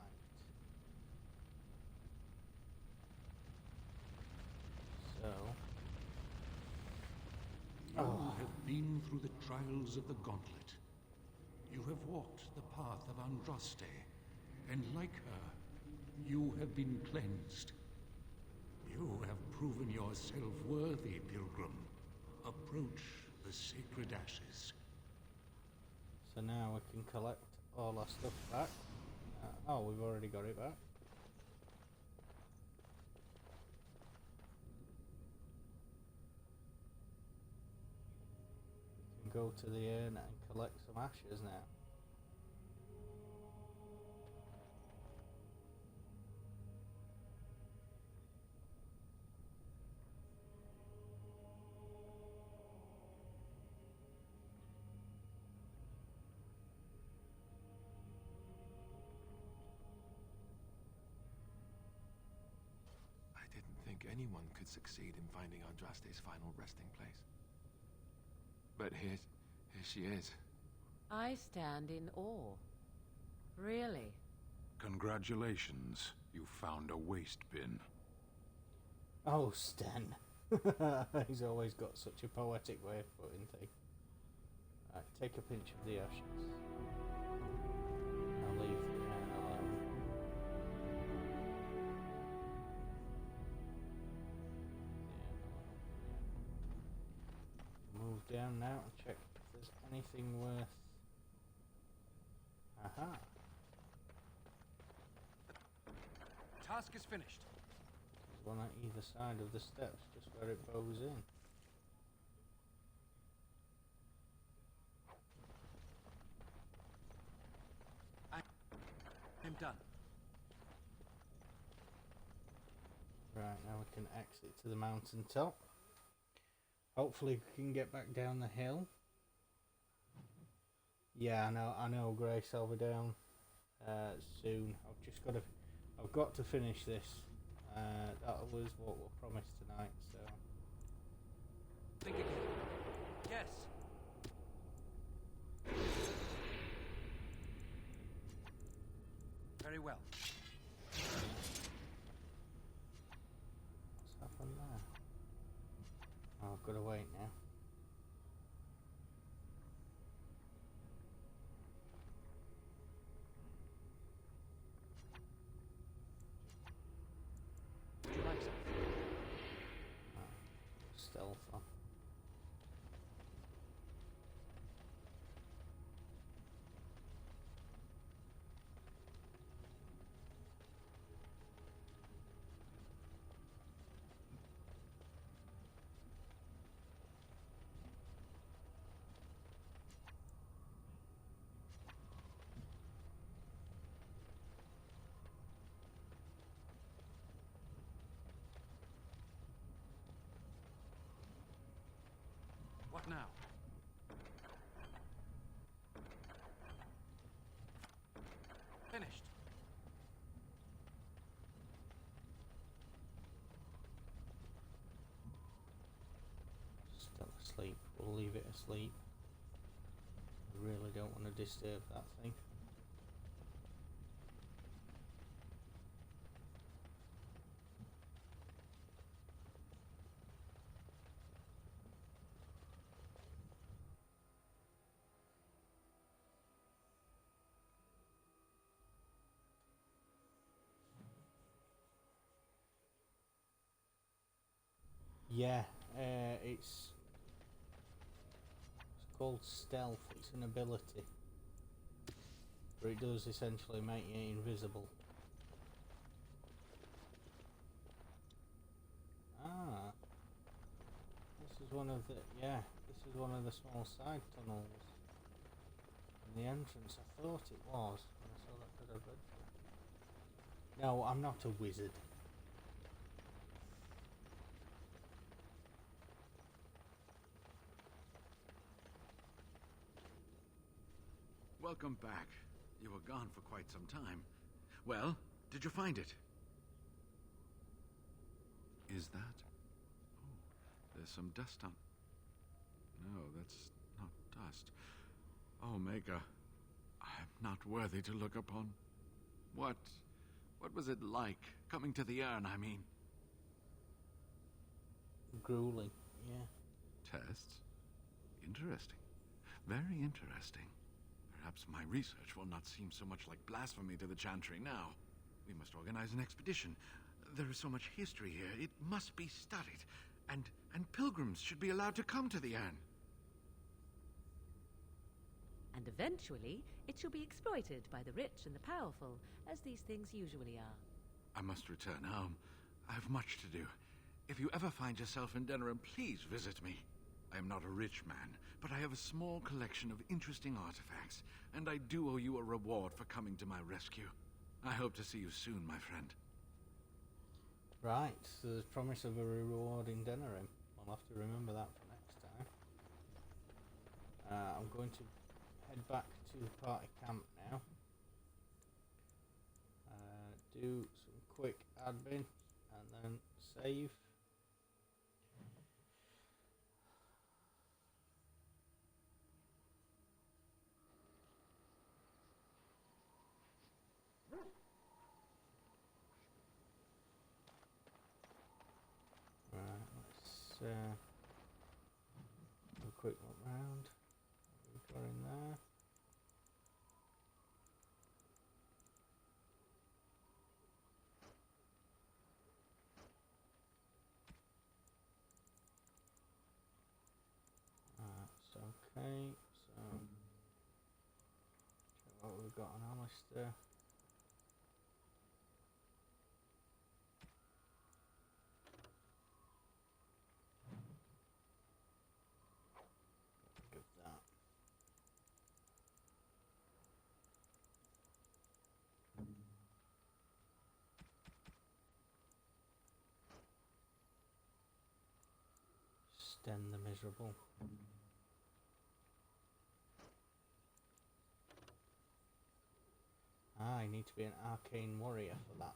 So... You have been through the trials of the Gauntlet. You have walked the path of Andraste, and like her, you have been cleansed. You have proven yourself worthy, Pilgrim. Approach the sacred ashes. So now we can collect all our stuff back. Oh, we've already got it back. We can go to the urn and collect some ashes now. I didn't think anyone could succeed in finding Andraste's final resting place. But here she is. I stand in awe. Really? Congratulations. You found a waste bin. Oh, Sten. He's always got such a poetic way of putting things. Right, take a pinch of the ashes. I'll leave the urn alone. Move down now and check if there's anything worth... Aha! Task is finished. There's one on either side of the steps, just where it bows in. I'm done. Right, now we can exit to the mountain top. Hopefully we can get back down the hill. Yeah, I know, Grace, I'll be down soon. I've got to finish this. That was what we're promised tonight, so... Think again. Yes. Very well. What's happened there? Oh, I've got to wait now. Would you like something? Stealth on. What now? Finished. Still asleep. We'll leave it asleep. I really don't want to disturb that thing. Yeah, it's called stealth. It's an ability, but it does essentially make you invisible. Ah, this is one of the this is one of the small side tunnels in the entrance. I thought it was when I saw that bit of red. No, I'm not a wizard. Welcome back. You were gone for quite some time. Well, did you find it? Is that? Oh, there's some dust on... No, that's not dust. Omega. I'm not worthy to look upon. What was it like, coming to the urn, I mean? Grueling, yeah. Tests? Interesting. Very interesting. Perhaps my research will not seem so much like blasphemy to the Chantry now. We must organize an expedition. There is so much history here, it must be studied. And pilgrims should be allowed to come to the urn. And eventually, it shall be exploited by the rich and the powerful, as these things usually are. I must return home. I have much to do. If you ever find yourself in Denerim, please visit me. I am not a rich man, but I have a small collection of interesting artifacts, and I do owe you a reward for coming to my rescue. I hope to see you soon, my friend. Right, so there's promise of a reward in Denerim. I'll have to remember that for next time. I'm going to head back to the party camp now. Do some quick admin and then save. Right, let's do a quick look round. What we've got in there. That's okay. So, check what we've got on Alistair. Give that. Sten the Miserable. I need to be an arcane warrior for that.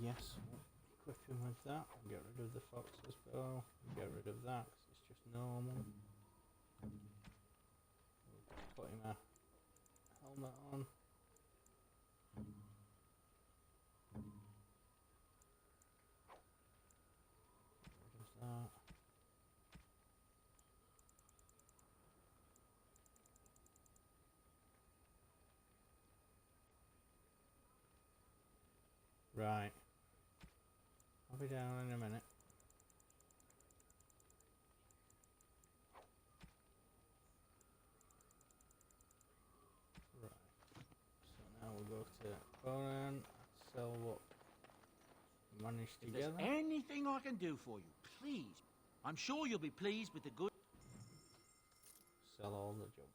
Yes, equip him with that. I'll get rid of the fox's bow. Get rid of that because it's just normal. We'll just put him a helmet on. Get rid of that. Right. I'll be down in a minute. Right. So now we'll go to Conan, sell what we managed If together. there's anything I can do for you, please. I'm sure you'll be pleased with the good... Sell all the junk.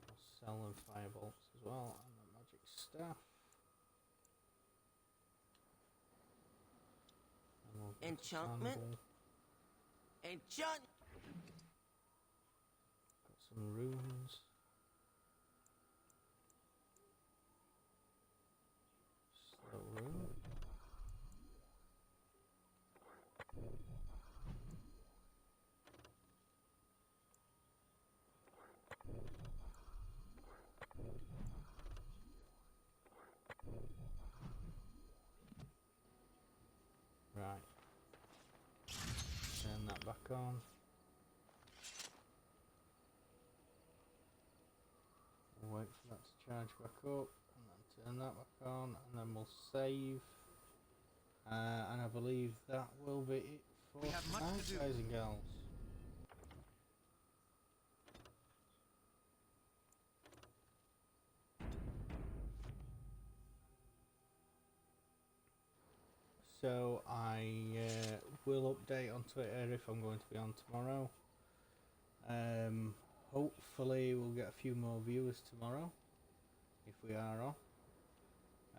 I'll sell them firebolts as well, and the magic staff. And we'll go to Enchantment? Sandal. Enchant... Got some runes. Slow rune. Right. Turn that back on. We'll wait for that to charge back up, and then turn that back on, and then we'll save. And I believe that will be it for We have much tonight, to do. guys and girls. So I will update on Twitter if I'm going to be on tomorrow. Hopefully we'll get a few more viewers tomorrow if we are on.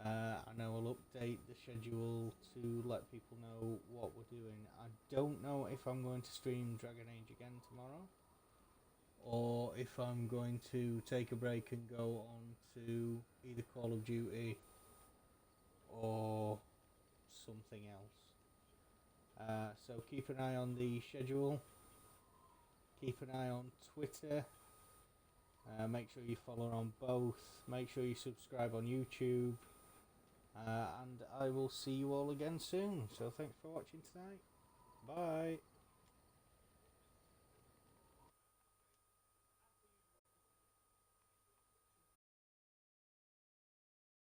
and I will update the schedule to let people know what we're doing. I don't know if I'm going to stream Dragon Age again tomorrow, or if I'm going to take a break and go on to either Call of Duty or something else. So keep an eye on the schedule. Keep an eye on Twitter. Make sure you follow on both. Make sure you subscribe on YouTube. And I will see you all again soon. So thanks for watching tonight. Bye.